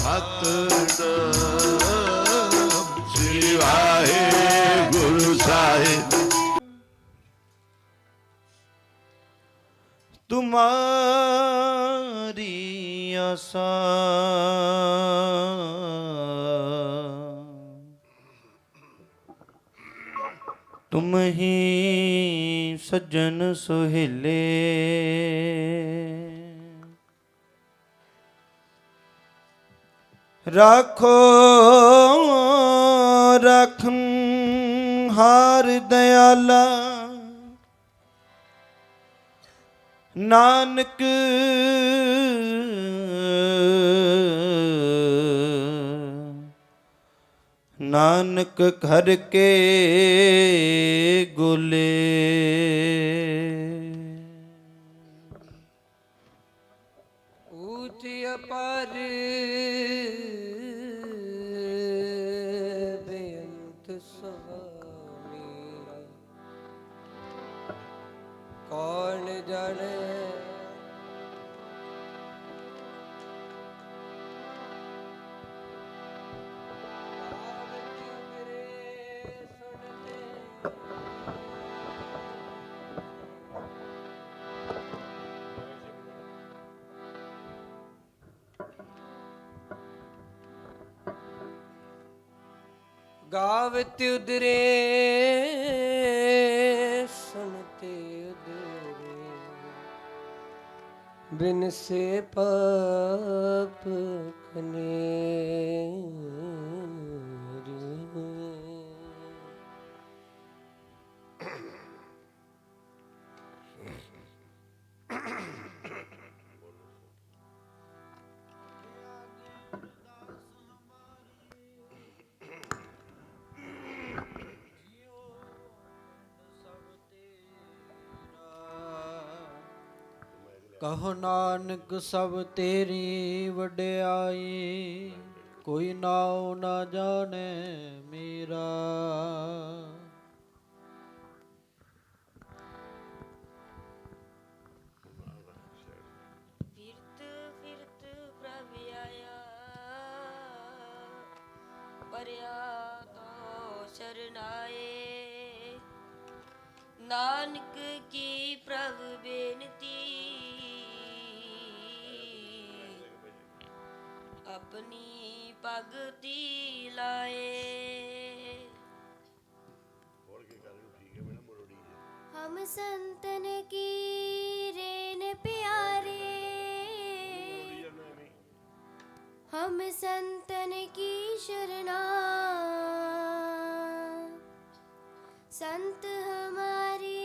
ਸਤਿਨਾਮ ਸ੍ਰੀ ਵਾਹਿਗੁਰੂ ਸਾਹਿਬ। ਤੁਮਾਰੀ ਆਸਾ ਤੁਮ ਹੀ ਸੱਜਣ ਸੁਹੇਲੇ, ਰਾਖੋ ਰਾਖਨ ਹਾਰ ਦਇਆਲਾ, ਨਾਨਕ ਨਾਨਕ ਘਰ ਕੇ ਗੋਲੇ। ਊਚ ਅਪਰ ਬੇਅੰਤ ਸੁਆਮੀ, ਕੌਣ ਜਾਣੇ ਗਾਵਤ ਉਦਰੇ ਸੁਨਤੇ ਉਦਰੇ, ਬਿਨ ਸੇ ਪਾਪ ਕਨੇਰੀ। ਕਹੋ ਨਾਨਕ ਸਭ ਤੇਰੀ ਵਡਿਆਈ, ਕੋਈ ਨਾਉ ਨਾ ਜਾਣੇ ਮੇਰਾ। ਫਿਰਤ ਫਿਰਤ ਪ੍ਰਭ ਆਇਆ, ਪਰਿਆ ਤੋ ਸ਼ਰਨਾਏ, ਨਾਨਕ ਕੀ ਪ੍ਰਭ ਬੇਨਤੀ, अपनी भगति लाए। हम संतन की रेन प्यारे, हम संतन की शरणा, संत हमारी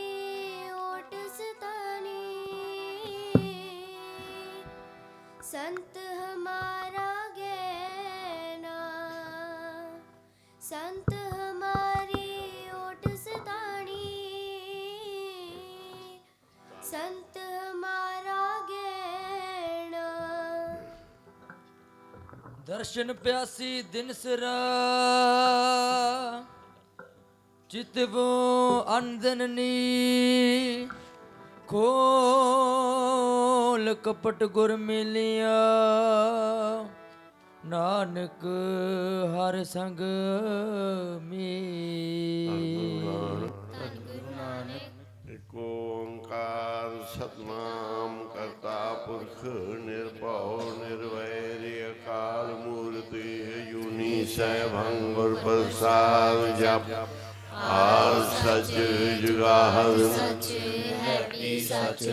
ओट सतानी, संत हमारा संत हमारी ओट सतानी, संत हमारा गैणा। दर्शन प्यासी दिन सिरा, चितवो अंदननी, खोल कपट गुर मिलिया, ਨਾਨਕ ਹਰ ਸੰਗ ਮੀਤ। ਧੰਨ ਗੁਰੂ ਨਾਨਕ। ਏਕ ਓੰਕਾਰ ਸਤਿਨਾਮ ਕਰਤਾ ਪੁਰਖ ਨਿਰਭਉ ਨਿਰਵੈਰ ਅਕਾਲ ਮੂਰਤਿ ਅਜੂਨੀ ਸੈਭੰ ਗੁਰ ਪ੍ਰਸਾਦਿ ਜਪ। ਆਦਿ ਸਚ ਜੁਗਾਦਿ ਸਚ ਹੈ ਵੀ ਸਚ,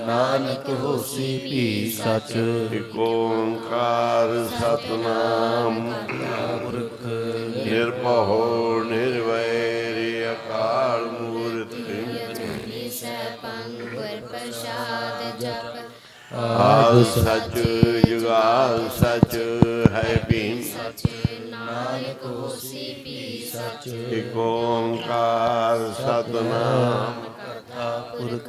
ਨਾਨਕ ਹੋਸੀ ਭੀ ਸਚ। ਏਕ ਓੰਕਾਰ ਸਤਿਨਾਮ ਪੁਰਖ ਨਿਰਭਉ ਨਿਰਵੈਰ ਅਕਾਲ ਮੂਰਤਿ ਅਜੂਨੀ ਸੈਭੰ ਗੁਰ ਪ੍ਰਸਾਦਿ ਜਪ। ਆਦਿ ਸਚ ਜੁਗਾਦਿ ਸਚ ਹੈ ਵੀ ਸਚ, ਨਾਨਕ ਹੋਸੀ ਭੀ ਸਚ। ਏਕ ਓੰਕਾਰ ਸਤਿਨਾਮ ਕਰਤਾ ਪੁਰਖ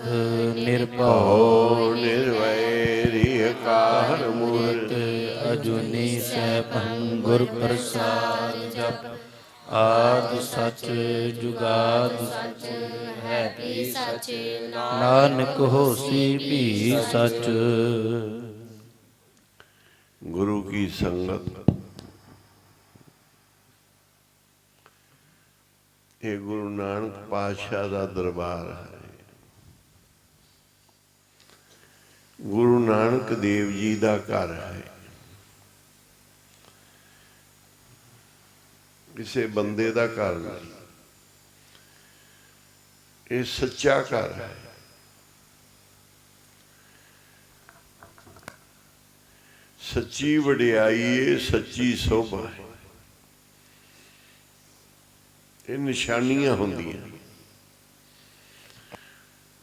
ਨਿਰਭਉ ਨਿਰਭਉ ਨਿਰਵੈਰ ਅਕਾਲ ਮੂਰਤਿ ਅਜੂਨੀ ਸੈਭੰ ਗੁਰ ਪ੍ਰਸਾਦਿ ਜਪ। ਆਦਿ ਸਚ ਜੁਗਾਦਿ ਸਚ ਹੈ ਵੀ ਸਚ, ਨਾਨਕ ਹੋਸੀ ਭੀ ਸਚ। ਗੁਰੂ ਕੀ ਸੰਗਤ ये गुरु नानक पातशाह का दरबार है। गुरु नानक देव जी का घर है। किसी बंदे का घर नहीं, ये सच्चा घर है। सच्ची वडियाई है, सच्ची शोभा है। ये निशानियां होंदियां,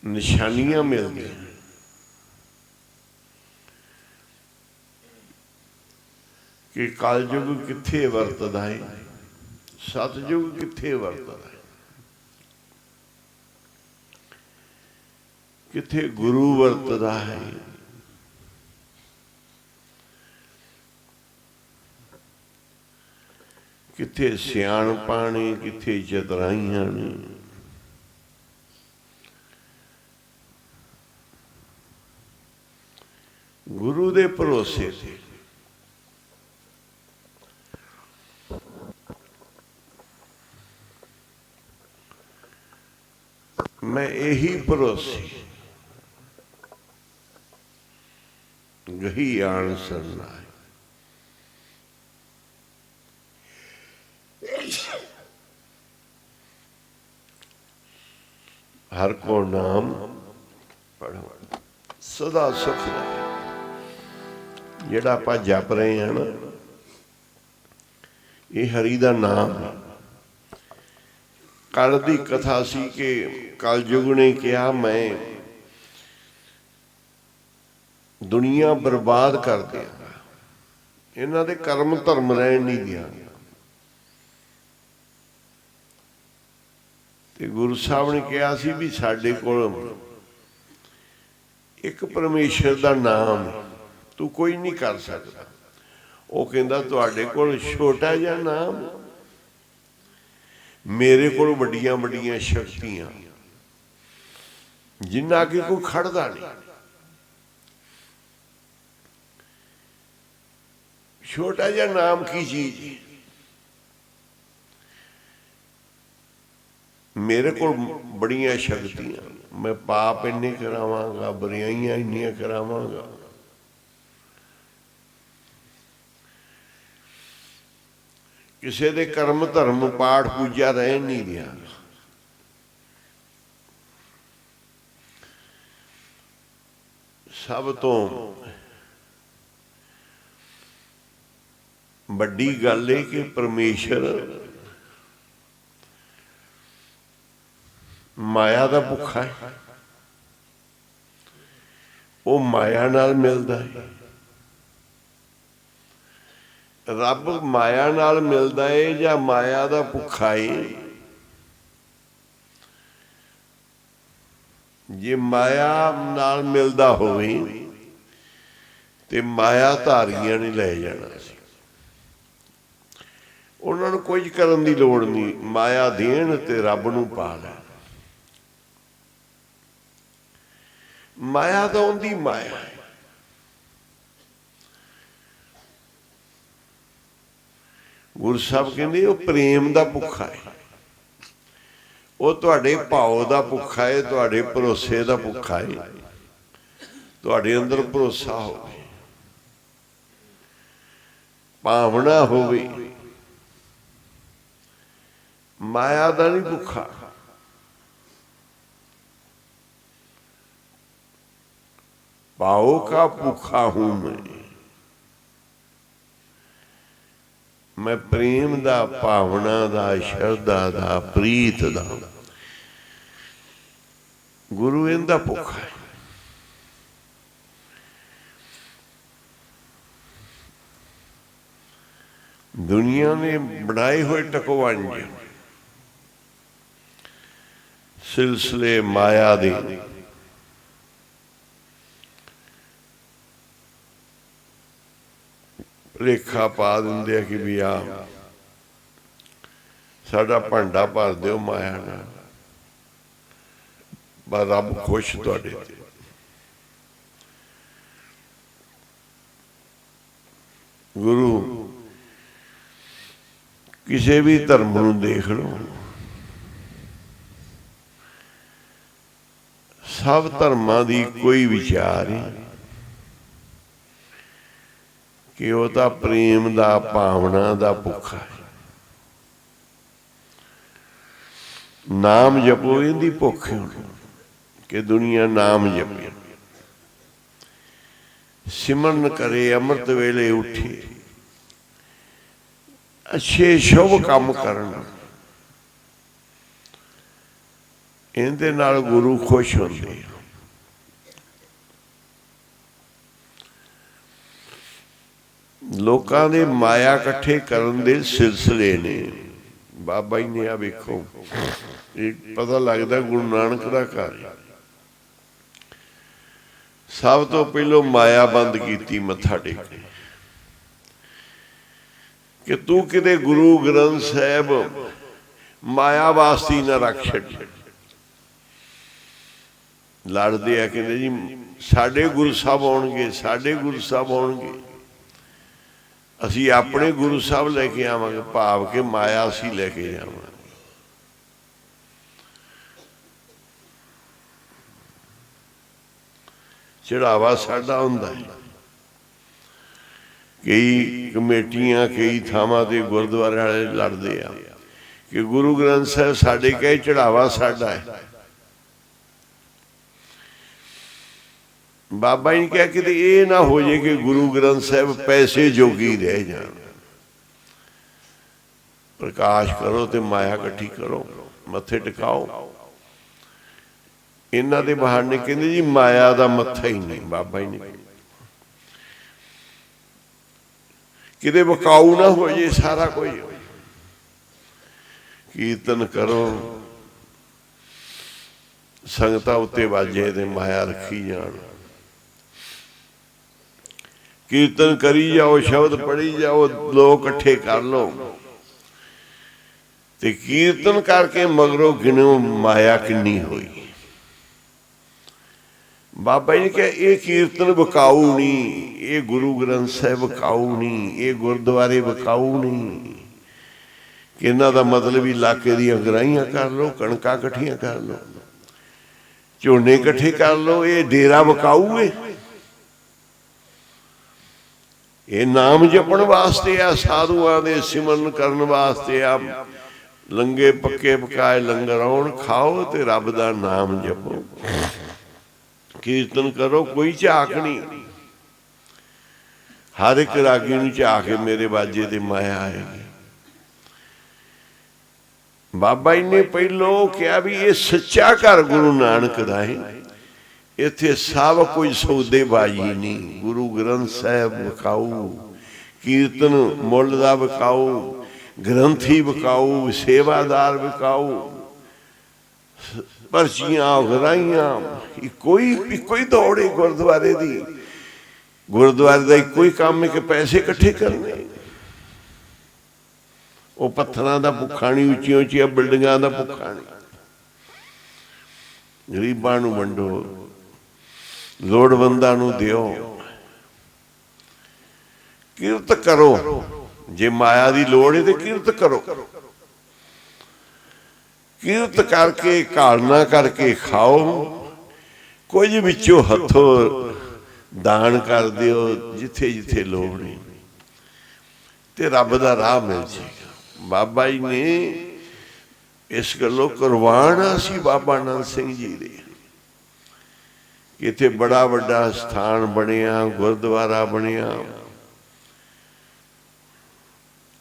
निशानियां मिलदियां। कि कलयुग किथे वरतदा है, सतयुग किथे वरतदा है, किथे गुरु वरतदा है। किथे सियाणपा ने, किथे चतराइयां ने। गुरु दे भरोसे थे। मैं यही भरोसे गही आन सरना है। हर को नाम पढ़ो सदा सुख रहे। जिहड़ा आपां जप रहे हैं ना, ये हरि दा नाम है। कल दी कथा सी कि कलयुग ने कहा मैं दुनिया बर्बाद कर दिया, इन्हां दे कर्म धर्म रहन नहीं दिया। ते गुरु साहब ने कहा सी भी साडे कोल एक परमेश्वर दा नाम तू कोई नहीं कर सकता। वो कहंदा तुहाडे कोल छोटा जिहा नाम, मेरे कोल वड्डियां वड्डियां शक्तियां जिन्ना अगे कोई खड़दा नहीं। छोटा जिहा नाम की चीज, मेरे को बड़ियां शक्तियां, मैं पाप इन्ने करावांगा, बुराइयां इन्नियां करावांगा। किसी दे कर्म धर्म पाठ पूजा रह नहीं दिया। सब तो बड़ी गल है कि परमेश्वर माया का भुखा है। वो माया नाल मिलता है। रब माया नाल मिलता है या माया का भुखा है? जे माया नाल मिलता होवे ते माया धारियां ने ले जाना सी। उन्होंने कुछ करन दी लोड़ नहीं, माया देन ते रब नूं पा लैण। माया तो उनकी माया है। गुरु साहब कहते वो प्रेम का भुखा है। वो तुहाडे भाव का भुखा है, तुहाडे भरोसे का भुखा है। तुहाडे अंदर भरोसा होवे, भावना होवे, माया का नहीं भुखा। भाव का भूखा हूं मैं प्रेम दा, भावना दा, श्रद्धा दा, प्रीत दा। गुरु इनका भुखा है। दुनिया ने बनाए हुए टकवांज सिलसिले माया दे लेखा पा देंगे कि भी आ साडा भांडा भर दो माया नाल, बस रब खुश तुहाडे ते। गुरु किसी भी धर्म नूं देख लो, ਸਭ ਧਰਮਾਂ ਦੀ ਕੋਈ ਵਿਚਾਰ ਹੈ ਕਿ ਉਹ ਤਾਂ ਪ੍ਰੇਮ ਦਾ, ਭਾਵਨਾ ਦਾ ਭੁੱਖਾ ਹੈ। ਨਾਮ ਜਪੋ, ਇਹਦੀ ਭੁੱਖ ਹੈ ਕਿ ਦੁਨੀਆ ਨਾਮ ਜਪੇ, ਸਿਮਰਨ ਕਰੇ, ਅੰਮ੍ਰਿਤ ਵੇਲੇ ਉੱਠੇ, ਅੱਛੇ ਸ਼ੁਭ ਕੰਮ ਕਰਨ। ਇਹਦੇ ਨਾਲ ਗੁਰੂ ਖੁਸ਼ ਹੁੰਦੇ। ਲੋਕਾਂ ਦੇ ਮਾਇਆ ਇਕੱਠੇ ਕਰਨ ਦੇ ਸਿਲਸਿਲੇ ਨੇ। ਬਾਬਾ ਜੀ ਨੇ ਆ ਵੇਖੋ, ਇਹ ਪਤਾ ਲੱਗਦਾ ਗੁਰੂ ਨਾਨਕ ਦਾ ਘਰ। ਸਭ ਤੋਂ ਪਹਿਲੋਂ ਮਾਇਆ ਬੰਦ ਕੀਤੀ ਮੱਥਾ ਟੇਕੇ ਕਿ ਤੂੰ ਕਿਤੇ ਗੁਰੂ ਗ੍ਰੰਥ ਸਾਹਿਬ ਮਾਇਆ ਵਾਸਤੇ ਨਾ ਰੱਖ ਛੱਡ। ਲੜਦੇ ਆ, ਕਹਿੰਦੇ ਜੀ ਸਾਡੇ ਗੁਰੂ ਸਾਹਿਬ ਆਉਣਗੇ, ਸਾਡੇ ਗੁਰੂ ਸਾਹਿਬ ਆਉਣਗੇ, ਅਸੀਂ ਆਪਣੇ ਗੁਰੂ ਸਾਹਿਬ ਲੈ ਕੇ ਆਵਾਂਗੇ, ਭਾਵ ਕਿ ਮਾਇਆ ਅਸੀਂ ਲੈ ਕੇ ਜਾਵਾਂਗੇ। ਚੜਾਵਾ ਸਾਡਾ ਹੁੰਦਾ ਹੈ। ਕਈ ਕਮੇਟੀਆਂ, ਕਈ ਥਾਵਾਂ ਤੇ ਗੁਰਦੁਆਰੇ ਵਾਲੇ ਲੜਦੇ ਆ ਕਿ ਗੁਰੂ ਗ੍ਰੰਥ ਸਾਹਿਬ ਸਾਡੇ ਕਹੇ, ਚੜਾਵਾ ਸਾਡਾ ਹੈ। ਬਾਬਾ ਜੀ ਨੇ ਕਿਹਾ ਕਿ ਇਹ ਨਾ ਹੋ ਜਾਏ ਕਿ ਗੁਰੂ ਗ੍ਰੰਥ ਸਾਹਿਬ ਪੈਸੇ ਜੋਗੀ ਰਹਿ ਜਾਣ। ਪ੍ਰਕਾਸ਼ ਕਰੋ ਤੇ ਮਾਇਆ ਇਕੱਠੀ ਕਰੋ, ਮੱਥੇ ਟਿਕਾਓ। ਇਹਨਾਂ ਦੇ ਬਹਾਨੇ ਕਹਿੰਦੇ ਜੀ ਮਾਇਆ ਦਾ ਮੱਥਾ ਹੀ ਨਹੀਂ। ਬਾਬਾ ਜੀ ਨੇ ਕਿਤੇ ਵਿਕਾਊ ਨਾ ਹੋ ਜੇ ਸਾਰਾ ਕੁਝ। ਕੀਰਤਨ ਕਰੋ, ਸੰਗਤਾਂ ਉੱਤੇ ਵਾਜੇ ਤੇ ਮਾਇਆ ਰੱਖੀ ਜਾਣ। ਕੀਰਤਨ ਕਰੀ ਜਾਓ, ਸ਼ਬਦ ਪੜ੍ਹੀ ਜਾਓ, ਲੋਕ ਇਕੱਠੇ ਕਰ ਲਓ ਤੇ ਕੀਰਤਨ ਕਰਕੇ ਮਗਰੋਂ ਗਿਣੋ ਮਾਇਆ ਕਿੰਨੀ ਹੋਈ। ਬਾਬਾ ਜੀ ਨੇ ਕਿਹਾ ਇਹ ਕੀਰਤਨ ਵਿਕਾਊ ਨਹੀਂ, ਇਹ ਗੁਰੂ ਗ੍ਰੰਥ ਸਾਹਿਬ ਵਿਕਾਊ ਨਹੀਂ, ਇਹ ਗੁਰਦੁਆਰੇ ਵਿਕਾਊ ਨਹੀਂ। ਕਿ ਇਹਨਾਂ ਦਾ ਮਤਲਬ ਇਲਾਕੇ ਦੀਆਂ ਗਰਾਹੀਆਂ ਕਰ ਲਓ, ਕਣਕਾਂ ਇਕੱਠੀਆਂ ਕਰ ਲਓ, ਝੋਨੇ ਇਕੱਠੇ ਕਰ ਲਓ। ਇਹ ਡੇਰਾ ਵਿਕਾਊ ਹੈ। ਇਹ ਨਾਮ ਜਪਣ ਵਾਸਤੇ ਆ, ਸਾਧੂਆਂ ਦੇ ਸਿਮਰਨ ਕਰਨ ਵਾਸਤੇ ਆ। ਲੰਗੇ ਪੱਕੇ ਪਕਾਏ ਲੰਗਰ ਆਉਣ, ਖਾਓ ਤੇ ਰੱਬ ਦਾ ਨਾਮ ਜਪੋ, ਕੀਰਤਨ ਕਰੋ। ਕੋਈ ਝਾਕ ਨਹੀਂ। ਹਰ ਇੱਕ ਰਾਗੀ ਨੂੰ ਝਾਕ ਮੇਰੇ ਬਾਜੇ ਤੇ ਮਾਇਆ ਆਏਗੀ। ਬਾਬਾ ਜੀ ਨੇ ਪਹਿਲੋਂ ਕਿਹਾ ਵੀ ਇਹ ਸੱਚਾ ਘਰ ਗੁਰੂ ਨਾਨਕ ਦਾ ਹੈ। ਇੱਥੇ ਸਭ ਕੁਝ ਸੌਦੇਬਾਜ਼ੀ ਨਹੀਂ। ਗੁਰੂ ਗ੍ਰੰਥ ਸਾਹਿਬ ਵਿਕਾਊ, ਕੀਰਤਨ ਮੁੱਲ ਦਾ ਵਿਕਾਊ, ਗ੍ਰੰਥੀ ਵਿਕਾਊ, ਸੇਵਾਦਾਰ ਵਿਕਾਊ, ਪਰਚੀਆਂ ਗਰਾਈਆਂ, ਇੱਕੋ ਹੀ ਦੌੜੇ ਗੁਰਦੁਆਰੇ ਦੀ। ਗੁਰਦੁਆਰੇ ਦਾ ਇੱਕੋ ਹੀ ਕੰਮ ਹੈ ਕਿ ਪੈਸੇ ਇਕੱਠੇ ਕਰਨੇ। ਉਹ ਪੱਥਰਾਂ ਦਾ ਭੁੱਖਾ ਨਹੀਂ, ਉੱਚੀਆਂ ਉੱਚੀਆਂ ਬਿਲਡਿੰਗਾਂ ਦਾ ਭੁੱਖਾ ਨਹੀਂ। ਗਰੀਬਾਂ ਨੂੰ ਵੰਡੋ, ਲੋੜਵੰਦਾਂ ਨੂੰ ਦਿਓ, ਕਿਰਤ ਕਰੋ। ਜੇ ਮਾਇਆ ਦੀ ਲੋੜ ਹੈ ਤੇ ਕਿਰਤ ਕਰੋ। ਕਿਰਤ ਕਰਕੇ, ਘਾਲਣਾ ਕਰਕੇ ਖਾਓ। ਕੁਝ ਵਿੱਚੋਂ ਹੱਥੋਂ ਦਾਨ ਕਰ ਦਿਓ ਜਿੱਥੇ ਜਿੱਥੇ ਲੋੜ ਹੈ ਤੇ ਰੱਬ ਦਾ ਰਾਹ ਮਿਲ ਜਾਏਗਾ। ਬਾਬਾ ਜੀ ਨੇ ਇਸ ਗੱਲੋਂ ਕੁਰਬਾਨ ਸੀ ਬਾਬਾ ਨੰਦ ਸਿੰਘ ਜੀ ਦੇ। ਇੱਥੇ ਬੜਾ ਵੱਡਾ ਸਥਾਨ ਬਣਿਆ, ਗੁਰਦੁਆਰਾ ਬਣਿਆ।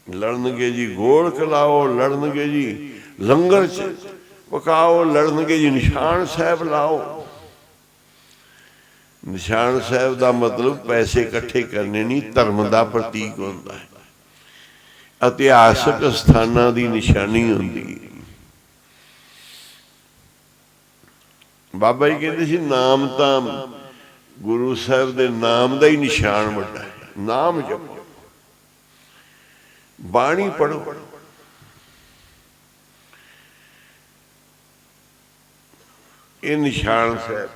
ਲੜਨਗੇ ਜੀ ਗੋਲਕ ਲਾਓ, ਲੜਨਗੇ ਜੀ ਲੰਗਰ ਚ ਪਕਾਓ, ਲੜਨਗੇ ਜੀ ਨਿਸ਼ਾਨ ਸਾਹਿਬ ਲਾਓ। ਨਿਸ਼ਾਨ ਸਾਹਿਬ ਦਾ ਮਤਲਬ ਪੈਸੇ ਇਕੱਠੇ ਕਰਨੇ ਨਹੀਂ, ਧਰਮ ਦਾ ਪ੍ਰਤੀਕ ਹੁੰਦਾ ਹੈ। ਇਤਿਹਾਸਕ ਸਥਾਨਾਂ ਦੀ ਨਿਸ਼ਾਨੀ ਹੁੰਦੀ ਹੈ। ਬਾਬਾ ਜੀ ਕਹਿੰਦੇ ਸੀ ਨਾਮ ਤਾਂ ਗੁਰੂ ਸਾਹਿਬ ਦੇ ਨਾਮ ਦਾ ਹੀ ਨਿਸ਼ਾਨ ਵੱਡਾ ਹੈ। ਨਾਮ ਜਪੋ, ਬਾਣੀ ਪੜੋ। ਇਹ ਨਿਸ਼ਾਨ ਸਾਹਿਬ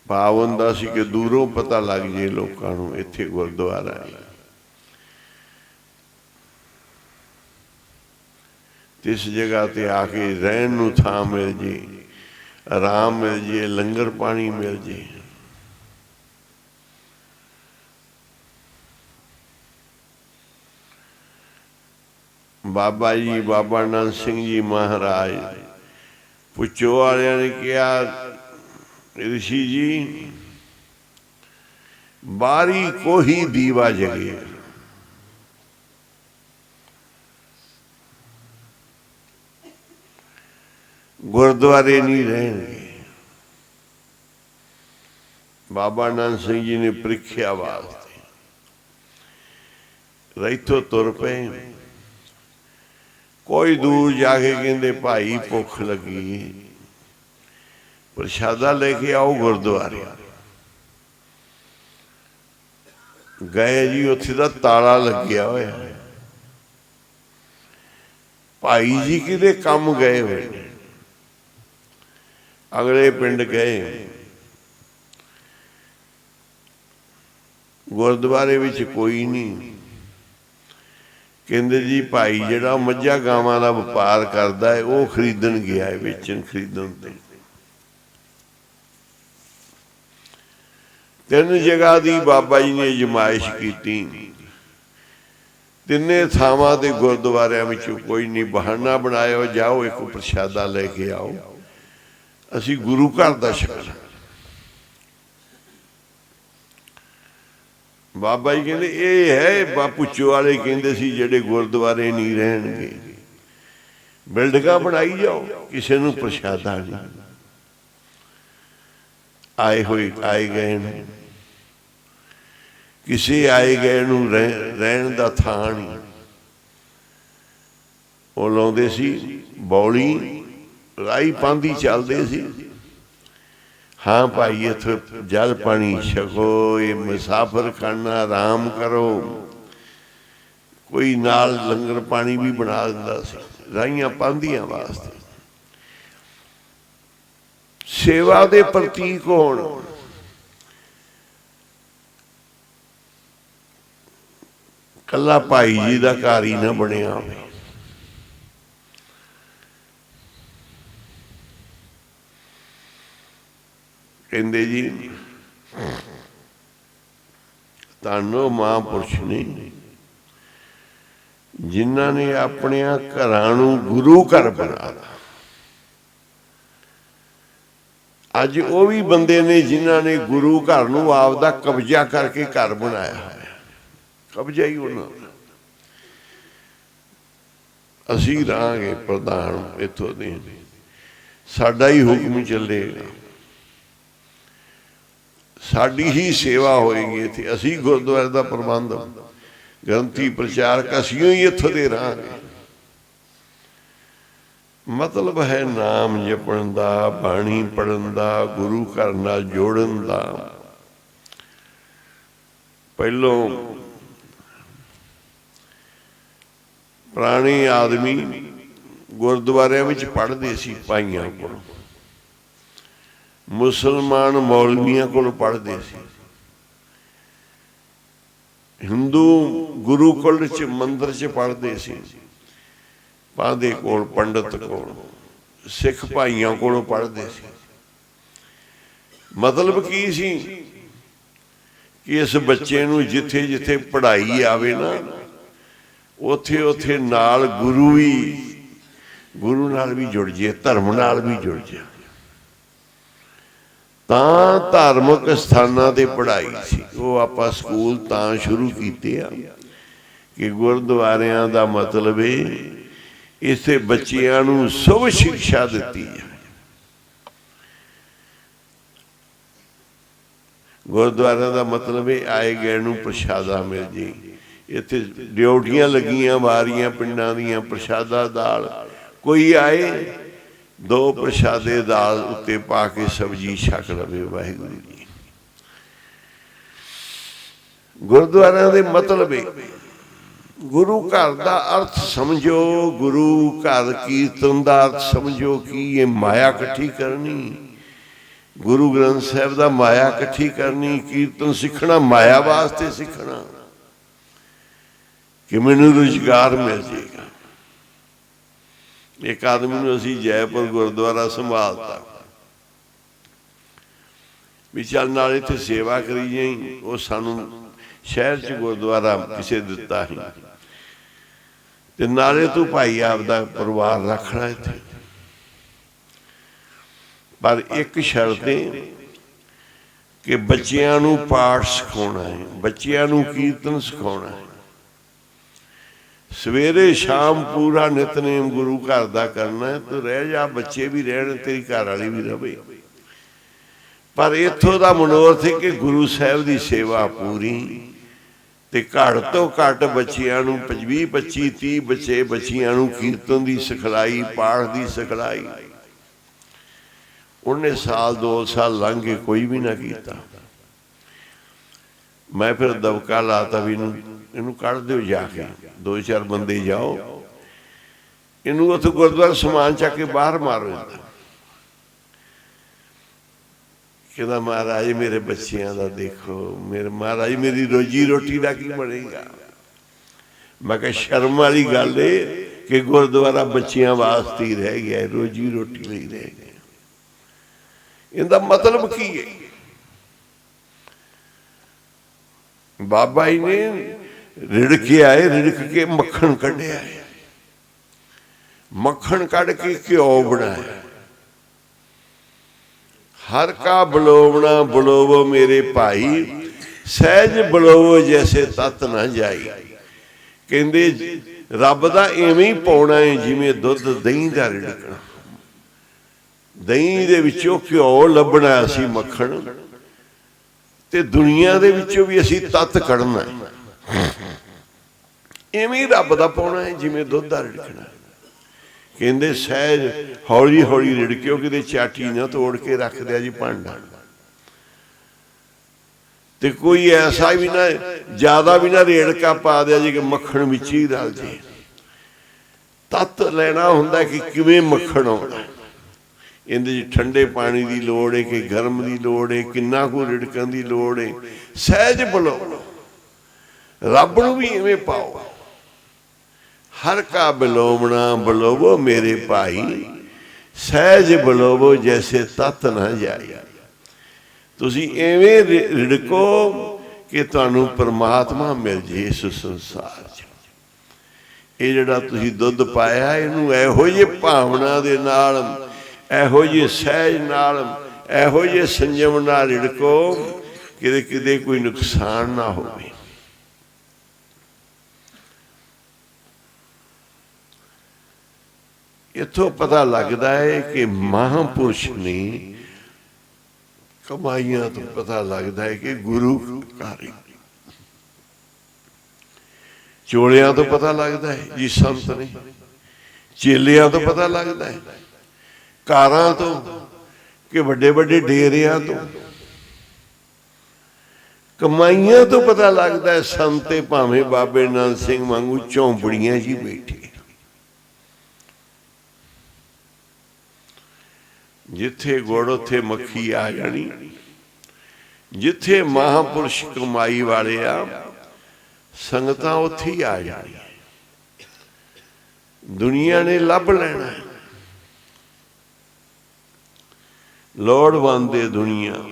ਭਾਵ ਹੁੰਦਾ ਸੀ ਕਿ ਦੂਰੋਂ ਪਤਾ ਲੱਗ ਜੇ ਲੋਕਾਂ ਨੂੰ ਇੱਥੇ ਗੁਰਦੁਆਰਾ ਹੈ। तिस जगह ते आके रहन नूं थां मिल जे, आराम मिल जे, लंगर पानी मिल जे। बाबा जी, बाबा नंद सिंह जी महाराज पुचो वालियां ने कहा, ऋषि जी बारी को ही दीवा जगे, गुरुद्वारे नहीं रहेंगे। बाबा नानक सिंह जी ने परीक्षा वास्ते रैथों तुर पे। कोई दूर जाके कहते भाई भुख लगी, प्रशादा लेके आओ गुरुद्वारे। गए जी, उत्थे दा ताला लग्या होया। भाई जी किते काम गए हुए, अगले पिंड गए। गुरुद्वारे विच कोई नहीं। कहते जी भाई जिहड़ा मझां गावां दा व्यापार करदा है वो खरीदण गया है, वेचण खरीदण ते। तीन जगह दी बाबा जी ने अजमाइश की, तिन्ने थावां ते गुरुद्वारियां विच कोई नहीं। बहाना बनाया, जाओ एक प्रशादा लेके आओ, असी गुरु घर दा छकना। बाबा जी कहते ये है बापुचो वाले कहते सी जेडे गुरुद्वारे नहीं रहणगे, बिल्डिंगां बनाई जाओ, किसी नूं प्रशादा नहीं। आए हुए आए गए नूं, किसी आए गए नूं रहण दा थां नहीं। वो लाउंदे सी बौली, राही पांधी चलते सी। हाँ भाई इत्थे जल पानी छको, ये मुसाफर खाना, आराम करो। कोई नाल लंगर पानी भी बना दिंदा सी, राहियां पांधियां वास्ते। सेवा दे प्रतीक होण, कल्ला भाई जी दा घर ही ना बनिया होवे। कहते जी तानो महापुरुष ने जिन्हों ने अपने घरां नूं गुरु घर बना। अज वो भी बंदे ने जिन्हों ने गुरु घर नूं आपदा कब्जा करके घर बनाया है। कब्जा ही होना। असीं रहांगे प्रधान इत्थों दे, साडा ही हुक्म चलेगा, साड़ी ही सेवा होएगी। इत्थे असी गुरुद्वारे का प्रबंध, ग्रंथी प्रचारक असियों ही इत्थों दे रहांगे। मतलब है नाम जपण दा, बाणी पढ़न दा, गुरु घर नाल जोड़न दा। पहलों पुराने आदमी गुरुद्वारे विच पढ़दे सी भाइयां कोल, मुसलमान मौलवियां कोल पढ़दे सी, हिंदू गुरुकुल च मंदिर च पढ़दे सी, पांधे कोल पंडित कोल, सिख भाइयों कोल पढ़दे सी। मतलब की सी कि इस बच्चे नूं जिथे जिथे पढ़ाई आवे ना, उथे उथे नाल गुरु भी, गुरु नाल भी जुड़ जाए, धर्म नाल भी जुड़ जाए। तां धार्मिक स्थानां ते पढ़ाई सी। वो आपां स्कूल तां शुरू कीते आ कि गुरुद्वारियां दा मतलब है इत्थे बच्चियां नूं शुभ शिक्षा दित्ती है। गुरुद्वारियां दा मतलब है आए गए नूं प्रशादा मिल जे। इत्थे ड्यूटियां लगियां वारियां पिंडां दियां, प्रशादा दाल, कोई आए दो प्रशादे दाल उत्ते पा के सब्जी छक लवे। वाहिगुरू जी गुरुद्वारा दे मतलब है गुरु घर दा अर्थ समझो, गुरु घर कीर्तन दा अर्थ समझो कि ये माया इकट्ठी करनी, गुरु ग्रंथ साहिब दा माया इकट्ठी करनी, कीर्तन सीखना माया वास्ते सीखना कि मैनू रोजगार मिल जाएगा। ਇੱਕ ਆਦਮੀ ਨੂੰ ਅਸੀਂ ਜੈਪੁਰ ਗੁਰਦੁਆਰਾ ਸੰਭਾਲਤਾ ਵੀ ਚੱਲ ਨਾਲ ਇੱਥੇ ਸੇਵਾ ਕਰੀ ਜਾਈ। ਉਹ ਸਾਨੂੰ ਸ਼ਹਿਰ 'ਚ ਗੁਰਦੁਆਰਾ ਕਿਸੇ ਦਿੱਤਾ ਸੀ ਤੇ ਨਾਲੇ ਤੂੰ ਭਾਈ ਆਪਦਾ ਪਰਿਵਾਰ ਰੱਖਣਾ ਇੱਥੇ, ਪਰ ਇੱਕ ਸ਼ਰਤ ਹੈ ਕਿ ਬੱਚਿਆਂ ਨੂੰ ਪਾਠ ਸਿਖਾਉਣਾ ਹੈ, ਬੱਚਿਆਂ ਨੂੰ ਕੀਰਤਨ ਸਿਖਾਉਣਾ ਹੈ, ਸਵੇਰੇ ਸ਼ਾਮ ਪੂਰਾ ਨਿਤਨੇਮ ਗੁਰੂ ਘਰ ਦਾ ਕਰਨਾ ਹੈ। ਤੂੰ ਰਹਿ ਜਾ, ਬੱਚੇ ਵੀ ਰਹਿਣ, ਤੇਰੀ ਘਰ ਵਾਲੀ ਵੀ ਰਵੇ, ਪਰ ਇੱਥੋਂ ਦਾ ਮਨੋਰਥ ਹੈ ਕਿ ਗੁਰੂ ਸਾਹਿਬ ਦੀ ਸੇਵਾ ਪੂਰੀ ਤੇ ਘੱਟ ਤੋਂ ਘੱਟ ਬੱਚਿਆਂ ਨੂੰ 20, 25, 30 ਬੱਚਿਆਂ ਨੂੰ ਕੀਰਤਨ ਦੀ ਸਿਖਲਾਈ, ਪਾਠ ਦੀ ਸਿਖਲਾਈ। ਉਹਨੇ ਸਾਲ 2 ਸਾਲ ਲੰਘ ਕੇ ਕੋਈ ਵੀ ਨਾ ਕੀਤਾ। ਮੈਂ ਫਿਰ ਦਬਕਾ ਲਾਤਾ ਵੀ ਇਹਨੂੰ ਕੱਢ ਦਿਓ, ਜਾ ਕੇ 2-4 ਬੰਦੇ ਜਾਓ, ਇਹਨੂੰ ਉੱਥੇ ਗੁਰਦੁਆਰਾ ਸਮਾਨ ਚੱਕ ਕੇ ਬਾਹਰ ਮਾਰੋ। ਕਹਿੰਦਾ ਮਹਾਰਾਜ ਮੇਰੇ ਬੱਚਿਆਂ ਦਾ ਦੇਖੋ, ਮੇਰੇ ਮਹਾਰਾਜ ਮੇਰੀ ਰੋਜੀ ਰੋਟੀ ਦਾ ਕੀ ਬਣੇਗਾ। ਮੈਂ ਕਿਹਾ ਸ਼ਰਮ ਵਾਲੀ ਗੱਲ ਏ ਕਿ ਗੁਰਦੁਆਰਾ ਬੱਚਿਆਂ ਵਾਸਤੇ ਹੀ ਰਹਿ ਗਿਆ, ਰੋਜੀ ਰੋਟੀ ਲਈ ਰਹਿ ਗਿਆ। ਇਹਦਾ ਮਤਲਬ ਕੀ ਹੈ? ਬਾਬਾ ਜੀ ਨੇ ਰਿੜਕ ਕੇ ਆਏ, ਰਿੜਕ ਕੇ ਮੱਖਣ ਕੱਢਿਆ, ਮੱਖਣ ਕੱਢ ਕੇ ਘਿਓ ਬਣਾਇਆ। ਹਰ ਕਾ ਬਲੋਵਣਾ ਬਲੋਵੋ ਮੇਰੇ ਭਾਈ, ਸਹਿਜ ਬਲੋਵੋ ਜੈਸੇ ਤਤ ਨਾ ਜਾਈ। ਕਹਿੰਦੇ ਰੱਬ ਦਾ ਐਵੇਂ ਹੀ ਪਾਉਣਾ ਹੈ ਜਿਵੇਂ ਦੁੱਧ ਦਹੀਂ ਦਾ ਰਿੜਕਣਾ। ਦਹੀਂ ਦੇ ਵਿੱਚੋਂ ਘਿਓ ਲੱਭਣਾ ਅਸੀਂ, ਮੱਖਣ, ਤੇ ਦੁਨੀਆ ਦੇ ਵਿੱਚੋਂ ਵੀ ਅਸੀਂ ਤੱਤ ਕੱਢਣਾ। ਐਵੇਂ ਹੀ ਰੱਬ ਦਾ ਪਾਉਣਾ ਹੈ ਜਿਵੇਂ ਦੁੱਧ ਦਾ ਰਿੜਕਣਾ। ਕਹਿੰਦੇ ਸਹਿਜ ਹੌਲੀ ਹੌਲੀ ਰਿੜਕਿਓ, ਕਿਤੇ ਚਾਟੀ ਨਾ ਤੋੜ ਕੇ ਰੱਖ ਦਿਆ ਜੀ ਭਾਂਡਾ, ਤੇ ਕੋਈ ਐਸਾ ਵੀ ਨਾ ਜ਼ਿਆਦਾ ਵੀ ਨਾ ਰੇੜਕਾ ਪਾ ਦਿਆ ਜੀ ਕਿ ਮੱਖਣ ਵਿੱਚ ਹੀ ਰਲ ਜੇ। ਤੱਤ ਲੈਣਾ ਹੁੰਦਾ ਕਿ ਕਿਵੇਂ ਮੱਖਣ ਆਉਣਾ। ਇਹਦੇ 'ਚ ਠੰਡੇ ਪਾਣੀ ਦੀ ਲੋੜ ਹੈ ਕਿ ਗਰਮ ਦੀ ਲੋੜ ਹੈ, ਕਿੰਨਾ ਕੁ ਰਿੜਕਣ ਦੀ ਲੋੜ ਹੈ। ਸਹਿਜ ਬਲੋ, ਰੱਬ ਨੂੰ ਵੀ ਐਵੇਂ ਪਾਓ। ਹਰ ਕਾ ਬਿਲੋਵਣਾ ਬਲੋਵੋ ਮੇਰੇ ਭਾਈ, ਸਹਿਜ ਬਲੋਵੋ ਜੈਸੇ ਤਤ ਨਾ ਜਾਈ। ਤੁਸੀਂ ਐਵੇਂ ਰਿੜਕੋ ਕਿ ਤੁਹਾਨੂੰ ਪਰਮਾਤਮਾ ਮਿਲ ਜੇ ਇਸ ਸੰਸਾਰ 'ਚ। ਇਹ ਜਿਹੜਾ ਤੁਸੀਂ ਦੁੱਧ ਪਾਇਆ, ਇਹਨੂੰ ਇਹੋ ਜਿਹੇ ਭਾਵਨਾ ਦੇ ਨਾਲ, ਇਹੋ ਜਿਹੇ ਸਹਿਜ ਨਾਲ, ਇਹੋ ਜਿਹੇ ਸੰਜਮ ਨਾਲ ਰਿੜਕੋ ਕਿਤੇ ਕਿਤੇ ਕੋਈ ਨੁਕਸਾਨ ਨਾ ਹੋਵੇ। ਇੱਥੋਂ ਪਤਾ ਲੱਗਦਾ ਹੈ ਕਿ ਮਹਾਂਪੁਰਸ਼ ਨੇ ਕਮਾਈਆਂ ਤੋਂ ਪਤਾ ਲੱਗਦਾ ਹੈ ਕਿ ਗੁਰੂ ਘਰ, ਚੋਲਿਆਂ ਤੋਂ ਪਤਾ ਲੱਗਦਾ ਹੈ ਜੀ ਸੰਤ ਨੇ, ਚੇਲਿਆਂ ਤੋਂ ਪਤਾ ਲੱਗਦਾ ਹੈ, ਕਾਰਾਂ ਤੋਂ ਕਿ ਵੱਡੇ ਵੱਡੇ ਡੇਰਿਆਂ ਤੋਂ, ਕਮਾਈਆਂ ਤੋਂ ਪਤਾ ਲੱਗਦਾ ਹੈ ਸੰਤੇ ਭਾਵੇਂ ਬਾਬੇ ਨਾਨਕ ਸਿੰਘ ਵਾਂਗੂ ਝੌਂਪੜੀਆਂ 'ਚ ਹੀ ਬੈਠੇ। ਜਿੱਥੇ ਗੁੜ ਉੱਥੇ ਮੱਖੀ ਆ ਜਾਣੀ। ਜਿੱਥੇ ਮਹਾਂਪੁਰਸ਼ ਕਮਾਈ ਵਾਲੇ ਆ, ਸੰਗਤਾਂ ਉੱਥੇ ਹੀ ਆ ਜਾਣੀ। ਦੁਨੀਆ ਨੇ ਲੱਭ ਲੈਣਾ, ਲੋੜਵੰਦ ਦੇ ਦੁਨੀਆ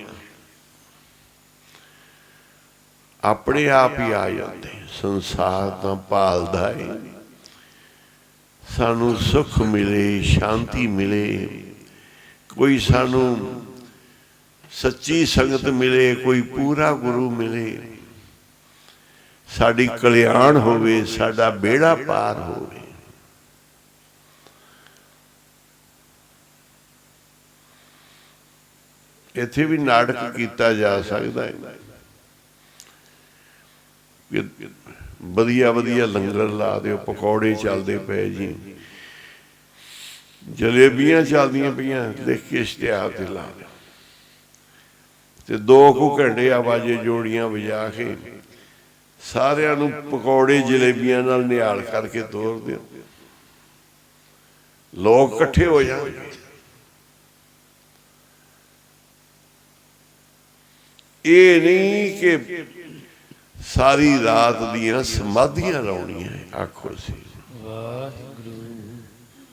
ਆਪਣੇ ਆਪ ਹੀ ਆ ਜਾਂਦੇ। ਸੰਸਾਰ ਤਾਂ ਭਾਲਦਾ ਹੈ ਸਾਨੂੰ ਸੁੱਖ ਮਿਲੇ, ਸ਼ਾਂਤੀ ਮਿਲੇ, ਕੋਈ ਸਾਨੂੰ ਸੱਚੀ ਸੰਗਤ ਮਿਲੇ, ਕੋਈ ਪੂਰਾ ਗੁਰੂ ਮਿਲੇ, ਸਾਡੀ ਕਲਿਆਣ ਹੋਵੇ, ਸਾਡਾ ਬੇੜਾ ਪਾਰ ਹੋਵੇ। ਇੱਥੇ ਵੀ ਨਾਟਕ ਕੀਤਾ ਜਾ ਸਕਦਾ ਹੈ। ਵਧੀਆ ਵਧੀਆ ਲੰਗਰ ਲਾ ਦਿਓ, ਪਕੌੜੇ ਚੱਲਦੇ ਪਏ ਜੀ, ਜਲੇਬੀਆਂ ਚੱਲਦੀਆਂ ਪਈਆਂ, ਦੇਖ ਕੇ ਇਸ਼ਤਿਹਾਰ ਤੇ ਲਾ ਦਿਓ, ਤੇ 2 ਕੁ ਘੰਟੇ ਆਵਾਜ਼ੇ ਜੋੜੀਆਂ ਵਜਾ ਕੇ ਸਾਰਿਆਂ ਨੂੰ ਪਕੌੜੇ ਜਲੇਬੀਆਂ ਨਾਲ ਨਿਹਾਲ ਕਰਕੇ ਤੋਰ ਦਿਓ। ਲੋਕ ਇਕੱਠੇ ਹੋ ਜਾਣਗੇ। ਇਹ ਨਹੀਂ ਕਿ ਸਾਰੀ ਰਾਤ ਦੀਆਂ ਸਮਾਧੀਆਂ ਲਾਉਣੀਆਂ। ਆਖੋ ਸੀ ਵਾਹਿਗੁਰੂ।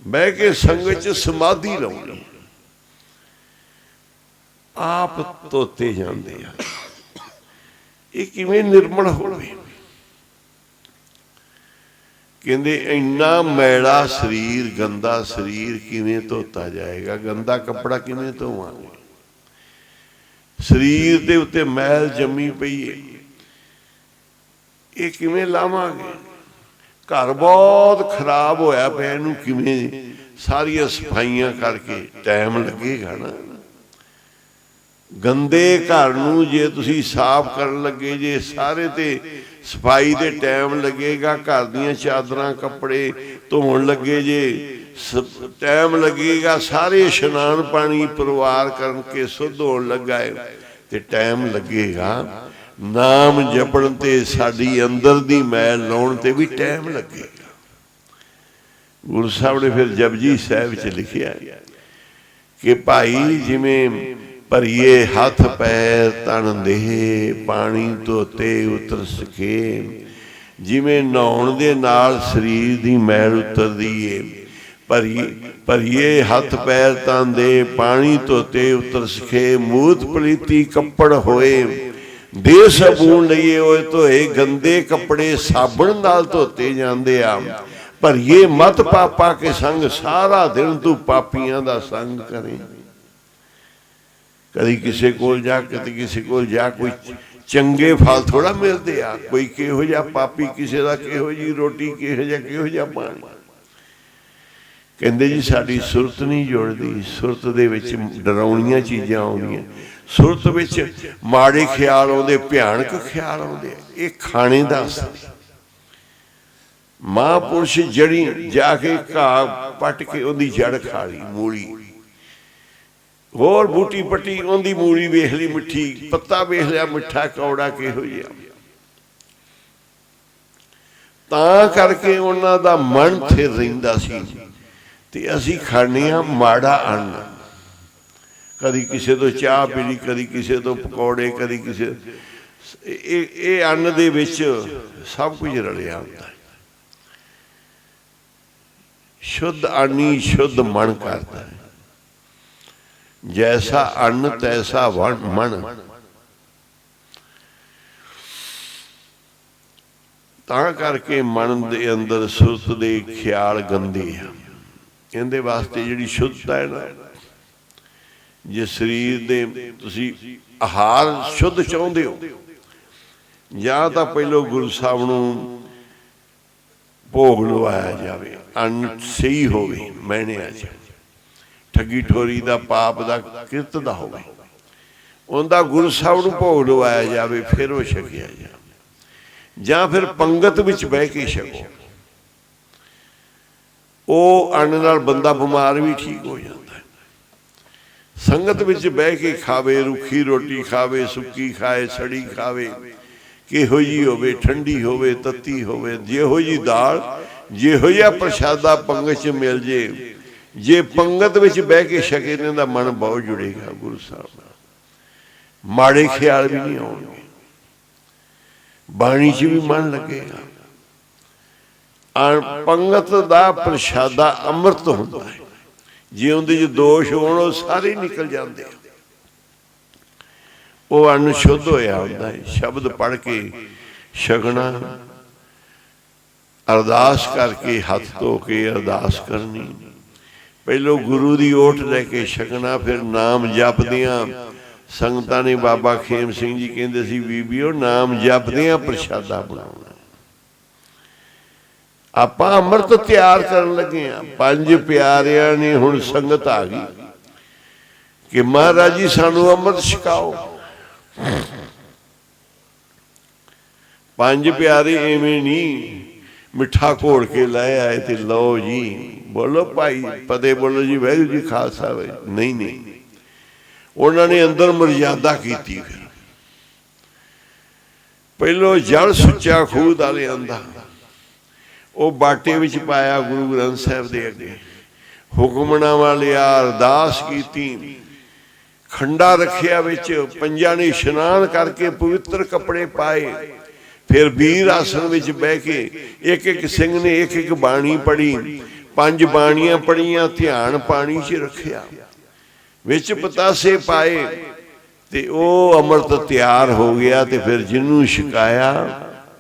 ਬਹਿ ਕੇ ਸੰਗਤ 'ਚ ਸਮਾਧੀ ਲਾਉਣੀ। ਆਪ ਧੋਤੇ ਜਾਂਦੇ ਆ। ਇਹ ਕਿਵੇਂ ਨਿਰਮਲ ਹੋਵੇ? ਕਹਿੰਦੇ ਇੰਨਾ ਮੈਲਾ ਸਰੀਰ, ਗੰਦਾ ਸਰੀਰ ਕਿਵੇਂ ਧੋਤਾ ਜਾਏਗਾ? ਗੰਦਾ ਕੱਪੜਾ ਕਿਵੇਂ ਧੋਵਾਂਗੇ? ਸਰੀਰ ਦੇ ਉੱਤੇ ਮੈਲ ਜੰਮੀ ਪਈ ਹੈ, ਇਹ ਕਿਵੇਂ ਲਾਵਾਂਗੇ? ਘਰ ਬਹੁਤ ਖਰਾਬ ਹੋਇਆ ਪਿਆ, ਇਹਨੂੰ ਕਿਵੇਂ ਸਾਰੀਆਂ ਸਫਾਈਆਂ ਕਰਕੇ ਟਾਈਮ ਲੱਗੇਗਾ ਨਾ। ਗੰਦੇ ਘਰ ਨੂੰ ਜੇ ਤੁਸੀਂ ਸਾਫ਼ ਕਰਨ ਲੱਗੇ ਜੇ ਸਾਰੇ ਤੇ ਸਫਾਈ ਦੇ ਟਾਈਮ ਲੱਗੇਗਾ। ਘਰ ਦੀਆਂ ਚਾਦਰਾਂ ਕੱਪੜੇ ਧੋਣ ਲੱਗੇ ਜੇ ਟਾਈਮ ਲੱਗੇਗਾ। ਸਾਰੇ ਇਸ਼ਨਾਨ ਪਾਣੀ ਪਰਿਵਾਰ ਕਰਨ ਕੇ ਸੁੱਧ ਹੋਣ ਲੱਗਾ ਹੈ ਤੇ ਟਾਈਮ ਲੱਗੇਗਾ। ਨਾਮ ਜਪਣ ਤੇ ਸਾਡੀ ਅੰਦਰ ਦੀ ਮੈਲ ਲਾਉਣ ਤੇ ਵੀ ਟਾਈਮ ਲੱਗੇਗਾ। ਗੁਰੂ ਸਾਹਿਬ ਨੇ ਫਿਰ ਜਪਜੀ ਸਾਹਿਬ ਵਿੱਚ ਲਿਖਿਆ ਕਿ ਭਾਈ ਜਿਵੇਂ ਭਰੀਏ ਹੱਥ ਪੈਰ ਤਨ ਦੇਹ ਪਾਣੀ ਧੋਤੇ ਉਤਰ ਸਕੇ, ਜਿਵੇਂ ਨਹਾਉਣ ਦੇ ਨਾਲ ਸਰੀਰ ਦੀ ਮੈਲ ਉਤਰਦੀ ਏ। ਭਰੀਏ ਹੱਥ ਪੈਰ ਤਨ ਦੇ ਪਾਣੀ ਧੋਤੇ ਉਤਰ ਸਕੇ, ਮੂਤ ਪਲੀਤੀ ਕੱਪੜ ਹੋਏ ਦੇ ਸਾਬੂਨ ਲਈਏ ਹੋਏ ਧੋਏ। ਗੰਦੇ ਕੱਪੜੇ ਸਾਬਣ ਨਾਲ ਧੋਤੇ ਜਾਂਦੇ ਆ। ਭਰੀਏ ਮਤ ਪਾਪਾ ਕੇ ਸੰਗ, ਸਾਰਾ ਦਿਨ ਤੂੰ ਪਾਪੀਆਂ ਦਾ ਸੰਗ ਕਰੇ। ਕਦੀ ਕਿਸੇ ਕੋਲ ਜਾ, ਕਦੀ ਕਿਸੇ ਕੋਲ ਜਾ, ਕੋਈ ਚੰਗੇ ਫਲ ਥੋੜਾ ਮਿਲਦੇ ਆ। ਕੋਈ ਕਿਹੋ ਜਿਹਾ ਪਾਪੀ, ਕਿਸੇ ਦਾ ਕਿਹੋ ਜਿਹੀ ਰੋਟੀ, ਕਿਹੋ ਜਿਹਾ ਪਾਣੀ। ਕਹਿੰਦੇ ਜੀ ਸਾਡੀ ਸੁਰਤ ਨਹੀਂ ਜੁੜਦੀ। ਸੁਰਤ ਦੇ ਵਿੱਚ ਡਰਾਉਣੀਆਂ ਚੀਜ਼ਾਂ ਆਉਂਦੀਆਂ, ਸੁਰਤ ਵਿੱਚ ਮਾੜੇ ਖਿਆਲ ਆਉਂਦੇ, ਭਿਆਨਕ ਖਿਆਲ ਆਉਂਦੇ। ਇਹ ਖਾਣੇ ਦਾ ਅਸਰ। ਮਹਾਂਪੁਰਸ਼ ਜੜੀ ਜਾ ਕੇ ਘਾਹ ਪੱਟ ਕੇ ਉਹਦੀ ਜੜ ਖਾ ਲਈ, ਮੂਲੀ। ਹੋਰ ਬੂਟੀ ਪੱਟੀ, ਉਹਦੀ ਮੂਲੀ ਵੇਖ ਲਈ ਮਿੱਠੀ, ਪੱਤਾ ਵੇਖ ਲਿਆ ਮਿੱਠਾ ਕੌੜਾ ਕਿਹੋ ਜਿਹਾ। ਤਾਂ ਕਰਕੇ ਉਹਨਾਂ ਦਾ ਮਨ ਥਿਰ ਰਹਿੰਦਾ ਸੀ। ਤੇ ਅਸੀਂ ਖਾਂਦੇ ਹਾਂ ਮਾੜਾ ਅੰਨ। ਕਦੀ ਕਿਸੇ ਤੋਂ ਚਾਹ ਪੀ ਲਈ, ਕਦੀ ਕਿਸੇ ਤੋਂ ਪਕੌੜੇ, ਕਦੀ ਕਿਸੇ। ਇਹ ਅੰਨ ਦੇ ਵਿੱਚ ਸਭ ਕੁਝ ਰਲਿਆ ਹੁੰਦਾ ਹੈ। ਸ਼ੁੱਧ ਅੰਨ ਸ਼ੁੱਧ ਮਨ ਕਰਦਾ ਹੈ। ਜੈਸਾ ਅੰਨ ਤੈਸਾ ਮਨ। ਤਾਂ ਕਰਕੇ ਮਨ ਦੇ ਅੰਦਰ ਸੁਰਤ ਦੇ ਖਿਆਲ ਗੰਦੇ ਆ। ਇਹਦੇ ਵਾਸਤੇ ਜਿਹੜੀ ਸ਼ੁੱਧਤਾ ਹੈ ਨਾ, ਜੇ ਸਰੀਰ ਦੇ ਤੁਸੀਂ ਆਹਾਰ ਸ਼ੁੱਧ ਚਾਹੁੰਦੇ ਹੋ, ਜਾਂ ਤਾਂ ਪਹਿਲੋਂ ਗੁਰੂ ਸਾਹਿਬ ਨੂੰ ਭੋਗ ਲਵਾਇਆ ਜਾਵੇ, ਅੰਨ ਸਹੀ ਹੋਵੇ, ਮਹਿਣਿਆ ਚ ਠੱਗੀ ਠੋਰੀ ਦਾ, ਪਾਪ ਦਾ, ਕਿਰਤ ਦਾ ਹੋਵੇ, ਉਹਦਾ ਗੁਰੂ ਸਾਹਿਬ ਨੂੰ ਭੋਗ ਲਵਾਇਆ ਜਾਵੇ, ਫਿਰ ਉਹ ਛਕਿਆ ਜਾਵੇ। ਜਾਂ ਫਿਰ ਪੰਗਤ ਵਿੱਚ ਬਹਿ ਕੇ ਛਕੋ। ਉਹ ਅੰਨ ਨਾਲ ਬੰਦਾ ਬਿਮਾਰ ਵੀ ਠੀਕ ਹੋ ਜਾਂਦਾ ਹੈ। ਸੰਗਤ ਵਿੱਚ ਬਹਿ ਕੇ ਖਾਵੇ, ਰੁੱਖੀ ਰੋਟੀ ਖਾਵੇ, ਸੁੱਕੀ ਖਾਏ, ਸੜੀ ਖਾਵੇ, ਕਿਹੋ ਜਿਹੀ ਹੋਵੇ, ਠੰਡੀ ਹੋਵੇ, ਤੱਤੀ ਹੋਵੇ, ਜਿਹੋ ਜਿਹੀ ਦਾਲ, ਜਿਹੋ ਜਿਹਾ ਪ੍ਰਸ਼ਾਦਾ ਪੰਗਤ 'ਚ ਮਿਲ ਜੇ, ਜੇ ਪੰਗਤ ਵਿੱਚ ਬਹਿ ਕੇ ਛਕੇ ਇਹਨਾਂ ਦਾ ਮਨ ਬਹੁਤ ਜੁੜੇਗਾ ਗੁਰੂ ਸਾਹਿਬ ਨਾਲ। ਮਾੜੇ ਖਿਆਲ ਵੀ ਨਹੀਂ ਆਉਣਗੇ, ਬਾਣੀ 'ਚ ਵੀ ਮਨ ਲੱਗੇਗਾ। ਪੰਗਤ ਦਾ ਪ੍ਰਸ਼ਾਦਾ ਅੰਮ੍ਰਿਤ ਹੁੰਦਾ ਹੈ। ਜੇ ਉਹਦੇ 'ਚ ਦੋਸ਼ ਹੋਣ ਉਹ ਸਾਰੇ ਨਿਕਲ ਜਾਂਦੇ। ਉਹ ਅੰਨ ਸ਼ੁੱਧ ਹੋਇਆ ਹੁੰਦਾ ਹੈ। ਸ਼ਬਦ ਪੜ੍ਹ ਕੇ ਛਕਣਾ, ਅਰਦਾਸ ਕਰਕੇ, ਹੱਥ ਧੋ ਕੇ ਅਰਦਾਸ ਕਰਨੀ, ਪਹਿਲੋਂ ਗੁਰੂ ਦੀ ਓਟ ਲੈ ਕੇ ਛਕਣਾ, ਫਿਰ ਨਾਮ ਜਪਦਿਆਂ। ਸੰਗਤਾਂ ਨੇ ਬਾਬਾ ਖੇਮ ਸਿੰਘ ਜੀ ਕਹਿੰਦੇ ਸੀ, ਬੀਬੀਓ ਨਾਮ ਜਪਦਿਆਂ ਪ੍ਰਸ਼ਾਦਾ ਬਣਾਉਣਾ। ਆਪਾਂ ਅੰਮ੍ਰਿਤ ਤਿਆਰ ਕਰਨ ਲੱਗੇ ਆ। ਪੰਜ ਪਿਆਰਿਆਂ ਨੇ ਹੁਣ ਸੰਗਤ ਆ ਗਈ ਕਿ ਮਹਾਰਾਜ ਜੀ ਸਾਨੂੰ ਅੰਮ੍ਰਿਤ ਛਕਾਓ। ਪੰਜ ਪਿਆਰੇ ਐਵੇਂ ਨਹੀਂ ਮਿੱਠਾ ਘੋਲ ਕੇ ਲੈ ਆਏ ਤੇ ਲਓ ਜੀ, ਬੋਲੋ ਭਾਈ ਫਤਿਹ, ਬੋਲੋ ਜੀ ਵਾਹਿਗੁਰੂ ਜੀ ਖਾਲਸਾ। ਨਹੀਂ ਨਹੀਂ, ਉਹਨਾਂ ਨੇ ਅੰਦਰ ਮਰਜ਼ਾਦਾ ਕੀਤੀ। ਫਿਰ ਪਹਿਲੋਂ ਜਲ ਸੁੱਚਾ ਖੂਹ ਦਾ ਲਿਆਂਦਾ, ਉਹ ਬਾਟੇ ਵਿੱਚ ਪਾਇਆ ਗੁਰੂ ਗ੍ਰੰਥ ਸਾਹਿਬ ਦੇ ਅੱਗੇ, ਹੁਕਮਨਾਮਾ ਲਿਆ, ਅਰਦਾਸ ਕੀਤੀ, ਖੰਡਾ ਰੱਖਿਆ ਵਿੱਚ। ਪੰਜਾਂ ਨੇ ਇਸ਼ਨਾਨ ਕਰਕੇ ਪਵਿੱਤਰ ਕੱਪੜੇ ਪਾਏ। ਫਿਰ ਵੀਰ ਆਸਣ ਵਿੱਚ ਬਹਿ ਕੇ ਇੱਕ ਇੱਕ ਸਿੰਘ ਨੇ ਇੱਕ ਇੱਕ ਬਾਣੀ ਪੜ੍ਹੀ। 5 ਬਾਣੀਆਂ ਪੜੀਆਂ, ਧਿਆਨ ਪਾਣੀ 'ਚ ਰੱਖਿਆ, ਵਿੱਚ ਪਤਾਸੇ ਪਾਏ ਤੇ ਉਹ ਅੰਮ੍ਰਿਤ ਤਿਆਰ ਹੋ ਗਿਆ। ਤੇ ਫਿਰ ਜਿਹਨੂੰ ਛਕਾਇਆ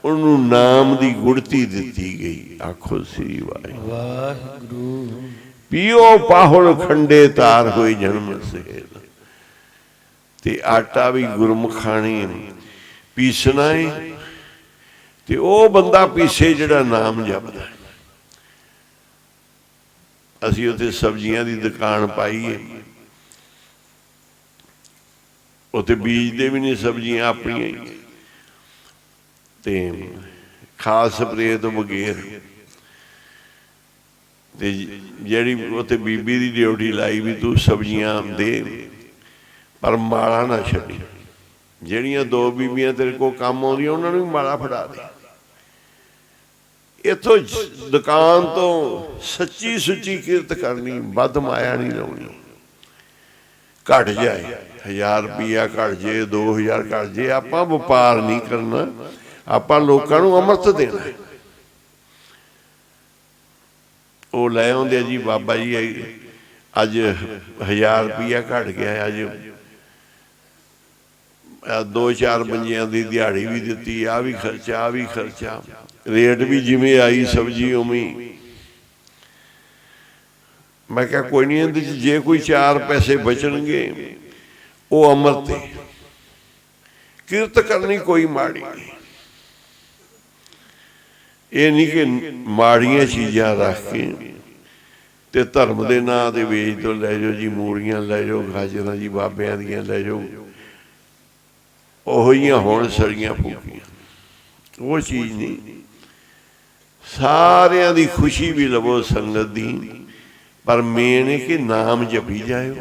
ਉਹਨੂੰ ਨਾਮ ਦੀ ਗੁੜਤੀ ਦਿੱਤੀ ਗਈ। ਆਖੋ ਸ੍ਰੀ ਵਾਹਿਗੁਰੂ। ਵਾਹਿਗੁਰੂ। ਪੀਓ ਪਾਹੁਲ ਖੰਡੇ ਤਾਰ ਹੋਈ ਜਨਮ ਸੇਲ। ਤੇ ਆਟਾ ਵੀ ਗੁਰਮੁਖਾਣੀ ਪੀਸਣਾ ਹੈ, ਤੇ ਉਹ ਬੰਦਾ ਪੀਸੇ ਜਿਹੜਾ ਨਾਮ ਜਪਦਾ। ਅਸੀਂ ਉੱਥੇ ਸਬਜ਼ੀਆਂ ਦੀ ਦੁਕਾਨ ਪਾਈ ਹੈ, ਉੱਥੇ ਬੀਜਦੇ ਵੀ ਨਹੀਂ ਸਬਜ਼ੀਆਂ ਆਪਣੀਆਂ ਹੀ, ਤੇ ਖਾਦ ਸਪਰੇਅ ਤੋਂ ਬਗੈਰ। ਤੇ ਜਿਹੜੀ ਉੱਥੇ ਬੀਬੀ ਦੀ ਡਿਊਟੀ ਲਾਈ ਵੀ ਤੂੰ ਸਬਜ਼ੀਆਂ ਦੇ ਪਰ ਮਾਲਾ ਨਾ ਛੱਡੀ। ਜਿਹੜੀਆਂ 2 ਬੀਬੀਆਂ ਤੇਰੇ ਕੋਲ ਕੰਮ ਆਉਂਦੀਆਂ ਉਹਨਾਂ ਨੂੰ ਵੀ ਮਾਲਾ ਫੜਾ ਦੇ। ਇੱਥੋਂ ਦੁਕਾਨ ਤੋਂ ਸੱਚੀ ਸੁੱਚੀ ਕਿਰਤ ਕਰਨੀ, ਵੱਧ ਮਾਇਆ ਨਹੀਂ ਲਾਉਣੀ। ਘਟ ਜਾਏ 1000 ਰੁਪਈਆ ਘਟ ਜੇ, 2000 ਘਟ ਜੇ, ਆਪਾਂ ਵਪਾਰ ਨਹੀਂ ਕਰਨਾ, ਆਪਾਂ ਲੋਕਾਂ ਨੂੰ ਅੰਮ੍ਰਿਤ ਦੇਣਾ। ਉਹ ਲੈ ਆਉਂਦੇ ਜੀ, ਬਾਬਾ ਜੀ ਅੱਜ 1000 ਰੁਪਈਆ ਘਟ ਗਿਆ, ਅੱਜ 2-4 ਬੰਜਿਆਂ ਦੀ ਦਿਹਾੜੀ ਵੀ ਦਿੱਤੀ, ਆ ਵੀ ਖਰਚਾ, ਆ ਵੀ ਖਰਚਾ, ਰੇਟ ਵੀ ਜਿਵੇਂ ਆਈ ਸਬਜ਼ੀ ਉਵੇਂ। ਮੈਂ ਕਿਹਾ ਕੋਈ ਨਹੀਂ, ਇਹਦੇ 'ਚ ਜੇ ਕੋਈ 4 ਪੈਸੇ ਬਚਣਗੇ ਉਹ ਅੰਮ੍ਰਿਤ ਤੇ ਕਿਰਤ ਕਰਨੀ ਕੋਈ ਮਾੜੀ ਨਹੀਂ। ਇਹ ਨਹੀਂ ਕਿ ਮਾੜੀਆਂ ਚੀਜ਼ਾਂ ਰੱਖ ਕੇ ਤੇ ਧਰਮ ਦੇ ਨਾਂ ਤੇ ਵੇਚ ਤੋਂ ਲੈ ਜਾਓ ਜੀ, ਮੂਲੀਆਂ ਲੈ ਜਾਓ, ਗਾਜਰਾਂ ਜੀ ਬਾਬਿਆਂ ਦੀਆਂ ਲੈ ਜਾਓ, ਉਹੋ ਜਿਹੀਆਂ ਹੁਣ ਸੜੀਆਂ ਫੂਕੀਆਂ। ਉਹ ਚੀਜ਼ ਨਹੀਂ। ਸਾਰਿਆਂ ਦੀ ਖੁਸ਼ੀ ਵੀ ਲਵੋ ਸੰਗਤ ਦੀ, ਪਰ ਮੇਨ ਹੈ ਕਿ ਨਾਮ ਜਪੀ ਜਾਇਓ,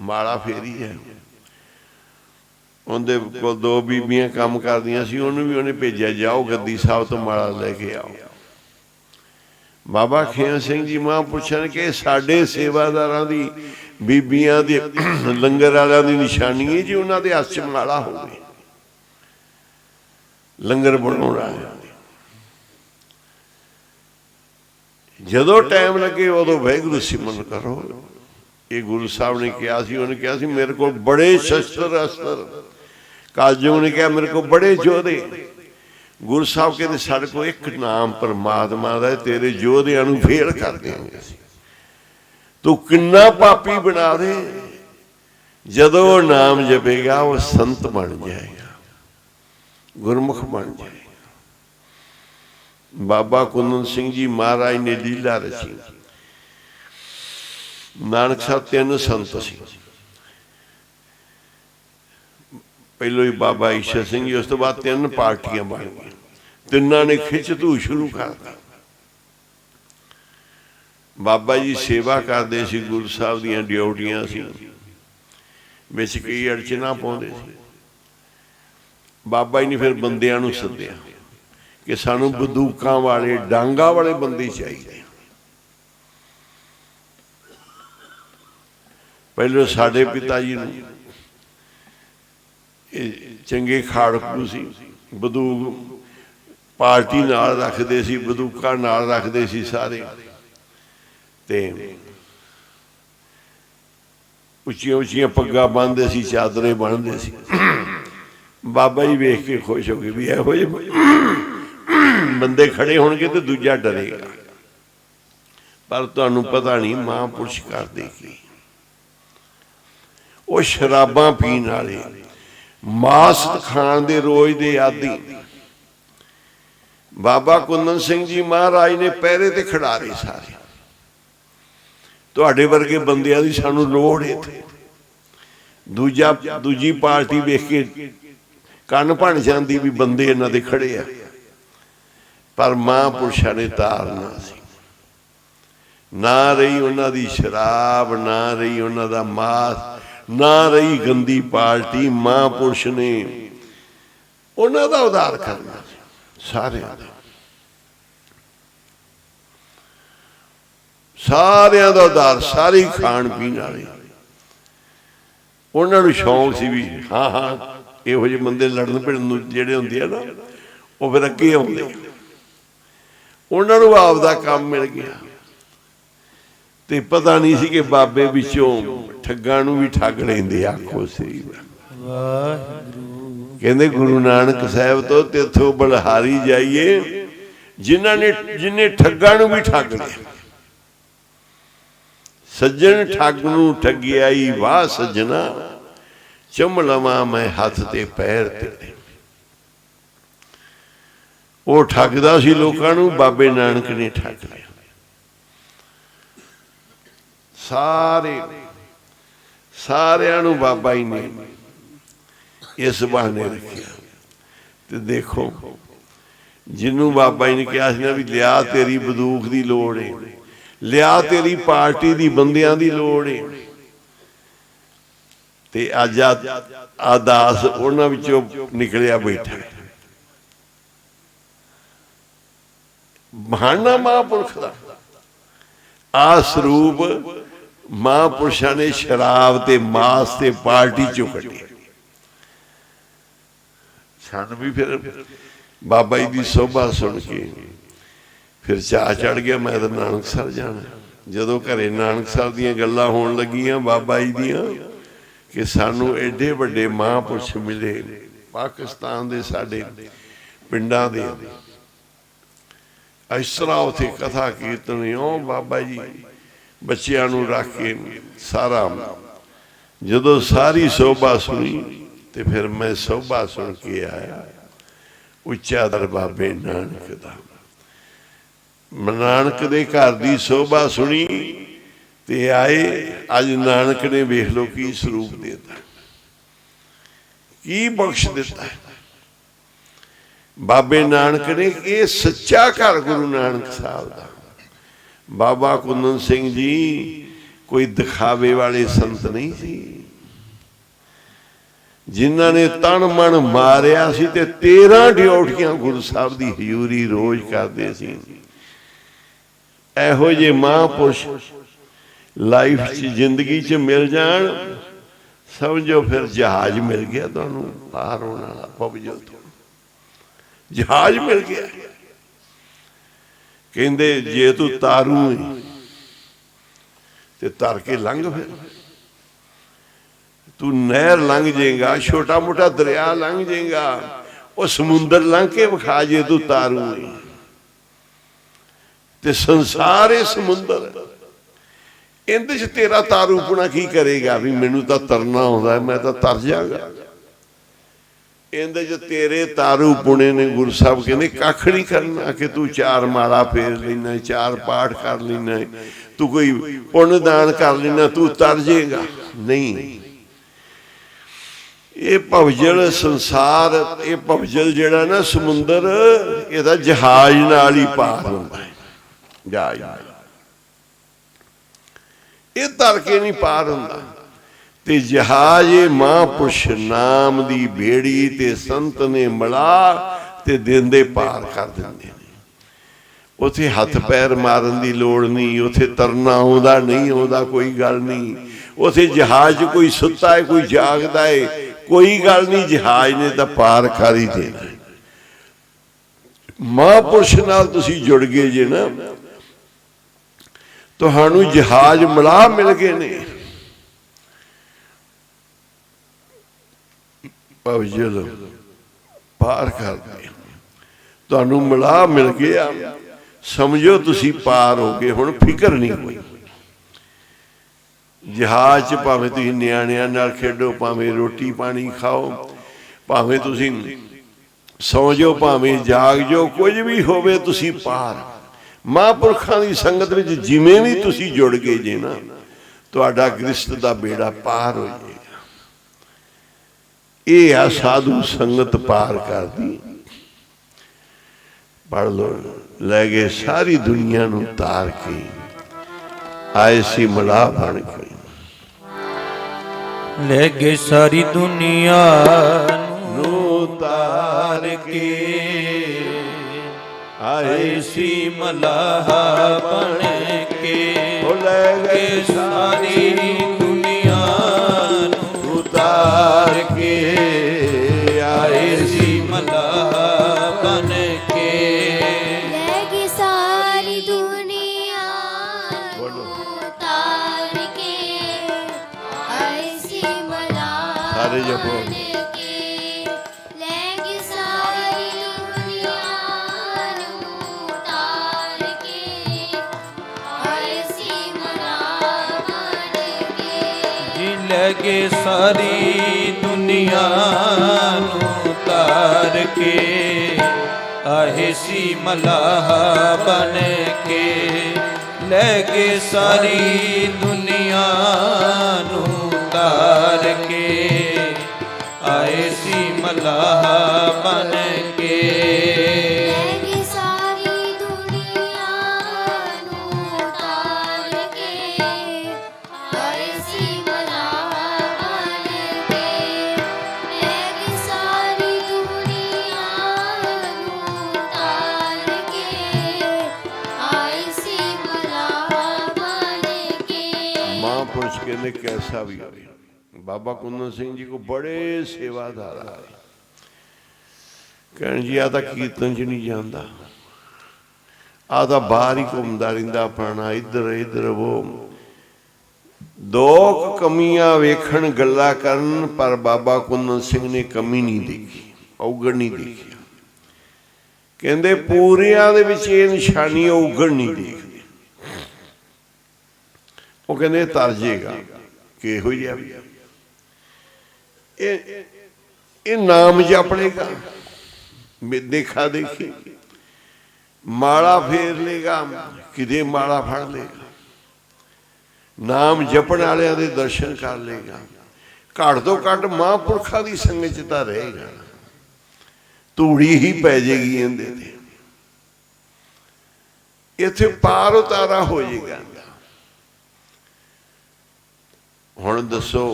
ਮਾਲਾ ਫੇਰੀ ਜਾਇਓ। ਉਹਦੇ ਕੋਲ 2 ਬੀਬੀਆਂ ਕੰਮ ਕਰਦੀਆਂ ਸੀ, ਉਹਨੂੰ ਵੀ ਉਹਨੇ ਭੇਜਿਆ, ਜਾਓ ਗੱਦੀ ਸਾਹਿਬ ਤੋਂ ਮਾਲਾ ਲੈ ਕੇ ਆਓ। ਬਾਬਾ ਖੇਮ ਸਿੰਘ ਜੀ ਮਾਂ ਪੁੱਛਣ ਕਿ ਸਾਡੇ ਸੇਵਾਦਾਰਾਂ ਦੀ, ਬੀਬੀਆਂ ਦੇ, ਲੰਗਰ ਵਾਲਿਆਂ ਦੀ ਨਿਸ਼ਾਨੀ ਹੈ ਜੀ ਉਹਨਾਂ ਦੇ ਹੱਥ 'ਚ ਮਾਲਾ ਹੋਵੇ, ਲੰਗਰ ਬਣਾਉਣਾ। ਜਦੋਂ ਟਾਈਮ ਲੱਗੇ ਉਦੋਂ ਵਾਹਿਗੁਰੂ ਸਿਮਰਨ ਕਰੋ। ਇਹ ਗੁਰੂ ਸਾਹਿਬ ਨੇ ਕਿਹਾ ਸੀ, ਉਹਨੇ ਕਿਹਾ ਸੀ ਮੇਰੇ ਕੋਲ ਬੜੇ ਸ਼ਸਤਰ ਅਸਤਰ। ਕਾਲਜੂ ਨੇ ਕਿਹਾ ਮੇਰੇ ਕੋਲ ਬੜੇ ਯੋਧੇ। ਗੁਰੂ ਸਾਹਿਬ ਕਹਿੰਦੇ ਸਾਡੇ ਕੋਲ ਇੱਕ ਨਾਮ ਪਰਮਾਤਮਾ ਦਾ, ਤੇਰੇ ਯੋਧਿਆਂ ਨੂੰ ਫੇਲ ਕਰ ਦਿਆਂਗੇ। ਤੂੰ ਕਿੰਨਾ ਪਾਪੀ ਬਣਾ ਦੇ, ਜਦੋਂ ਨਾਮ ਜਪੇਗਾ ਉਹ ਸੰਤ ਬਣ ਜਾਏਗਾ, ਗੁਰਮੁਖ ਬਣ ਜਾਏਗਾ। ਬਾਬਾ ਕੁੰਦਨ ਸਿੰਘ ਜੀ ਮਹਾਰਾਜ ਨੇ ਲੀਲਾ ਰਚੀ। ਨਾਨਕ ਸਾਹਿਬ 3 ਸੰਤ ਸੀ। ਪਹਿਲੋਂ ਹੀ ਬਾਬਾ ਈਸ਼ਰ ਸਿੰਘ ਜੀ, ਉਸ ਤੋਂ ਬਾਅਦ 3 ਪਾਰਟੀਆਂ ਬਣ ਗਈਆਂ। ਤਿੰਨਾਂ ਨੇ ਖਿੱਚ ਧੂ ਸ਼ੁਰੂ ਕਰ ਦਿੱਤਾ। ਬਾਬਾ ਜੀ ਸੇਵਾ ਕਰਦੇ ਸੀ, ਗੁਰੂ ਸਾਹਿਬ ਦੀਆਂ ਡਿਊਟੀਆਂ ਸੀ, ਵਿੱਚ ਕਈ ਅੜਚਨਾ ਪਾਉਂਦੇ ਸੀ। ਬਾਬਾ ਜੀ ਨੇ ਫਿਰ ਬੰਦਿਆਂ ਨੂੰ ਸੱਦਿਆ ਕਿ ਸਾਨੂੰ ਬੰਦੂਕਾਂ ਵਾਲੇ, ਡਾਂਗਾ ਵਾਲੇ ਬੰਦੇ ਚਾਹੀਦੇ। ਪਹਿਲਾਂ ਸਾਡੇ ਪਿਤਾ ਜੀ ਨੂੰ ਇਹ ਚੰਗੇ ਖਾੜਕੂ ਸੀ, ਬੰਦੂਕ ਪਾਰਟੀ ਨਾਲ ਰੱਖਦੇ ਸੀ, ਬੰਦੂਕਾਂ ਨਾਲ ਰੱਖਦੇ ਸੀ ਸਾਰੇ, ਤੇ ਉੱਚੀਆਂ ਉੱਚੀਆਂ ਪੱਗਾਂ ਬੰਨ੍ਹਦੇ ਸੀ, ਚਾਦਰੇ ਬੰਨ੍ਹਦੇ ਸੀ। ਬਾਬਾ ਜੀ ਵੇਖ ਕੇ ਖੁਸ਼ ਹੋ ਗਏ ਵੀ ਇਹੋ ਜਿਹੇ ਬੰਦੇ ਖੜੇ ਹੋਣਗੇ ਤੇ ਦੂਜਾ ਡਰੇਗਾ। ਪਰ ਤੁਹਾਨੂੰ ਪਤਾ ਨਹੀਂ ਮਹਾਂਪੁਰਸ਼ ਕਰਦੇ ਕੀ। ਉਹ ਸ਼ਰਾਬਾਂ ਪੀਣ ਵਾਲੇ, ਮਾਸ ਖਾਣ ਦੇ ਰੋਜ਼ ਦੇ ਆਦੀ। ਬਾਬਾ ਕੁੰਦਨ ਸਿੰਘ ਜੀ ਮਹਾਰਾਜ ਨੇ ਪਹਿਰੇ ਤੇ ਖੜਾਰੇ ਸਾਰੇ। ਤੁਹਾਡੇ ਵਰਗੇ ਬੰਦਿਆਂ ਦੀ ਸਾਨੂੰ ਲੋੜ ਹੈ। ਦੂਜੀ ਪਾਰਟੀ ਵੇਖ ਕੇ ਕੰਨ ਭੰਨ ਜਾਂਦੀ ਵੀ ਬੰਦੇ ਇਹਨਾਂ ਦੇ ਖੜੇ ਆ, ਪਰ ਮਹਾਂਪੁਰਸ਼ਾਂ ਨੇ ਤਾਰਨਾ ਸੀ। ਨਾ ਰਹੀ ਉਹਨਾਂ ਦੀ ਸ਼ਰਾਬ, ਨਾ ਰਹੀ ਉਹਨਾਂ ਦਾ ਮਾਸ, ਨਾ ਰਹੀ ਗੰਦੀ ਪਾਰਟੀ। ਮਹਾਂਪੁਰਸ਼ ਨੇ ਉਹਨਾਂ ਦਾ ਉਧਾਰ ਕਰਨਾ ਸਾਰਿਆਂ ਦਾ, ਸਾਰਿਆਂ ਦਾ ਉਧਾਰ। ਸਾਰੇ ਖਾਣ ਪੀਣ ਵਾਲੇ, ਉਹਨਾਂ ਨੂੰ ਸ਼ੌਂਕ ਸੀ ਵੀ ਹਾਂ ਹਾਂ ਇਹੋ ਜਿਹੇ ਬੰਦੇ ਲੜਨ ਭਿੜਨ ਨੂੰ ਜਿਹੜੇ ਹੁੰਦੇ ਆ ਨਾ, ਉਹ ਫਿਰ ਅੱਗੇ ਆਉਂਦੇ। ਉਹਨਾਂ ਨੂੰ ਆਪ ਦਾ ਕੰਮ ਮਿਲ ਗਿਆ। ਤੇ ਪਤਾ ਨਹੀਂ ਸੀ ਕਿ ਬਾਬੇ ਵਿੱਚੋਂ ਠੱਗਾਂ ਨੂੰ ਵੀ ਠੱਗ ਲੈਂਦੇ। ਆਖੋ ਸਹੀ ਵਾਹਿਗੁਰੂ। ਕਹਿੰਦੇ ਗੁਰੂ ਨਾਨਕ ਸਾਹਿਬ ਤੋਂ ਤੇਥੋਂ ਬਲਹਾਰੀ ਜਾਈਏ ਜਿਨੇ ਠੱਗਾਂ ਨੂੰ ਵੀ ਠੱਗ ਲਿਆ। ਸੱਜਣ ਠੱਗ ਨੂੰ ਠੱਗਿਆਈ ਵਾਹ ਸੱਜਣਾ, ਚੁੰਮ ਲਵਾਂ ਮੈਂ ਹੱਥ ਤੇ ਪੈਰ ਤੇਰੇ। ਉਹ ਠੱਗਦਾ ਸੀ ਲੋਕਾਂ ਨੂੰ, ਬਾਬੇ ਨਾਨਕ ਨੇ ਠੱਗ ਲਿਆ। ਸਾਰਿਆਂ ਨੂੰ ਬਾਬਾ ਹੀ ਨੇ ਇਸ ਬਹਾਨੇ ਰੱਖਿਆ। ਤੇ ਦੇਖੋ ਜਿਹਨੂੰ ਬਾਬਾ ਜੀ ਨੇ ਕਿਹਾ ਸੀ ਨਾ ਵੀ ਲਿਆ ਤੇਰੀ ਬੰਦੂਕ ਦੀ ਲੋੜ ਏ, ਲਿਆ ਤੇਰੀ ਪਾਰਟੀ ਦੀ ਬੰਦਿਆਂ ਦੀ ਲੋੜ ਏ, ਤੇ ਅੱਜ ਆ ਦਾਸ ਉਹਨਾਂ ਵਿੱਚੋਂ ਨਿਕਲਿਆ ਬੈਠਾ। ਬਹਾਨਾ ਮਹਾਂਪੁਰਖ ਦਾ ਆ ਸਰੂਪ ਮਹਾਂਪੁਰਸ਼ਾਂ ਨੇ ਸ਼ਰਾਬ ਤੇ ਮਾਸ ਤੇ ਪਾਰਟੀ ਚੋਂ ਕੱਢੀ। ਸਾਨੂੰ ਵੀ ਫਿਰ ਬਾਬਾ ਜੀ ਦੀ ਸੋਭਾ ਸੁਣ ਕੇ ਫਿਰ ਚਾਅ ਚੜ ਗਿਆ, ਮੈਂ ਤਾਂ ਨਾਨਕਸਰ ਜਾਣਾ। ਜਦੋਂ ਘਰੇ ਨਾਨਕਸਰ ਦੀਆਂ ਗੱਲਾਂ ਹੋਣ ਲੱਗੀਆਂ ਬਾਬਾ ਜੀ ਦੀਆਂ ਕਿ ਸਾਨੂੰ ਐਡੇ ਵੱਡੇ ਮਹਾਂਪੁਰਸ਼ ਮਿਲੇ ਪਾਕਿਸਤਾਨ ਦੇ, ਸਾਡੇ ਪਿੰਡਾਂ ਦੇ, ਇਸ ਤਰ੍ਹਾਂ ਉੱਥੇ ਕਥਾ ਕੀਰਤਨ ਉਹ ਬਾਬਾ ਜੀ ਬੱਚਿਆਂ ਨੂੰ ਰੱਖ ਕੇ ਸਾਰਾ, ਜਦੋਂ ਸਾਰੀ ਸੋਭਾ ਸੁਣੀ ਤੇ ਫਿਰ ਮੈਂ ਸੋਭਾ ਸੁਣ ਕੇ ਆਇਆ ਉੱਚਾ ਦਰ ਬਾਬੇ ਨਾਨਕ ਦਾ। ਨਾਨਕ ਦੇ ਘਰ ਦੀ ਸੋਭਾ ਸੁਣੀ ਤੇ ਆਏ। ਅੱਜ ਨਾਨਕ ਨੇ ਵੇਖ ਲੋ ਕੀ ਸਰੂਪ ਦੇਤਾ, ਕੀ ਬਖਸ਼ ਦਿੱਤਾ ਬਾਬੇ ਨਾਨਕ ਨੇ। ਇਹ ਸੱਚਾ ਘਰ ਗੁਰੂ ਨਾਨਕ ਸਾਹਿਬ ਦਾ। ਬਾਬਾ ਕੁੰਦਨ ਸਿੰਘ ਜੀ ਕੋਈ ਦਿਖਾਵੇ ਵਾਲੇ ਸੰਤ ਨਹੀਂ ਸੀ, ਜਿਨ੍ਹਾਂ ਨੇ ਤਨ ਮਨ ਮਾਰਿਆ ਸੀ ਤੇ 13 ਡਿਊਟੀਆਂ ਗੁਰੂ ਸਾਹਿਬ ਦੀ ਹਜ਼ੂਰੀ ਰੋਜ਼ ਕਰਦੇ ਸੀ। ਇਹੋ ਜਿਹੇ ਮਹਾਂਪੁਰਸ਼ ਲਾਈਫ 'ਚ ਜ਼ਿੰਦਗੀ 'ਚ ਮਿਲ ਜਾਣ, ਸਮਝੋ ਫਿਰ ਜਹਾਜ਼ ਮਿਲ ਗਿਆ ਤੁਹਾਨੂੰ ਪਾਰ ਹੋਣ ਵਾਲਾ। ਪਬਜਲ ਤੋਂ ਜਹਾਜ਼ ਮਿਲ ਗਿਆ। ਕਹਿੰਦੇ ਜੇ ਤੂੰ ਤਾਰੂ ਹੈ ਤੇ ਤਰ ਕੇ ਲੰਘ, ਫਿਰ ਤੂੰ ਨਹਿਰ ਲੰਘ ਜਾਏਗਾ, ਛੋਟਾ ਮੋਟਾ ਦਰਿਆ ਲੰਘ ਜਾਏਗਾ, ਉਹ ਸਮੁੰਦਰ ਲੰਘ ਕੇ ਵਿਖਾ ਜੇ ਤੂੰ ਤਾਰੂ ਹੈ। ਤੇ ਸੰਸਾਰ ਇਹ ਸਮੁੰਦਰ, ਇਹਦੇ 'ਚ ਤੇਰਾ ਤਾਰੂਪਣਾ ਕੀ ਕਰੇਗਾ ਵੀ ਮੈਨੂੰ ਤਾਂ ਤਰਨਾ ਆਉਂਦਾ ਮੈਂ ਤਾਂ ਤਰ ਜਾਗਾ। ਇਹਦੇ 'ਚ ਤੇਰੇ ਤਾਰੂਪੁਣੇ ਨੇ ਗੁਰੂ ਸਾਹਿਬ ਕਹਿੰਦੇ ਕੱਖ ਨਹੀਂ ਕਰਨਾ ਕਿ ਤੂੰ 4 ਮਾਲਾ ਫੇਰ ਲੈਣਾ, 4 ਪਾਠ ਕਰ ਲੈਣਾ, ਤੂੰ ਕੋਈ ਪੁੰਨ ਦਾਨ ਕਰ ਲੈਣਾ, ਤੂੰ ਤਰ ਜਾਏਗਾ। ਨਹੀਂ, ਇਹ ਭਵਜਲ ਸੰਸਾਰ, ਇਹ ਭਵਜਲ ਜਿਹੜਾ ਨਾ ਸਮੁੰਦਰ, ਇਹਦਾ ਜਹਾਜ਼ ਨਾਲ ਹੀ ਪਾਰ ਹੁੰਦਾ ਹੈ। ਜਹਾਜ਼ ਇਹ ਤਰ ਕੇ ਨਹੀਂ ਪਾਰ ਹੁੰਦਾ। ਤੇ ਜਹਾਜ਼ ਮਹਾਂਪੁਰਸ਼ ਨਾਮ ਦੀ ਬੇੜੀ ਤੇ ਸੰਤ ਨੇ ਮਿਲਾ ਤੇ ਦਿੰਦੇ ਪਾਰ ਕਰ ਦਿੰਦੇ ਨੇ। ਉੱਥੇ ਹੱਥ ਪੈਰ ਮਾਰਨ ਦੀ ਲੋੜ ਨਹੀਂ, ਉੱਥੇ ਤਰਨਾ ਆਉਂਦਾ ਨਹੀਂ ਆਉਂਦਾ ਕੋਈ ਗੱਲ ਨਹੀਂ। ਉੱਥੇ ਜਹਾਜ਼ ਕੋਈ ਸੁੱਤਾ ਹੈ ਕੋਈ ਜਾਗਦਾ ਹੈ ਕੋਈ ਗੱਲ ਨਹੀਂ, ਜਹਾਜ਼ ਨੇ ਤਾਂ ਪਾਰ ਕਰ ਹੀ ਦੇਣਾ। ਮਹਾਂਪੁਰਸ਼ ਨਾਲ ਤੁਸੀਂ ਜੁੜ ਗਏ ਜੇ ਨਾ, ਤੁਹਾਨੂੰ ਜਹਾਜ਼ ਮਿਲਾ ਮਿਲ ਗਏ ਨੇ। ਭਵਜਲ ਪਾਰ ਕਰਦੇ ਤੁਹਾਨੂੰ ਮਿਲਾ ਮਿਲ ਗਿਆ, ਸਮਝੋ ਤੁਸੀਂ ਪਾਰ ਹੋ ਗਏ। ਹੁਣ ਫਿਕਰ ਨਹੀਂ ਕੋਈ। ਜਹਾਜ਼ 'ਚ ਭਾਵੇਂ ਤੁਸੀਂ ਨਿਆਣਿਆਂ ਨਾਲ ਖੇਡੋ, ਭਾਵੇਂ ਰੋਟੀ ਪਾਣੀ ਖਾਓ, ਭਾਵੇਂ ਤੁਸੀਂ ਸੌਂ ਜਾਓ, ਭਾਵੇਂ ਜਾਗ ਜਾਓ, ਕੁਝ ਵੀ ਹੋਵੇ ਤੁਸੀਂ ਪਾਰ। ਮਹਾਂਪੁਰਖਾਂ ਦੀ ਸੰਗਤ ਵਿੱਚ ਜਿਵੇਂ ਵੀ ਤੁਸੀਂ ਜੁੜ ਗਏ ਜੇ ਨਾ, ਤੁਹਾਡਾ ਗ੍ਰਸਤ ਦਾ ਬੇੜਾ ਪਾਰ ਹੋ ਜਾਏਗਾ। ਇਹ ਆ ਸਾਧੂ ਸੰਗਤ ਪਾਰ ਕਰਦੀ। ਪੜ੍ਹ ਲੋ, ਲੈ ਗਏ ਸਾਰੀ ਦੁਨੀਆ ਨੂੰ ਤਾਰ ਕੇ, ਆਏ ਸੀ ਮਲਾ ਬਣ ਕੇ। ਲੈ ਗਏ ਸਾਰੀ ਦੁਨੀਆ ਨੂੰ ਤਾਰ ਕੇ, ਆਏ ਸੀ ਮਲਾਹਾ ਬਣ ਕੇ। ਉਹ ਲੈ ਗਏ ਸਾਰੀ ਦੁਨੀਆ ਨੂੰ ਤਾਰ ਕੇ, ਆਏ ਸੀ ਮਲਾਹਾ ਬਣ ਕੇ। ਲੈ ਗਈ ਸਾਰੀ ਦੁਨੀਆ ਨੂੰ ਜਪੋ। ਲੈ ਕੇ ਸਾਰੀ ਦੁਨੀਆ ਨੂੰ ਤਾਰ ਕੇ ਆਏ ਸੀ ਮਨਾ ਬਣ ਕੇ। ਜੀ ਲੈ ਕੇ ਸਾਰੀ ਦੁਨੀਆ ਨੂੰ ਤਾਰ ਕੇ ਆਏ ਸੀ ਮਲਾਹ ਬਣ ਕੇ। ਲੈ ਕੇ ਸਾਰੀ ਦੁਨੀਆ ਨੂੰ ਤਾਰ ਕੇ ਆਏ ਸੀ ਮਲਾਹ ਬਣ ਕੇ। ਲੈ ਕੇ ਸਾਰੀ ਦੁਨੀਆ ਨੂੰ ਤਾਰ ਕੇ ਆਏ ਸੀ ਮਲਾਹ ਬਣ ਕੇ। ਲੈ ਕੇ ਸਾਰੀ ਦੁਨੀਆ ਨੂੰ ਤਾਰ ਕੇ ਆਏ ਸੀ ਮਲਾਹ ਬਣ ਕੇ। महापुरुष कहने कैसा भी हो। बाबा कुंदन सिंह जी को बड़े सेवादार आए, कहने जी आ तो कीर्तन च नहीं जाता, आ तो बाहर ही घूमता रहिंदा अपना इधर इधर वो। दो कमियां वेखण गल्लां करन पर बाबा कुंदन सिंह ने कमी नहीं देखी, औगण नहीं देखी। कहंदे पूरियां दे विच ये निशानी औगण नहीं देखी। वो कहने तर जाएगा कि हो जाए ये नाम जप लेगा, देखा देखी माला फेर लेगा, किदे माला फड़ लेगा, नाम जपण वालियां दे दर्शन कर लेगा, घट तो घट महापुरखा की संगत च तां रहेगा, धूड़ी ही पै जाएगी इहदे ते, इत्थे पार उतारा हो जाएगा। हुण दसो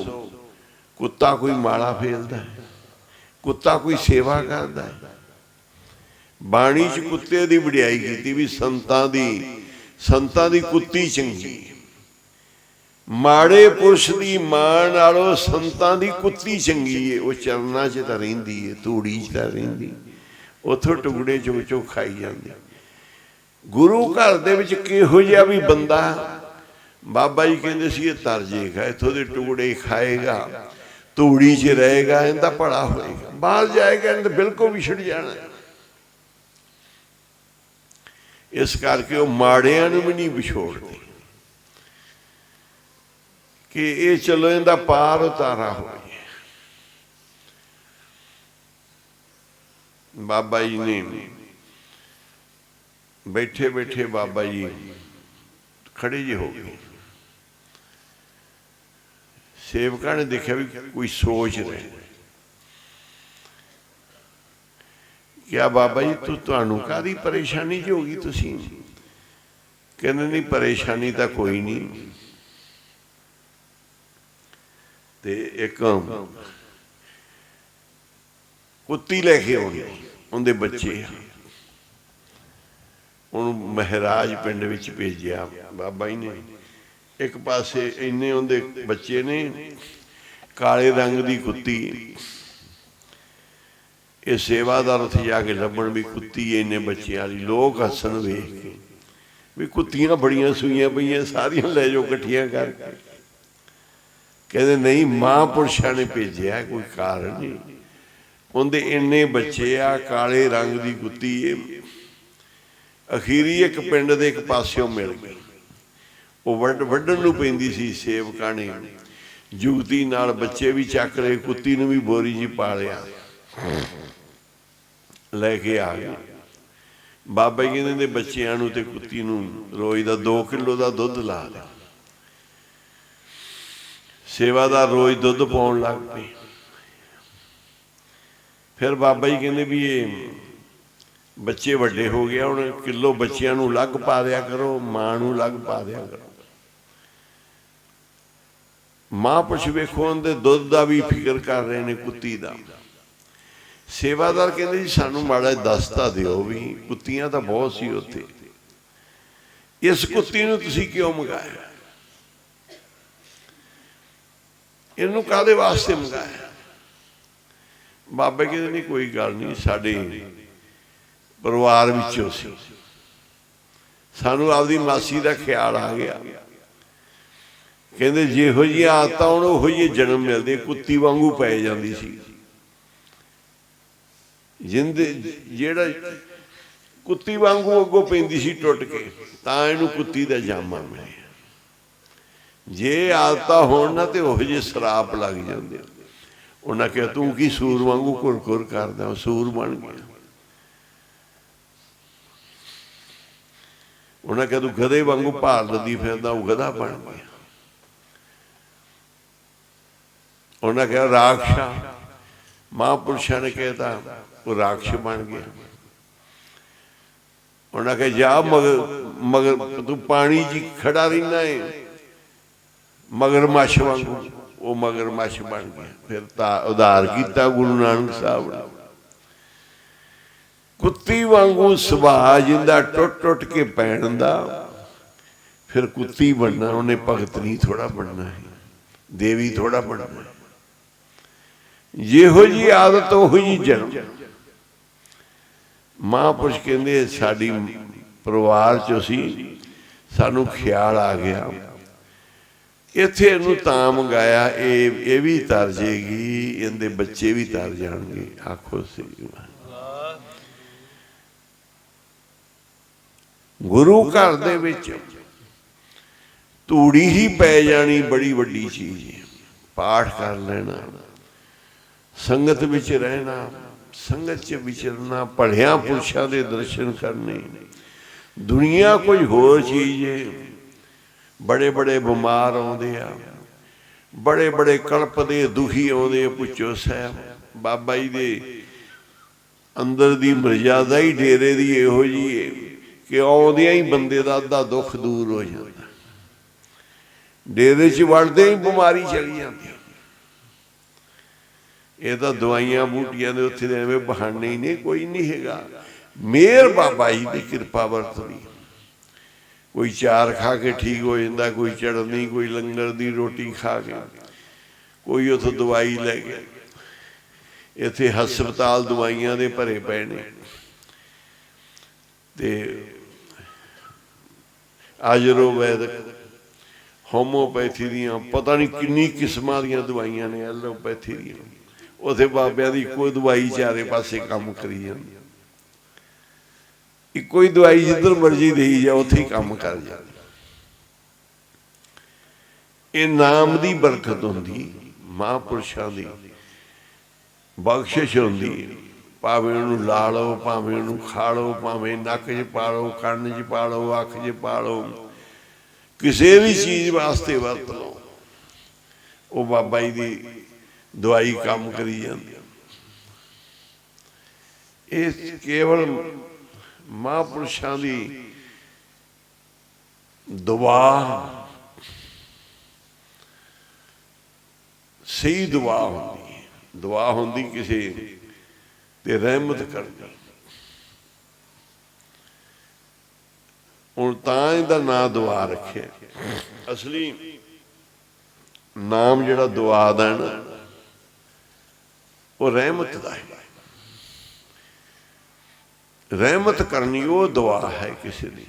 कुत्ता कोई माला फेरदा है, कुत्ता कोई सेवा करदा है। बाणी च कुत्ते दी वडियाई कीती भी संतां दी कुत्ती चंगी, माड़े पुरुष दी मां नालों संतां दी कुत्ती चंगी है। वो चरनां च तां रहिंदी है, धूड़ी च तां रहिंदी, उत्थों टुकड़े चुग चुग खाई जांदी। गुरु घर दे विच किहो जिहा भी बंदा, बाबा जी कहते सी ये तर जाएगा, इतों के टुकड़े खाएगा, धूड़ी च रहेगा, इनका भला होएगा, बाहर जाएगा इन्हें बिल्कुल विछड़ जाना। इस करके वो माड़ियां नूं भी नहीं विछोड़ते कि ये चलो इनका पार उतारा हो। बाबा जी ने बैठे बैठे बाबा जी खड़े जे हो गए। सेवका ने देखा भी कोई सोच रहे, क्या बाबा जी तुहानू काहदी परेशानी जी होगी? तुसी कहने नहीं परेशानी तो कोई नहीं, ते एक कुत्ती लैके आउणी, उनके बच्चे उन्होंने महराज पिंड विच भेजिया बाबा जी ने। एक पासे इन्ने उनके बच्चे ने, काले रंग की कुत्ती, ये सेवादार उत्थे जाके लभण भी कुत्ती इन्ने बच्चे वाली। लोग हसन वेख के भी कुत्तियां बड़ियां सूइयां पईयां, सारियां लै जाओ कट्ठियां करके। कहते नहीं, महापुरुषां ने भेजिया, कोई कारण नहीं। उनके इन्ने बच्चे आ, काले रंग की कुत्ती है। अखीरी एक पिंड दे एक पास्यों मिल गई, वो वड्डण नूं पैंदी सी। सेवकां ने जुगती नाल बच्चे भी चक लए, कुत्ती नूं भी बोरी जी पा लिया, लैके आ गए। बाबा जी कहंदे बच्चिआं नूं ते कुत्ती नूं रोज़ दा 2 किलो का दुध ला दिया। सेवादार रोज़ दुध पाउण लग पे। फिर बाबा जी कहंदे भी ये बच्चे वड्डे हो गए, हुण किलो बच्चिआं नूं लग पा दिया करो, मां नूं लग पा दिया करो। महापुरुष वेखो उनके दुध का भी फिक्र कर रहे हैं, कुत्ती का। सेवादार कहते जी सानू माड़ा दसता दिओ भी, कुत्तियां तो बहुत सी उत्थे, इस कुत्ती नूं तुसीं क्यों मंगाया, इनू काहदे वास्ते मंगाया? बाबा कहते नहीं कोई गल नहीं, साडे परिवार विचों सी, सानू आपदी मासी का ख्याल आ गया। ਕਹਿੰਦੇ ਜਿਹੋ ਜਿਹੀਆਂ ਆਦਤਾਂ ਹੋਣ ਉਹੋ ਜਿਹੇ ਜਨਮ ਮਿਲਦੇ। ਕੁੱਤੀ ਵਾਂਗੂ ਪੈ ਜਾਂਦੀ ਸੀ ਜਿੰਦ, ਜਿਹੜਾ ਕੁੱਤੀ ਵਾਂਗੂ ਅੱਗੋਂ ਪੈਂਦੀ ਸੀ ਟੁੱਟ ਕੇ, ਤਾਂ ਇਹਨੂੰ ਕੁੱਤੀ ਦਾ ਜਾਮਾ ਮਿਲਿਆ। ਜੇ ਆਦਤਾਂ ਹੋਣ ਨਾ ਤੇ ਉਹੋ ਜਿਹੇ ਸਰਾਪ ਲੱਗ ਜਾਂਦੇ। ਉਹਨਾਂ ਕਿਹਾ ਤੂੰ ਕੀ ਸੂਰ ਵਾਂਗੂ ਘੁਰ ਕਰਦਾ, ਉਹ ਸੂਰ ਬਣ ਗਿਆ। ਉਹਨਾਂ ਕਿਹਾ ਤੂੰ ਗਧੇ ਵਾਂਗੂ ਭਾਰ ਲੱਦੀ ਫਿਰਦਾ, ਉਹ ਗਧਾ ਬਣ ਗਿਆ। ਉਹਨਾਂ ਕਿਹਾ ਰਾਖਸ਼ਾ, ਮਹਾਂਪੁਰਸ਼ਾਂ ਨੇ ਕਹਿਤਾ ਉਹ ਰਾਖਸ਼ ਬਣ ਗਿਆ। ਉਹਨਾਂ ਕਿਹਾ ਜਾ ਮਗਰ ਤੂੰ ਪਾਣੀ 'ਚ ਖੜਾ ਰਹਿਣਾ ਹੈ ਮਗਰਮੱਛ ਵਾਂਗੂ, ਉਹ ਮਗਰਮੱਛ ਬਣ ਗਿਆ। ਫਿਰ ਤਾਂ ਉਧਾਰ ਕੀਤਾ ਗੁਰੂ ਨਾਨਕ ਸਾਹਿਬ ਨੇ। ਕੁੱਤੀ ਵਾਂਗੂ ਸੁਭਾਅ ਜਿੰਦਾ ਟੁੱਟ ਕੇ ਪੈਣ ਦਾ, ਫਿਰ ਕੁੱਤੀ ਬਣਨਾ। ਉਹਨੇ ਭਗਤ ਨਹੀਂ ਥੋੜਾ ਬਣਨਾ ਹੈ, ਦੇਵੀ ਥੋੜਾ ਬਣਨਾ। ਜਿਹੋ ਜੀ ਆਦਤ ਉਹੋ ਜੀ ਜਨਮ। ਮਹਾਂਪੁਰਸ਼ ਕਹਿੰਦੇ ਸਾਡੀ ਪਰਿਵਾਰ 'ਚ ਸੀ, ਸਾਨੂੰ ਖਿਆਲ ਆ ਗਿਆ ਇੱਥੇ ਇਹਨੂੰ ਤਾਂ ਮੰਗਾਇਆ, ਇਹ ਵੀ ਤਰ ਜੇਗੀ, ਇਹਦੇ ਬੱਚੇ ਵੀ ਤਰ ਜਾਣਗੇ। ਆਖੋ ਸਹੀ। ਗੁਰੂ ਘਰ ਦੇ ਵਿੱਚ ਧੂੜੀ ਹੀ ਪੈ ਜਾਣੀ ਬੜੀ ਵੱਡੀ ਚੀਜ਼ ਹੈ। ਪਾਠ ਕਰ ਲੈਣਾ, ਸੰਗਤ ਵਿੱਚ ਰਹਿਣਾ, ਸੰਗਤ 'ਚ ਵਿਚਰਨਾ, ਪੜ੍ਹਿਆਂ ਪੁਰਸ਼ਾਂ ਦੇ ਦਰਸ਼ਨ ਕਰਨੇ। ਦੁਨੀਆ ਕੋਈ ਹੋਰ ਚੀਜ਼ ਹੈ। ਬੜੇ ਬੜੇ ਬਿਮਾਰ ਆਉਂਦੇ ਆ, ਬੜੇ ਬੜੇ ਕਲਪਦੇ ਦੁਖੀ ਆਉਂਦੇ ਆ। ਪੁੱਛੋ ਸਾਹਿਬ ਬਾਬਾ ਜੀ ਦੇ ਅੰਦਰ ਦੀ ਮਰਜ਼ਾਦਾ ਹੀ ਡੇਰੇ ਦੀ ਇਹੋ ਜਿਹੀ ਹੈ ਕਿ ਆਉਂਦਿਆਂ ਹੀ ਬੰਦੇ ਦਾ ਅੱਧਾ ਦੁੱਖ ਦੂਰ ਹੋ ਜਾਂਦਾ। ਡੇਰੇ 'ਚ ਵੜਦੇ ਹੀ ਬਿਮਾਰੀ ਚਲੀ ਜਾਂਦੀ। ਇਹ ਤਾਂ ਦਵਾਈਆਂ ਬੂਟੀਆਂ ਦੇ ਉੱਥੇ ਦੇ ਐਵੇਂ ਬਹਾਨੇ ਹੀ ਨੇ, ਕੋਈ ਨਹੀਂ ਹੈਗਾ। ਮਿਹਰ ਬਾਬਾ ਜੀ ਦੀ ਕਿਰਪਾ ਵਰਤਦੀ। ਕੋਈ ਚਾਰ ਖਾ ਕੇ ਠੀਕ ਹੋ ਜਾਂਦਾ, ਕੋਈ ਚੜ੍ਹਨੀ, ਕੋਈ ਲੰਗਰ ਦੀ ਰੋਟੀ ਖਾ ਕੇ, ਕੋਈ ਉੱਥੋਂ ਦਵਾਈ ਲੈ ਗਿਆ। ਇੱਥੇ ਹਸਪਤਾਲ ਦਵਾਈਆਂ ਦੇ ਭਰੇ ਪਏ ਨੇ। ਤੇ ਆਯੁਰਵੈਦਿਕ, ਹੋਮੋਪੈਥੀ ਦੀਆਂ ਪਤਾ ਨਹੀਂ ਕਿੰਨੀ ਕਿਸਮਾਂ ਦੀਆਂ ਦਵਾਈਆਂ ਨੇ, ਐਲੋਪੈਥੀ ਦੀਆਂ। ਉੱਥੇ ਬਾਬਿਆਂ ਦੀ ਇੱਕੋ ਦਵਾਈ ਚਾਰੇ ਪਾਸੇ ਕੰਮ ਕਰੀ ਜਾਂਦੀ। ਇੱਕੋ ਹੀ ਦਵਾਈ ਜਿੱਧਰ ਮਰਜ਼ੀ ਦੇਈ ਜਾ, ਉੱਥੇ ਹੀ ਕੰਮ ਕਰ ਜਾਂਦੀ। ਇਹ ਨਾਮ ਦੀ ਬਰਕਤ ਹੁੰਦੀ, ਮਹਾਂਪੁਰਸ਼ਾਂ ਦੀ ਬਖਸ਼ਿਸ਼ ਹੁੰਦੀ। ਭਾਵੇਂ ਉਹਨੂੰ ਲਾ ਲਓ, ਭਾਵੇਂ ਉਹਨੂੰ ਖਾ ਲਓ, ਭਾਵੇਂ ਨੱਕ 'ਚ ਪਾ ਲਓ, ਕੰਨ 'ਚ ਪਾ ਲਓ, ਅੱਖ 'ਚ ਪਾ ਲਓ, ਕਿਸੇ ਵੀ ਚੀਜ਼ ਵਾਸਤੇ ਵਰਤ ਲਓ, ਉਹ ਬਾਬਾ ਜੀ ਦੀ ਦਵਾਈ ਕੰਮ ਕਰੀ ਜਾਂਦੀ। ਇਹ ਕੇਵਲ ਮਹਾਂਪੁਰਸ਼ਾਂ ਦੀ ਦੁਆ, ਸਹੀ ਦੁਆ ਹੁੰਦੀ ਹੈ। ਦੁਆ ਹੁੰਦੀ ਕਿਸੇ ਤੇ ਰਹਿਮਤ ਕਰਦੀ। ਹੁਣ ਤਾਂ ਇਹਦਾ ਨਾਂ ਦੁਆ ਰੱਖਿਆ। ਅਸਲੀ ਨਾਮ ਜਿਹੜਾ ਦੁਆ ਦਾ ਨਾ, ਉਹ ਰਹਿਮਤ ਦਾ ਹੈ। ਰਹਿਮਤ ਕਰਨੀ ਉਹ ਦੁਆ ਹੈ ਕਿਸੇ ਦੀ।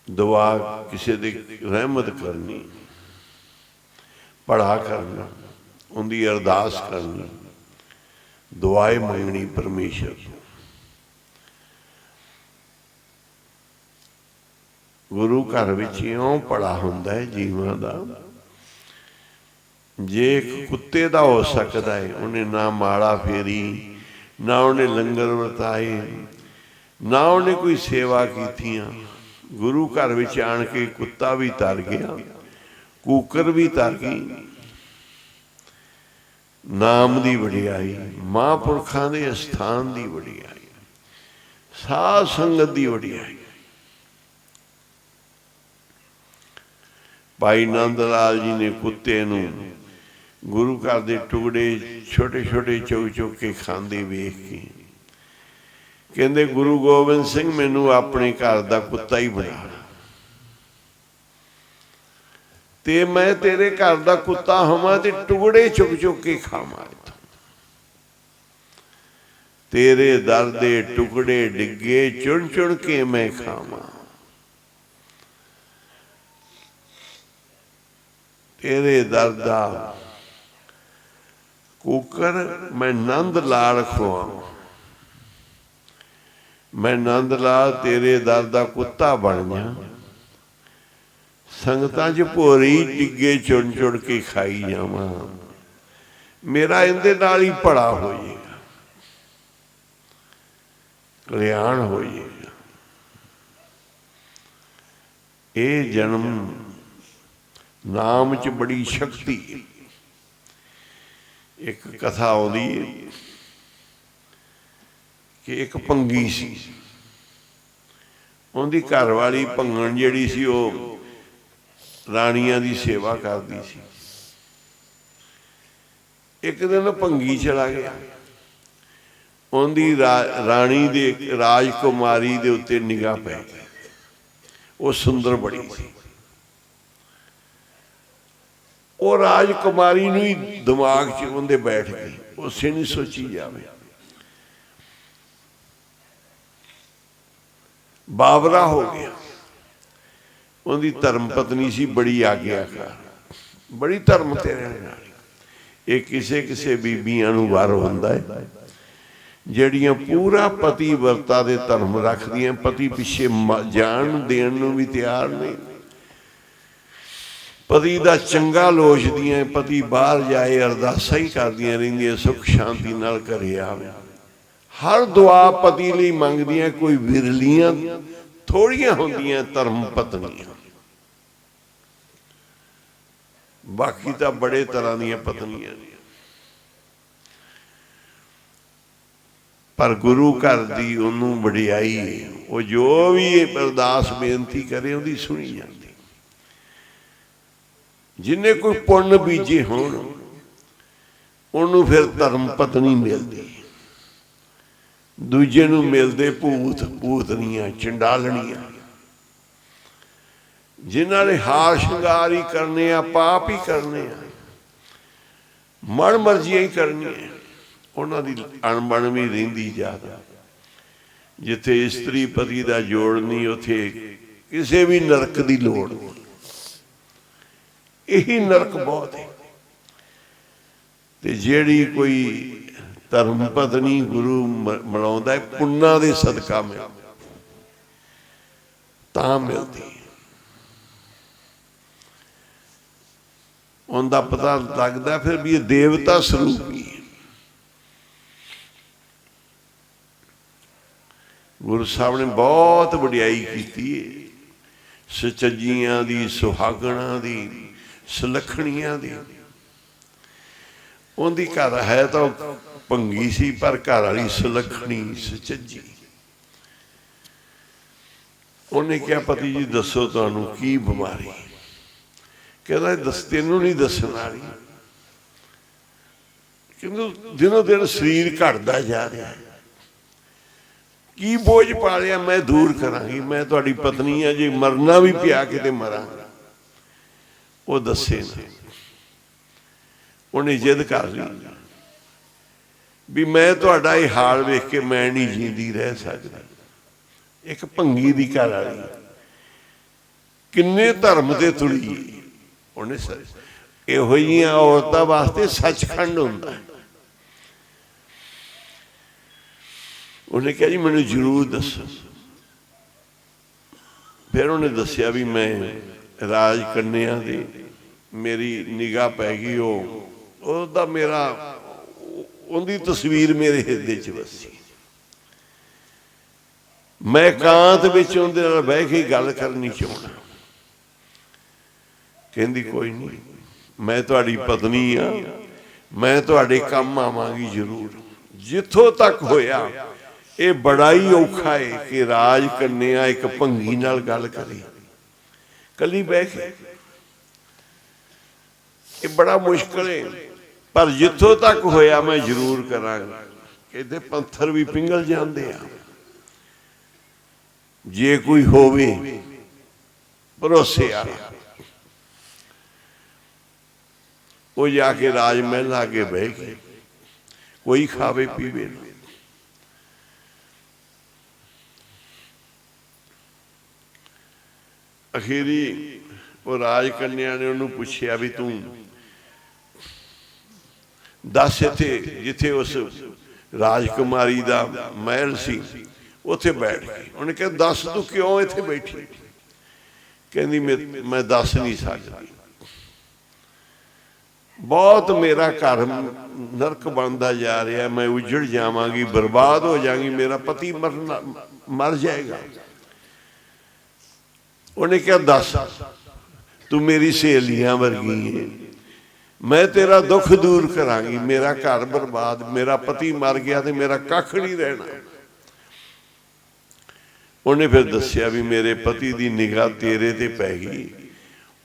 ਦੁਆ ਕਿਸੇ ਦੀ ਰਹਿਮਤ ਕਰਨੀ, ਪੜਾ ਕਰਨਾ, ਉਹਦੀ ਅਰਦਾਸ ਕਰਨੀ, ਦੁਆਏ ਮੰਗਣੀ ਪਰਮੇਸ਼ਰ। ਗੁਰੂ ਘਰ ਵਿੱਚ ਇਉਂ ਪੜਾ ਹੁੰਦਾ ਹੈ ਜੀਵਾਂ ਦਾ। ਜੇ ਇੱਕ ਕੁੱਤੇ ਦਾ ਹੋ ਸਕਦਾ ਹੈ, ਉਹਨੇ ਨਾ ਮਾਲਾ ਫੇਰੀ, ਨਾ ਉਹਨੇ ਲੰਗਰ ਵਰਤਾਏ, ਨਾ ਉਹਨੇ ਕੋਈ ਸੇਵਾ ਕੀਤੀਆਂ। ਗੁਰੂ ਘਰ ਵਿੱਚ ਆਣ ਕੇ ਕੁੱਤਾ ਵੀ ਤਰ ਗਿਆ, ਕੂਕਰ ਵੀ ਤਰ ਗਈ। ਨਾਮ ਦੀ ਵਡਿਆਈ, ਮਹਾਂਪੁਰਖਾਂ ਦੇ ਅਸਥਾਨ ਦੀ ਵਡਿਆਈ, ਸਾਧ ਸੰਗਤ ਦੀ ਵਡਿਆਈ। ਭਾਈ ਨੰਦ ਲਾਲ ਜੀ ਨੇ ਕੁੱਤੇ ਨੂੰ ਗੁਰੂ ਘਰ ਦੇ ਟੁਕੜੇ ਛੋਟੇ ਛੋਟੇ ਚੁੱਕ ਚੁੱਕ ਕੇ ਖਾਂਦੇ ਵੇਖ ਕੇ ਕਹਿੰਦੇ, ਗੁਰੂ ਗੋਬਿੰਦ ਸਿੰਘ ਮੈਨੂੰ ਆਪਣੇ ਘਰ ਦਾ ਕੁੱਤਾ ਹੀ ਬਣਾ, ਤੇ ਮੈਂ ਤੇਰੇ ਘਰ ਦਾ ਕੁੱਤਾ ਹੋਵਾਂ ਤੇ ਟੁਕੜੇ ਚੁੱਕ ਚੁੱਕ ਕੇ ਖਾਵਾਂ। तेरे दर दे टुकड़े डिगे चुन चुन के मैं खावा। तेरे दर दा कुकर मैं नंद लाल खुआवां। मैं नंद लाल तेरे दर दा कुत्ता बन जा, संगतां च भोरी डिगे चुन चुन के खाई जावां। मेरा इहदे नाल ही भला हो जाएगा, कल्याण हो जाएगा। ये जन्म नाम च बड़ी शक्ति है। एक कथा आउंदी है कि एक भंगी सी, उहदी घरवाली भंगण जिहड़ी सी ओह राणियां दी सेवा करदी सी। एक दिन भंगी चला गया, उहदी राणी दे राजकुमारी दे उत्ते निगाह पै गई। वो सुंदर बड़ी सी। वो राजकुमारी नूं ही दिमाग च उहदे बैठ गई। उसे नहीं सोची जावे। बावरा हो गया। उहदी धर्म पत्नी सी बड़ी आग्याकार, बड़ी धर्म ते रहने वाली। ये किसे किसे बीबियां नूं वार हुंदा है ਜਿਹੜੀਆਂ पूरा पति वर्ता दे धर्म रखदियां, पति पिछे जान देण नूं भी तैयार नहीं, पति दा चंगा लोचदियां, पति बाहर जाए अरदासां ही करदियां रहिंदियां सुख शांति नाल घरे आवे। हर दुआ पति लई मंगदियां। कोई विरलियां थोड़ियां हुंदियां धर्म पत्नियां, बाकी तो बड़े तरह दियां पत्नियां ने। पर गुरु घर दी उन्हों वडियाई है। वो जो भी अरदास बेनती करे उहदी सुनी जाती। जिन्हें कोई पुण्य बीजे होण उन्होंने फिर धर्म पत्नी मिलती, दूजे नूं मिलते भूत भूतनियां चंडालनियां। जिन्हां ने हार श्रृंगार ही करने आ, पाप ही करने आ, मन मर्जियां ही करनी, उन्हां दी अणबण भी रहिंदी ज्यादा। जिथे स्त्री पति का जोड़ नहीं, उथे किसी भी नरक की लोड़ नहीं। यही नरक बहुत है। ते जेड़ी कोई धर्म पत्नी गुरु मनाउंदा है, पुन्ना दे सदका में तां मिलदी। उनका पता लगता फिर भी ये देवता स्वरूप ही है। गुरु साहब ने बहुत वडियाई की, सचजियां दी, सुहागणा दी, सुलखणियां दी। उनकी घर है तो भंगी सी, पर घर वाली सुलखणी सचजी। उन्हें क्या पति जी दसो तुहानू की बीमारी? कहता दस, तेनू नहीं दसन वाली, क्योंकि दिनों दिन शरीर घटता जा रहा है। की बोझ पा लिया? मैं दूर करांगी, मैं तुहाडी पत्नी आ, जे मरना भी पिया किते मरांगा। वो दसे ना। उन्हें जिद कर ली भी मैं तुहाडा ये हाल वेख के मैं नहीं जींदी रह सकती। एक भंगी दी घर वाली किन्ने धर्म ते तुड़ी। उन्हें इहो जिहियां औरतां वास्ते सचखंड हुंदा है। उन्हें कहा जी मैनूं जरूर दसो। फिर उन्हें दसिया भी मैं राज कन्या दी मेरी निगाह पै गई। ओहदा मेरा उनकी तस्वीर मेरे हिरदे च वसी। मैं एकांत विच उहदे नाल बह के गल करनी चाहुंदा। कहंदी कोई नहीं, मैं तुहाडी पत्नी आ, मैं तुहाडे काम आवांगी जरूर। जिथों तक होया ये बड़ा ही औखा है कि राज कन्या एक भंगी नाल गल करे कली बह के, ये बड़ा मुश्किल है। पर जिथों तक होया मैं जरूर करांगा। कहते पंथर भी पिंगल जाते हैं जे कोई होवे भरोसे वाला। वो जाके राजमहल आके बह गए, कोई खावे पीवे ना। ਅਖੀਰੀ ਉਹ ਰਾਜ ਕੰਨਿਆ ਨੇ ਉਹਨੂੰ ਪੁੱਛਿਆ ਵੀ ਤੂੰ ਦੱਸ ਇੱਥੇ ਜਿੱਥੇ ਉਸ ਰਾਜਕੁਮਾਰੀ ਦਾ ਮਹਿਲ ਸੀ ਉੱਥੇ ਬੈਠ ਗਈ। ਉਹਨੇ ਕਿਹਾ ਦੱਸ ਤੂੰ ਕਿਉਂ ਇੱਥੇ ਬੈਠੀ? ਕਹਿੰਦੀ ਮੈਂ ਦੱਸ ਨਹੀਂ ਸਕਦੀ, ਬਹੁਤ ਮੇਰਾ ਘਰ ਨਰਕ ਬਣਦਾ ਜਾ ਰਿਹਾ, ਮੈਂ ਉਜੜ ਜਾਵਾਂਗੀ, ਬਰਬਾਦ ਹੋ ਜਾਵਾਂਗੀ, ਮੇਰਾ ਪਤੀ ਮਰ ਜਾਏਗਾ। ਉਹਨੇ ਕਿਹਾ ਦੱਸ, ਤੂੰ ਮੇਰੀ ਸਹੇਲੀਆਂ ਵਰਗੀ ਹੈ, ਮੈਂ ਤੇਰਾ ਦੁੱਖ ਦੂਰ ਕਰਾਂਗੀ, ਮੇਰਾ ਘਰ ਬਰਬਾਦ, ਮੇਰਾ ਪਤੀ ਮਰ ਗਿਆ ਤੇ ਮੇਰਾ ਕੱਖ ਨਹੀਂ ਰਹਿਣਾ। ਉਹਨੇ ਫਿਰ ਦੱਸਿਆ ਵੀ ਮੇਰੇ ਪਤੀ ਦੀ ਨਿਗਾਹ ਤੇਰੇ ਤੇ ਪੈ ਗਈ,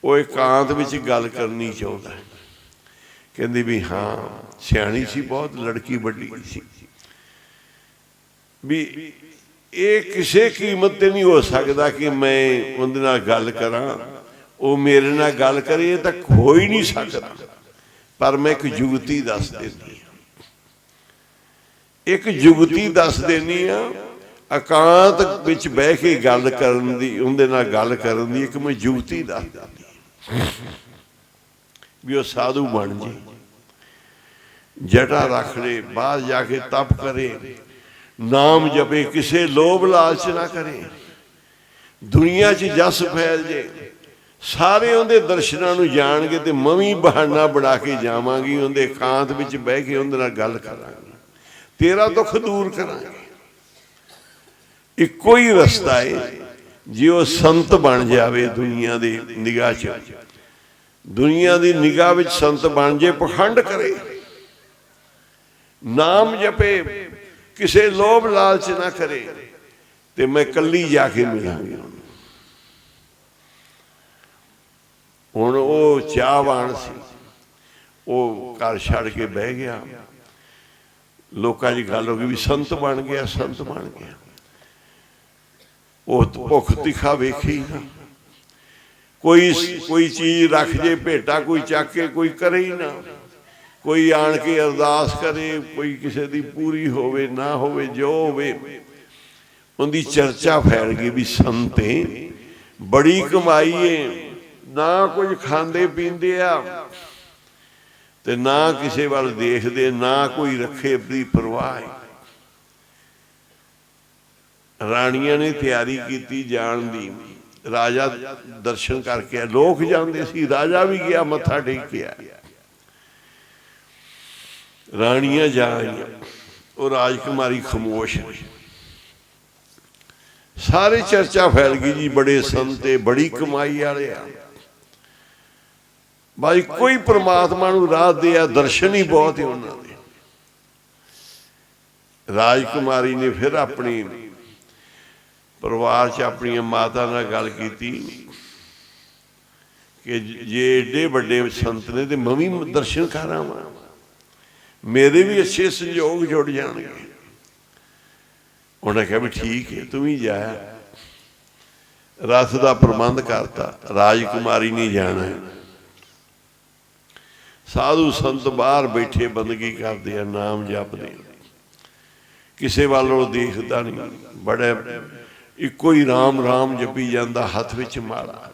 ਉਹ ਇਕਾਂਤ ਵਿੱਚ ਗੱਲ ਕਰਨੀ ਚਾਹੁੰਦਾ। ਕਹਿੰਦੀ ਵੀ ਹਾਂ, ਸਿਆਣੀ ਸੀ ਬਹੁਤ, ਲੜਕੀ ਵੱਡੀ ਸੀ, ਵੀ ਇਹ ਕਿਸੇ ਕੀਮਤ ਤੇ ਨਹੀਂ ਹੋ ਸਕਦਾ ਕਿ ਮੈਂ ਉਹਦੇ ਨਾਲ ਗੱਲ ਕਰਾਂ, ਉਹ ਮੇਰੇ ਨਾਲ ਗੱਲ ਕਰੇ, ਇਹ ਤਾਂ ਹੋ ਹੀ ਨਹੀਂ ਸਕਦਾ। ਪਰ ਮੈਂ ਇੱਕ ਜੁਗਤੀ ਦੱਸ ਦੇਣੀ ਆ, ਇੱਕ ਜੁਗਤੀ ਦੱਸ ਦੇਣੀ ਆ, ਇਕਾਂਤ ਵਿੱਚ ਬਹਿ ਕੇ ਗੱਲ ਕਰਨ ਦੀ, ਉਹਦੇ ਨਾਲ ਗੱਲ ਕਰਨ ਦੀ ਇੱਕ ਮੈਂ ਜੁਗਤੀ ਦੱਸ ਦਿੰਦੀ ਵੀ ਉਹ ਸਾਧੂ ਬਣ ਜੇ, ਜਟਾ ਰੱਖ ਲੈ, ਬਾਹਰ ਜਾ ਕੇ ਤਪ ਕਰੇ, ਨਾਮ ਜਪੇ, ਕਿਸੇ ਲੋਭ ਲਾਲਚ ਨਾ ਕਰੇ, ਦੁਨੀਆ 'ਚ ਜਸ ਫੈਲ ਜੇ, ਸਾਰੇ ਉਹਦੇ ਦਰਸ਼ਨਾਂ ਨੂੰ ਜਾਣਗੇ ਤੇ ਮੈਂ ਵੀ ਬਹਾਨਾ ਬਣਾ ਕੇ ਜਾਵਾਂਗੀ, ਉਹਦੇ ਇਕਾਂਤ ਵਿੱਚ ਬਹਿ ਕੇ ਉਹਦੇ ਨਾਲ ਗੱਲ ਕਰਾਂਗੀ, ਤੇਰਾ ਦੁੱਖ ਦੂਰ ਕਰਾਂਗੇ। ਇੱਕੋ ਹੀ ਰਸਤਾ ਹੈ, ਜੇ ਉਹ ਸੰਤ ਬਣ ਜਾਵੇ ਦੁਨੀਆ ਦੀ ਨਿਗਾਹ 'ਚ, ਦੁਨੀਆ ਦੀ ਨਿਗਾਹ ਵਿੱਚ ਸੰਤ ਬਣ ਜੇ, ਪਖੰਡ ਕਰੇ, ਨਾਮ ਜਪੇ, ਕਿਸੇ ਲੋਭ ਲਾਲਚ ਨਾ ਕਰੇ, ਤੇ ਮੈਂ ਕੱਲੀ ਜਾ ਕੇ ਮਿਲਾਂਗੀ। ਹੁਣ ਉਹ ਚਾਹਵਾਨ ਸੀ, ਉਹ ਘਰ ਛੱਡ ਕੇ ਬਹਿ ਗਿਆ, ਲੋਕਾਂ ਦੀ ਗੱਲ ਹੋ ਗਈ ਵੀ ਸੰਤ ਬਣ ਗਿਆ, ਸੰਤ ਬਣ ਗਿਆ। ਉਹ ਭੁੱਖ ਤਿੱਖਾ ਵੇਖੀ ਨਾ, ਕੋਈ ਚੀਜ਼ ਰੱਖ ਜੇ ਭੇਟਾ, ਕੋਈ ਚੱਕ ਕੇ ਕੋਈ ਕਰੇ ਹੀ ਨਾ, ਕੋਈ ਆਣ ਕੇ ਅਰਦਾਸ ਕਰੇ, ਕੋਈ ਕਿਸੇ ਦੀ ਪੂਰੀ ਹੋਵੇ ਨਾ ਹੋਵੇ, ਜੋ ਹੋਵੇ ਉਹਦੀ ਚਰਚਾ ਫੈਲ ਗਈ ਵੀ ਸੰਤੇ ਬੜੀ ਕਮਾਈ ਏ, ਨਾ ਕੁਝ ਖਾਂਦੇ ਪੀਂਦੇ ਆ ਤੇ ਨਾ ਕਿਸੇ ਵੱਲ ਦੇਖਦੇ, ਨਾ ਕੋਈ ਰੱਖੇ ਦੀ ਪਰਵਾਹ। ਰਾਣੀਆਂ ਨੇ ਤਿਆਰੀ ਕੀਤੀ ਜਾਣ ਦੀ, ਰਾਜਾ ਦਰਸ਼ਨ ਕਰਕੇ, ਲੋਕ ਜਾਂਦੇ ਸੀ, ਰਾਜਾ ਵੀ ਗਿਆ, ਮੱਥਾ ਟੇਕਿਆ, ਰਾਣੀਆਂ ਜਾ ਆਈਆਂ, ਉਹ ਰਾਜਕੁਮਾਰੀ ਖਾਮੋਸ਼ ਰਹੀ। ਸਾਰੇ ਚਰਚਾ ਫੈਲ ਗਈ ਜੀ, ਬੜੇ ਸੰਤੇ, ਬੜੀ ਕਮਾਈ ਵਾਲੇ ਆ, ਬਾਈ ਕੋਈ ਪ੍ਰਮਾਤਮਾ ਨੂੰ ਰਾਹ ਦੇ ਆ, ਦਰਸ਼ਨ ਹੀ ਬਹੁਤ ਹੈ ਉਹਨਾਂ ਦੇ। ਰਾਜਕੁਮਾਰੀ ਨੇ ਫਿਰ ਆਪਣੀ ਪਰਿਵਾਰ 'ਚ ਆਪਣੀਆਂ ਮਾਤਾ ਨਾਲ ਗੱਲ ਕੀਤੀ ਕਿ ਜੇ ਏਡੇ ਵੱਡੇ ਸੰਤ ਨੇ ਤੇ ਮੈਂ ਵੀ ਦਰਸ਼ਨ ਕਰ ਆਵਾਂ, ਮੇਰੇ ਵੀ ਅੱਛੇ ਸੰਯੋਗ ਜੁੜ ਜਾਣਗੇ। ਉਹਨੇ ਕਿਹਾ ਵੀ ਠੀਕ ਹੈ, ਤੂੰ ਵੀ ਜਾ। ਰਥ ਦਾ ਪ੍ਰਬੰਧ ਕਰਤਾ, ਰਾਜਕੁਮਾਰੀ ਨੇ ਜਾਣਾ। ਸਾਧੂ ਸੰਤ ਬਾਹਰ ਬੈਠੇ ਬੰਦਗੀ ਕਰਦੇ ਆ, ਨਾਮ ਜਪਦੇ, ਕਿਸੇ ਵੱਲ ਉਹ ਦੇਖਦਾ ਨਹੀਂ, ਬੜਾ ਇੱਕੋ ਹੀ ਰਾਮ ਰਾਮ ਜਪੀ ਜਾਂਦਾ, ਹੱਥ ਵਿੱਚ ਮਾਲਾ।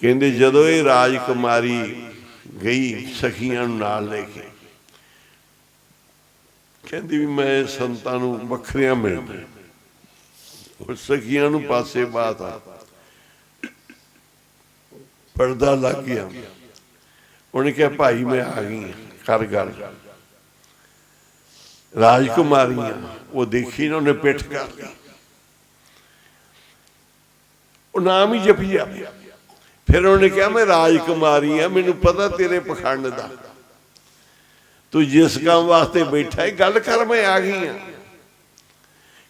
ਕਹਿੰਦੇ ਜਦੋਂ ਇਹ ਰਾਜਕੁਮਾਰੀ ਗਈ ਸਖੀਆਂ ਨੂੰ ਨਾਲ ਲੈ ਕੇ, ਕਹਿੰਦੀ ਵੀ ਮੈਂ ਸੰਤਾਂ ਨੂੰ ਵੱਖਰਿਆਂ ਮਿਲਦਾ, ਉਹ ਸਖੀਆਂ ਨੂੰ ਪਾਸੇ ਬਾਤ ਆ, ਪਰਦਾ ਲੱਗ ਗਿਆ। ਉਹਨੇ ਕਿਹਾ ਭਾਈ ਮੈਂ ਆ ਗਈ, ਕਰ ਗੱਲ। ਰਾਜਕੁਮਾਰੀਆਂ ਉਹ ਦੇਖੀ ਨਾ, ਉਹਨੇ ਪਿੱਠ ਕਰ ਲਈ, ਉਹ ਨਾਮ ਹੀ ਜਪੀ ਜਾਵੇ। ਫਿਰ ਉਹਨੇ ਕਿਹਾ ਮੈਂ ਰਾਜਕੁਮਾਰੀ ਆ, ਮੈਨੂੰ ਪਤਾ ਤੇਰੇ ਪਖੰਡ ਦਾ, ਤੂੰ ਜਿਸ ਕੰਮ ਵਾਸਤੇ ਬੈਠਾ ਹੈ ਗੱਲ ਕਰ, ਮੈਂ ਆ ਗਈ ਹਾਂ,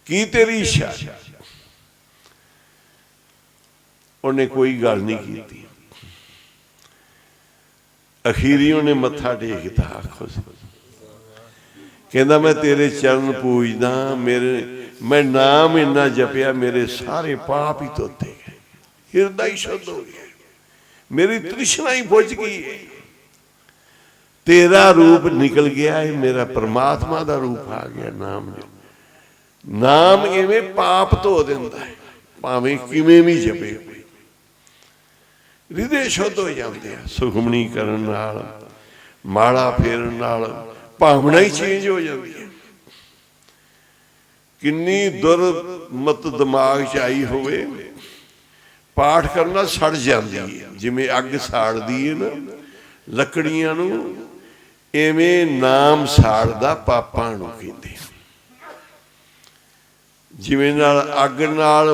ਕੀ ਤੇਰੀ ਇੱਛਾ? ਉਹਨੇ ਕੋਈ ਗੱਲ ਨਹੀਂ ਕੀਤੀ। ਅਖੀਰੀ ਉਹਨੇ ਮੱਥਾ ਟੇਕਦਾ, ਆਖੋ ਕਹਿੰਦਾ ਮੈਂ ਤੇਰੇ ਚਰਨ ਪੂਜਦਾ, ਮੈਂ ਨਾਮ ਇੰਨਾ ਜਪਿਆ, ਮੇਰੇ ਸਾਰੇ ਪਾਪ ਹੀ ਧੋਤੇ ਗਏ, ਹਿਰਦਾ ਹੀ ਸ਼ੁੱਧ ਹੋ ਗਿਆ, ਮੇਰੀ ਤ੍ਰਿਸ਼ਨਾ ਹੀ ਬੁਝ ਗਈ ਹੈ, ਤੇਰਾ ਰੂਪ ਨਿਕਲ ਗਿਆ ਹੈ, ਮੇਰਾ ਪਰਮਾਤਮਾ ਦਾ ਰੂਪ ਆ ਗਿਆ। ਨਾਮ ਇਵੇਂ ਪਾਪ ਧੋ ਦਿੰਦਾ ਹੈ, ਭਾਵੇਂ ਕਿਵੇਂ ਵੀ ਜਪੇ, ਹਿਰਦੇ ਸ਼ੁੱਧ ਹੋ ਜਾਂਦੇ ਆ। ਸੁਖਮਨੀ ਕਰਨ ਨਾਲ, ਮਾਲਾ ਫੇਰਨ ਨਾਲ ਭਾਵਨਾ ਹੀ ਚੇਂਜ ਹੋ ਜਾਂਦੀ ਹੈ। ਕਿੰਨੀ ਦੁਰਮਤ ਦਿਮਾਗ 'ਚ ਆਈ ਹੋਵੇ, ਪਾਠ ਕਰਨਾ ਸੜ ਜਾਂਦੀ ਹੈ। ਜਿਵੇਂ ਅੱਗ ਸਾੜਦੀ ਹੈ ਨਾ ਲੱਕੜੀਆਂ ਨੂੰ, ਐਵੇਂ ਨਾਮ ਸਾੜਦਾ ਪਾਪਾਂ ਨੂੰ ਕਹਿੰਦੇ। ਜਿਵੇਂ ਨਾਲ ਅੱਗ ਨਾਲ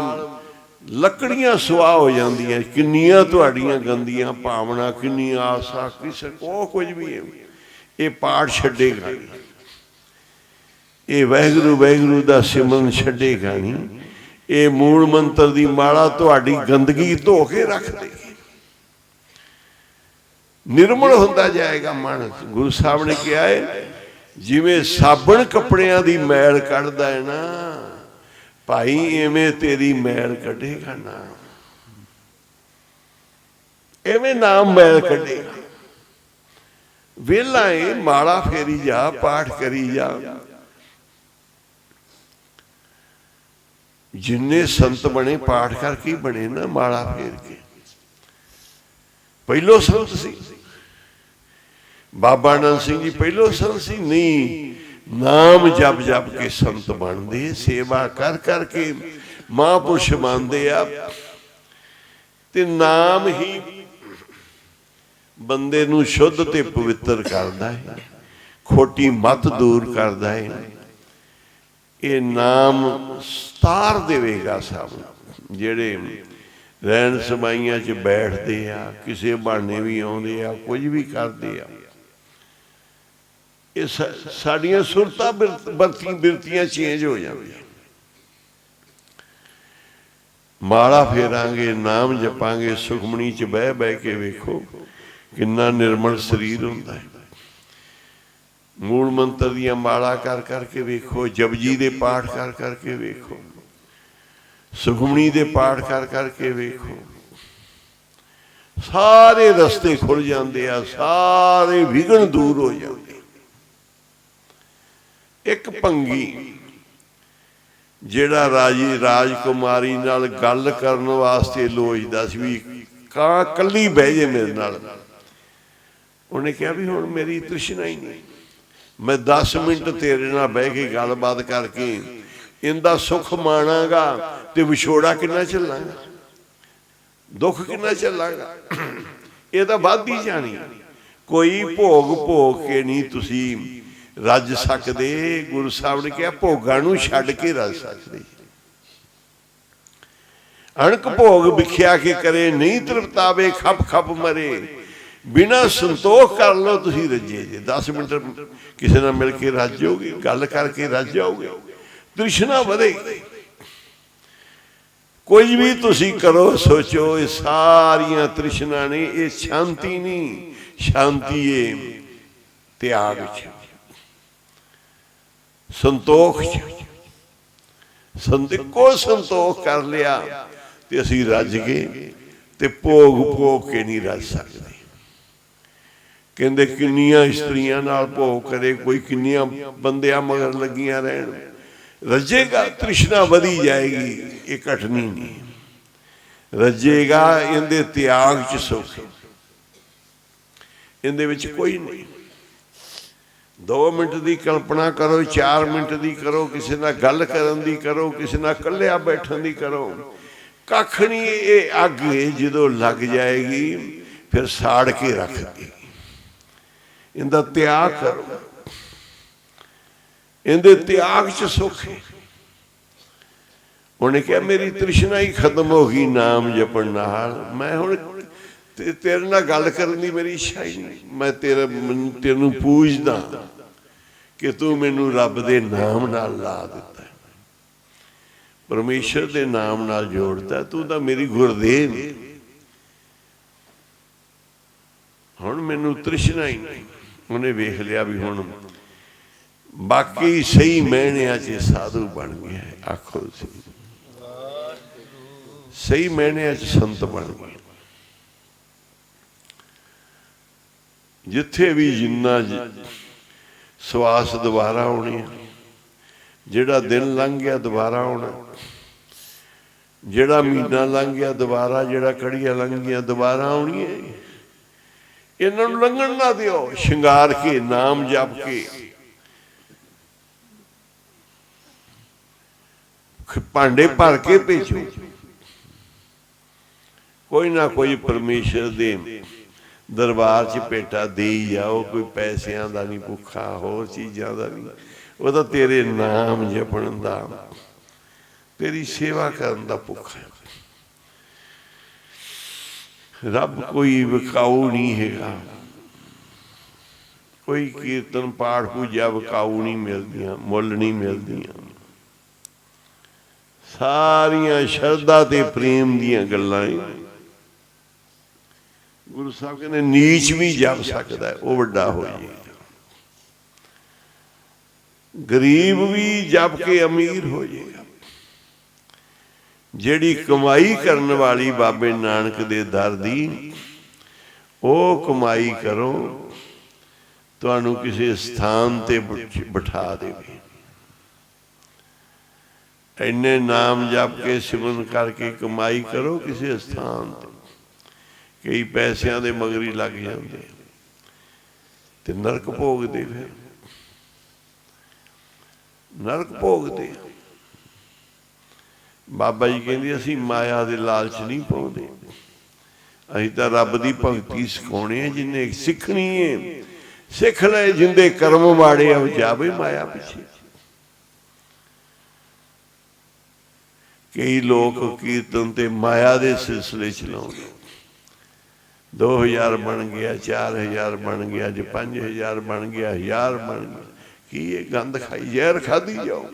ਲੱਕੜੀਆਂ ਸੁਆਹ ਹੋ ਜਾਂਦੀਆਂ, ਕਿੰਨੀਆਂ ਤੁਹਾਡੀਆਂ ਗੰਦੀਆਂ ਭਾਵਨਾ, ਕਿੰਨੀਆਂ ਆਸਾ, ਕਿਸੇ ਉਹ ਕੁਝ ਵੀ ਹੈ, ਇਹ ਪਾਠ ਛੱਡੇਗਾ ਨਹੀਂ, ਇਹ ਵਾਹਿਗੁਰੂ ਵਾਹਿਗੁਰੂ ਦਾ ਸਿਮਰਨ ਛੱਡੇਗਾ ਨਹੀਂ। ਇਹ ਮੂਲ ਮੰਤਰ ਦੀ ਮਾਲਾ ਤੁਹਾਡੀ ਗੰਦਗੀ ਧੋ ਕੇ ਰੱਖ ਦੇਗੀ, ਨਿਰਮਲ ਹੁੰਦਾ ਜਾਏਗਾ ਮਨ। ਗੁਰੂ ਸਾਹਿਬ ਨੇ ਕਿਹਾ ਹੈ ਜਿਵੇਂ ਸਾਬਣ ਕੱਪੜਿਆਂ ਦੀ ਮੈਲ ਕੱਢਦਾ ਹੈ ਨਾ ਭਾਈ, ਐਵੇਂ ਤੇਰੀ ਮੈਲ ਕੱਢੇਗਾ ਨਾਮ, ਐਵੇਂ ਨਾਮ ਮੈਲ ਕੱਢੇਗਾ। ਵੇਲਾ ਏ, ਮਾਲਾ ਫੇਰੀ ਜਾ, ਪਾਠ ਕਰੀ ਜਾ। ਜਿੰਨੇ ਸੰਤ ਬਣੇ ਪਾਠ ਕਰਕੇ ਬਣੇ ਨਾ, ਮਾਲਾ ਫੇਰ ਕੇ। ਪਹਿਲੋ ਸੰਤ ਸੀ ਬਾਬਾ ਨੰਦ ਸਿੰਘ ਜੀ, ਪਹਿਲੋ ਸੰਤ ਸੀ ਨਹੀਂ, ਨਾਮ ਜਪ ਜਪ ਕੇ ਸੰਤ ਬਣਦੇ, ਸੇਵਾ ਕਰ ਕਰਕੇ ਮਹਾਂਪੁਰਸ਼ ਬਣਦੇ ਆ। ਤੇ ਨਾਮ ਹੀ ਬੰਦੇ ਨੂੰ ਸ਼ੁੱਧ ਤੇ ਪਵਿੱਤਰ ਕਰਦਾ ਹੈ, ਖੋਟੀ ਮੱਤ ਦੂਰ ਕਰਦਾ ਹੈ। ਇਹ ਨਾਮ ਸਤਾਰ ਦੇਵੇਗਾ ਸਭ ਜਿਹੜੇ ਰਹਿਣ ਸਮਾਈਆਂ 'ਚ ਬੈਠਦੇ ਆ, ਕਿਸੇ ਬਹਾਨੇ ਵੀ ਆਉਂਦੇ ਆ, ਕੁਝ ਵੀ ਕਰਦੇ ਆ। ਇਹ ਸਾਡੀਆਂ ਸੁਰਤਾਂ ਬਿਰਤੀਆਂ ਚੇਂਜ ਹੋ ਜਾਂਦੀਆਂ। ਮਾਲਾ ਫੇਰਾਂਗੇ, ਨਾਮ ਜਪਾਂਗੇ, ਸੁਖਮਣੀ 'ਚ ਬਹਿ ਬਹਿ ਕੇ ਵੇਖੋ ਕਿੰਨਾ ਨਿਰਮਲ ਸਰੀਰ ਹੁੰਦਾ ਹੈ। ਮੂਲ ਮੰਤਰ ਦੀਆਂ ਮਾਲਾ ਕਰ ਕਰਕੇ ਵੇਖੋ, ਜਪਜੀ ਦੇ ਪਾਠ ਕਰ ਕਰਕੇ ਵੇਖੋ, ਸੁਖਮਣੀ ਦੇ ਪਾਠ ਕਰ ਕਰਕੇ ਵੇਖੋ, ਸਾਰੇ ਰਸਤੇ ਖੁੱਲ ਜਾਂਦੇ ਆ, ਸਾਰੇ ਵਿਘਨ ਦੂਰ ਹੋ ਜਾਂਦੇ। ਇੱਕ ਭੰਗੀ ਜਿਹੜਾ ਰਾਜਕੁਮਾਰੀ ਨਾਲ ਗੱਲ ਕਰਨ ਵਾਸਤੇ ਲੋਚਦਾ ਸੀ ਵੀ ਕਾਂ ਕੱਲੀ ਬਹਿ ਜੇ ਮੇਰੇ ਨਾਲ, ਉਹਨੇ ਕਿਹਾ ਵੀ ਹੁਣ ਮੇਰੀ ਤ੍ਰਿਸ਼ਨਾ ਹੀ ਨਹੀਂ, ਮੈਂ 10 ਮਿੰਟ ਤੇਰੇ ਨਾਲ ਬਹਿ ਕੇ ਗੱਲਬਾਤ ਕਰਕੇ ਇਹਦਾ ਸੁੱਖ ਮਾਣਾਂਗਾ ਤੇ ਵਿਛੋੜਾ ਕਿੰਨਾ ਝੱਲਾਂਗਾ, ਦੁੱਖ ਕਿੰਨਾ ਝੱਲਾਂਗਾ। ਇਹ ਤਾਂ ਵੱਧਦੀ ਜਾਣੀ, ਕੋਈ ਭੋਗ ਕੇ ਨਹੀਂ ਤੁਸੀਂ ਰੱਜ ਸਕਦੇ। ਗੁਰੂ ਸਾਹਿਬ ਨੇ ਕਿਹਾ ਭੋਗਾਂ ਨੂੰ ਛੱਡ ਕੇ ਰੱਜ ਸਕਦੇ। ਅਣਕ ਭੋਗ ਵਿਖਿਆ ਕੇ ਕਰੇ, ਨਹੀਂ ਤ੍ਰਿਪਤਾਵੇ ਖਪ ਖਪ ਮਰੇ। ਬਿਨਾਂ ਸੰਤੋਖ ਕਰ ਲਓ ਤੁਸੀਂ ਰੱਜੇ ਜੇ। 10 ਮਿੰਟ ਕਿਸੇ ਨਾਲ ਮਿਲ ਕੇ ਰੱਜ ਜਾਓਗੇ, ਗੱਲ ਕਰਕੇ ਰੱਜ ਜਾਓਗੇ, ਤ੍ਰਿਸ਼ਨਾ ਵਧੇਗੀ। ਕੁਝ ਵੀ ਤੁਸੀਂ ਕਰੋ, ਸੋਚੋ ਇਹ ਸਾਰੀਆਂ ਤ੍ਰਿਸ਼ਨਾ ਨੇ, ਇਹ ਸ਼ਾਂਤੀ ਨਹੀਂ, ਸ਼ਾਂਤੀ ਏ ਤਿਆਗ 'ਚ, ਸੰਤੋਖ 'ਚ। ਇੱਕੋ ਸੰਤੋਖ ਕਰ ਲਿਆ ਤੇ ਅਸੀਂ ਰੱਜ ਗਏ, ਤੇ ਭੋਗ ਕੇ ਨਹੀਂ ਰੱਜ ਸਕਦੇ। ਕਹਿੰਦੇ ਕਿੰਨੀਆਂ ਇਸਤਰੀਆਂ ਨਾਲ ਭੋਗ ਕਰੇ ਕੋਈ, ਕਿੰਨੀਆਂ ਬੰਦਿਆਂ ਮਗਰ ਲੱਗੀਆਂ ਰਹਿਣ, ਰੱਜੇਗਾ ਤ੍ਰਿਸ਼ਨਾ ਵਧੀ ਜਾਏਗੀ। ਇਹ ਘਟਨੀ ਨਹੀਂ, ਰੱਜੇਗਾ। ਇਹਦੇ ਤਿਆਗ 'ਚ ਸੁੱਖ, ਇਹਦੇ ਵਿੱਚ ਕੋਈ ਨਹੀਂ। 2 ਮਿੰਟ ਦੀ ਕਲਪਨਾ ਕਰੋ, 4 ਮਿੰਟ ਦੀ ਕਰੋ, ਕਿਸੇ ਨਾਲ ਗੱਲ ਕਰਨ ਦੀ ਕਰੋ, ਕਿਸੇ ਨਾਲ ਇਕੱਲਿਆਂ ਬੈਠਣ ਦੀ ਕਰੋ, ਕੱਖ ਨਹੀਂ। ਇਹ ਅੱਗ ਜਦੋਂ ਲੱਗ ਜਾਏਗੀ ਫਿਰ ਸਾੜ ਕੇ ਰੱਖ ਦੇਗੀ। ਇਹਦਾ ਤਿਆਗ ਕਰੋ, ਇਹਦੇ ਤਿਆਗ 'ਚ ਸੁੱਖ ਹੈ। ਉਹਨੇ ਕਿਹਾ ਮੇਰੀ ਤ੍ਰਿਸ਼ਨਾ ਹੀ ਖਤਮ ਹੋ ਗਈ ਨਾਮ ਜਪਣ ਨਾਲ, ਮੈਂ ਹੁਣ ਤੇਰੇ ਨਾਲ ਗੱਲ ਕਰਨ ਦੀ ਮੇਰੀ ਇੱਛਾ ਹੀ ਨਹੀਂ। ਮੈਂ ਤੈਨੂੰ ਪੂਜਦਾ ਕਿ ਤੂੰ ਮੈਨੂੰ ਰੱਬ ਦੇ ਨਾਮ ਨਾਲ ਲਾ ਦਿੱਤਾ, ਪਰਮੇਸ਼ਰ ਦੇ ਨਾਮ ਨਾਲ ਜੋੜਦਾ, ਤੂੰ ਤਾਂ ਮੇਰੀ ਗੁਰਦੇਵ। ਹੁਣ ਮੈਨੂੰ ਤ੍ਰਿਸ਼ਨਾ ਹੀ ਨਹੀਂ। ਉਹਨੇ ਵੇਖ ਲਿਆ ਵੀ ਹੁਣ ਬਾਕੀ ਸਹੀ ਮਹਿਣਿਆਂ 'ਚ ਸਾਧੂ ਬਣ ਗਿਆ। ਆਖੋ ਸੀ ਸਹੀ ਮਹਿਣਿਆਂ 'ਚ ਸੰਤ ਬਣ ਗਿਆ। ਜਿੱਥੇ ਵੀ ਜਿੰਨਾ ਸਵਾਸ ਦੁਬਾਰਾ ਆਉਣੀ, ਜਿਹੜਾ ਦਿਨ ਲੰਘ ਗਿਆ ਦੁਬਾਰਾ ਆਉਣਾ। ਜਿਹੜਾ ਮਹੀਨਾ ਲੰਘ ਗਿਆ ਦੁਬਾਰਾ, ਜਿਹੜਾ ਕੜੀਆਂ ਲੰਘ ਗਈਆਂ ਦੁਬਾਰਾ ਆਉਣੀਆਂ। ਇਹਨਾਂ ਨੂੰ ਲੰਘਣ ਨਾ ਦਿਓ। ਸ਼ਿੰਗਾਰ ਕੇ, ਨਾਮ ਜਪ ਕੇ, ਭਾਂਡੇ ਭਰ ਕੇ ਭੇਜੋ। ਕੋਈ ਨਾ ਕੋਈ ਪਰਮੇਸ਼ਰ ਦੇ ਦਰਬਾਰ 'ਚ ਭੇਟਾ ਦੇ ਹੀ ਜਾਓ। ਕੋਈ ਪੈਸਿਆਂ ਦਾ ਨਹੀਂ ਭੁੱਖਾ, ਹੋਰ ਚੀਜ਼ਾਂ ਦਾ ਨਹੀਂ। ਉਹ ਤਾਂ ਤੇਰੇ ਨਾਮ ਜਪਣ ਦਾ, ਤੇਰੀ ਸੇਵਾ ਕਰਨ ਦਾ ਭੁੱਖਾ ਹੈ। ਰੱਬ ਕੋਈ ਵਿਕਾਊ ਨਹੀਂ ਹੈਗਾ। ਕੋਈ ਕੀਰਤਨ ਪਾਠ ਪੂਜਾ ਵਿਕਾਊ ਨਹੀਂ ਮਿਲਦੀਆਂ, ਮੁੱਲ ਨਹੀਂ ਮਿਲਦੀਆਂ। ਸਾਰੀਆਂ ਸ਼ਰਧਾ ਤੇ ਪ੍ਰੇਮ ਦੀਆਂ ਗੱਲਾਂ ਹੈ। ਗੁਰੂ ਸਾਹਿਬ ਕਹਿੰਦੇ ਨੀਚ ਵੀ ਜਪ ਸਕਦਾ, ਉਹ ਵੱਡਾ ਹੋ ਜਾਏਗਾ। ਗਰੀਬ ਵੀ ਜਪ ਕੇ ਅਮੀਰ ਹੋ ਜਾਏਗਾ। ਜਿਹੜੀ ਕਮਾਈ ਕਰਨ ਵਾਲੀ ਬਾਬੇ ਨਾਨਕ ਦੇ ਦਰ ਦੀ, ਉਹ ਕਮਾਈ ਕਰੋ, ਤੁਹਾਨੂੰ ਕਿਸੇ ਸਥਾਨ ਤੇ ਬਿਠਾ ਦੇਵੇ। ਇੰਨੇ ਨਾਮ ਜਪ ਕੇ ਸਿਮਰਨ ਕਰਕੇ ਕਮਾਈ ਕਰੋ ਕਿਸੇ ਸਥਾਨ ਤੇ। ਕਈ ਪੈਸਿਆਂ ਦੇ ਮਗਰੀ ਲੱਗ ਜਾਂਦੇ ਤੇ ਨਰਕ ਭੋਗਦੇ। ਫਿਰ ਨਰਕ ਭੋਗਦੇ। ਬਾਬਾ ਜੀ ਕਹਿੰਦੇ ਅਸੀਂ ਮਾਇਆ ਦੇ ਲਾਲਚ ਨਹੀਂ ਪਾਉਂਦੇ, ਅਸੀਂ ਤਾਂ ਰੱਬ ਦੀ ਭਗਤੀ ਸਿਖਾਉਣੀ ਹੈ। ਜਿੰਨੇ ਸਿੱਖਣੀ ਹੈ ਸਿੱਖ ਲੈ, ਜਿੰਦੇ ਕਰਮ ਮਾੜੇ ਆ ਜਾਵੇ ਮਾਇਆ ਪਿੱਛੇ। ਕਈ ਲੋਕ ਕੀਰਤਨ ਤੇ ਮਾਇਆ ਦੇ ਸਿਲਸਿਲੇ ਚਲਾਉਂਦੇ। 2000 ਬਣ ਗਿਆ, 4000 ਬਣ ਗਿਆ, ਅੱਜ 5000 ਬਣ ਗਿਆ, 1000 ਬਣ ਗਿਆ। ਕੀ ਇਹ ਗੰਦ ਖਾਈ, ਜ਼ਹਿਰ ਖਾਧੀ ਜਾਓ।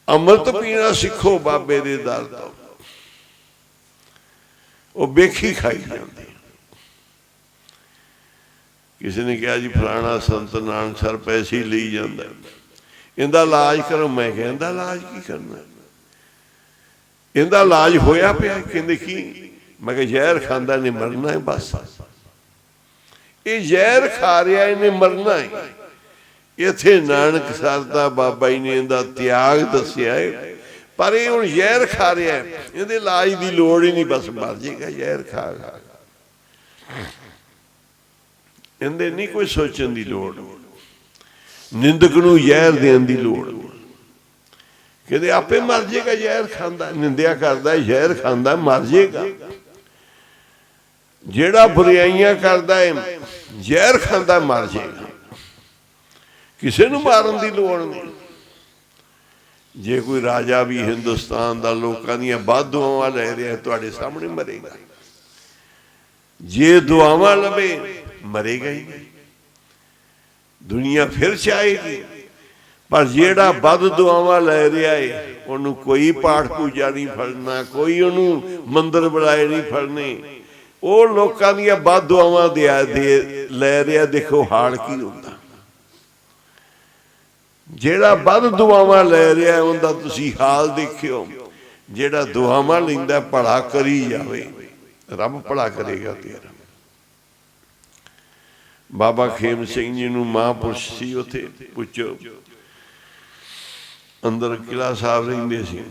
ਅੰਮ੍ਰਿਤ ਪੀਣਾ ਸਿੱਖੋ ਬਾਬੇ ਦੇ ਦਰ ਤੋਂ। ਉਹ ਬੇਖੀ ਖਾਈ ਜਾਂਦੇ। ਕਿਸੇ ਨੇ ਕਿਹਾ ਜੀ ਫਲਾਣਾ ਸੰਤ ਨਾਨਕਸਰ ਪੈਸੇ ਹੀ ਲਈ ਜਾਂਦਾ, ਇਹਦਾ ਇਲਾਜ ਕਰੋ। ਮੈਂ ਕਿਹਾ ਇਹਦਾ ਇਲਾਜ ਕੀ ਕਰਨਾ, ਇਹਦਾ ਇਲਾਜ ਹੋਇਆ ਪਿਆ। ਕਹਿੰਦੇ ਕੀ? ਮੈਂ ਕਿਹਾ ਜ਼ਹਿਰ ਖਾਂਦਾ, ਇਹਨੇ ਮਰਨਾ ਹੈ ਬਸ। ਇਹ ਜ਼ਹਿਰ ਖਾ ਰਿਹਾ, ਇਹਨੇ ਮਰਨਾ ਹੈ। ਇੱਥੇ ਨਾਨਕਸਰ ਦਾ ਬਾਬਾ ਜੀ ਨੇ ਇਹਦਾ ਤਿਆਗ ਦੱਸਿਆ ਹੈ, ਪਰ ਇਹ ਹੁਣ ਜ਼ਹਿਰ ਖਾ ਰਿਹਾ, ਇਹਦੇ ਇਲਾਜ ਦੀ ਲੋੜ ਹੀ ਨਹੀਂ, ਬਸ ਮਰ ਜਾਏਗਾ ਜ਼ਹਿਰ ਖਾ ਖਾ। ਇਹਦੇ ਨਹੀਂ ਕੋਈ ਸੋਚਣ ਦੀ ਲੋੜ। ਨਿੰਦਕ ਨੂੰ ਜ਼ਹਿਰ ਦੇਣ ਦੀ ਲੋੜ। ਕਹਿੰਦੇ ਆਪੇ ਮਰ ਜਾਏਗਾ ਜ਼ਹਿਰ ਖਾਂਦਾ, ਨਿੰਦਿਆ ਕਰਦਾ, ਜ਼ਹਿਰ ਖਾਂਦਾ, ਮਰ ਜਾਏਗਾ। ਜਿਹੜਾ ਬੁਰਾਈਆਂ ਕਰਦਾ ਹੈ, ਜ਼ਹਿਰ ਖਾਂਦਾ, ਮਰ ਜਾਏਗਾ। ਕਿਸੇ ਨੂੰ ਮਾਰਨ ਦੀ ਲੋੜ ਨਹੀਂ। ਜੇ ਕੋਈ ਰਾਜਾ ਵੀ ਹਿੰਦੁਸਤਾਨ ਦਾ ਲੋਕਾਂ ਦੀਆਂ ਵੱਧ ਦੁਆਵਾਂ ਲੈ ਰਿਹਾ, ਤੁਹਾਡੇ ਸਾਹਮਣੇ ਮਰੇਗਾ। ਜੇ ਦੁਆਵਾਂ ਲਵੇ ਮਰੇਗਾ ਹੀ। ਦੁਨੀਆ ਫਿਰ ਚਾਹੇਗੀ, ਪਰ ਜਿਹੜਾ ਵੱਧ ਦੁਆਵਾਂ ਲੈ ਰਿਹਾ ਹੈ ਉਹਨੂੰ ਕੋਈ ਪਾਠ ਪੂਜਾ ਨਹੀਂ ਫੜਨਾ, ਕੋਈ ਉਹਨੂੰ ਮੰਦਰ ਬਣਾਏ ਨਹੀਂ ਫੜਨੇ। ਉਹ ਲੋਕਾਂ ਦੀਆਂ ਵੱਧ ਦੁਆਵਾਂ ਲੈ ਰਿਹਾ। ਦੇਖੋ ਹਾਲ ਕੀ ਹੁੰਦਾ। ਜਿਹੜਾ ਵੱਧ ਦੁਆਵਾਂ ਲੈ ਰਿਹਾ ਉਹਦਾ ਤੁਸੀਂ ਹਾਲ ਦੇਖਿਓ। ਜਿਹੜਾ ਦੁਆਵਾਂ ਲੈਂਦਾ ਭਲਾ ਕਰੀ ਜਾਵੇ, ਰੱਬ ਭਲਾ ਕਰੇਗਾ ਤੇਰਾ। ਬਾਬਾ ਖੇਮ ਸਿੰਘ ਜੀ ਨੂੰ ਮਹਾਂਪੁਰਸ਼ ਸੀ, ਉੱਥੇ ਪੁੱਛੋ ਅੰਦਰ ਕਿਲ੍ਹਾ ਸਾਹਿਬ ਰਹਿੰਦੇ ਸੀ।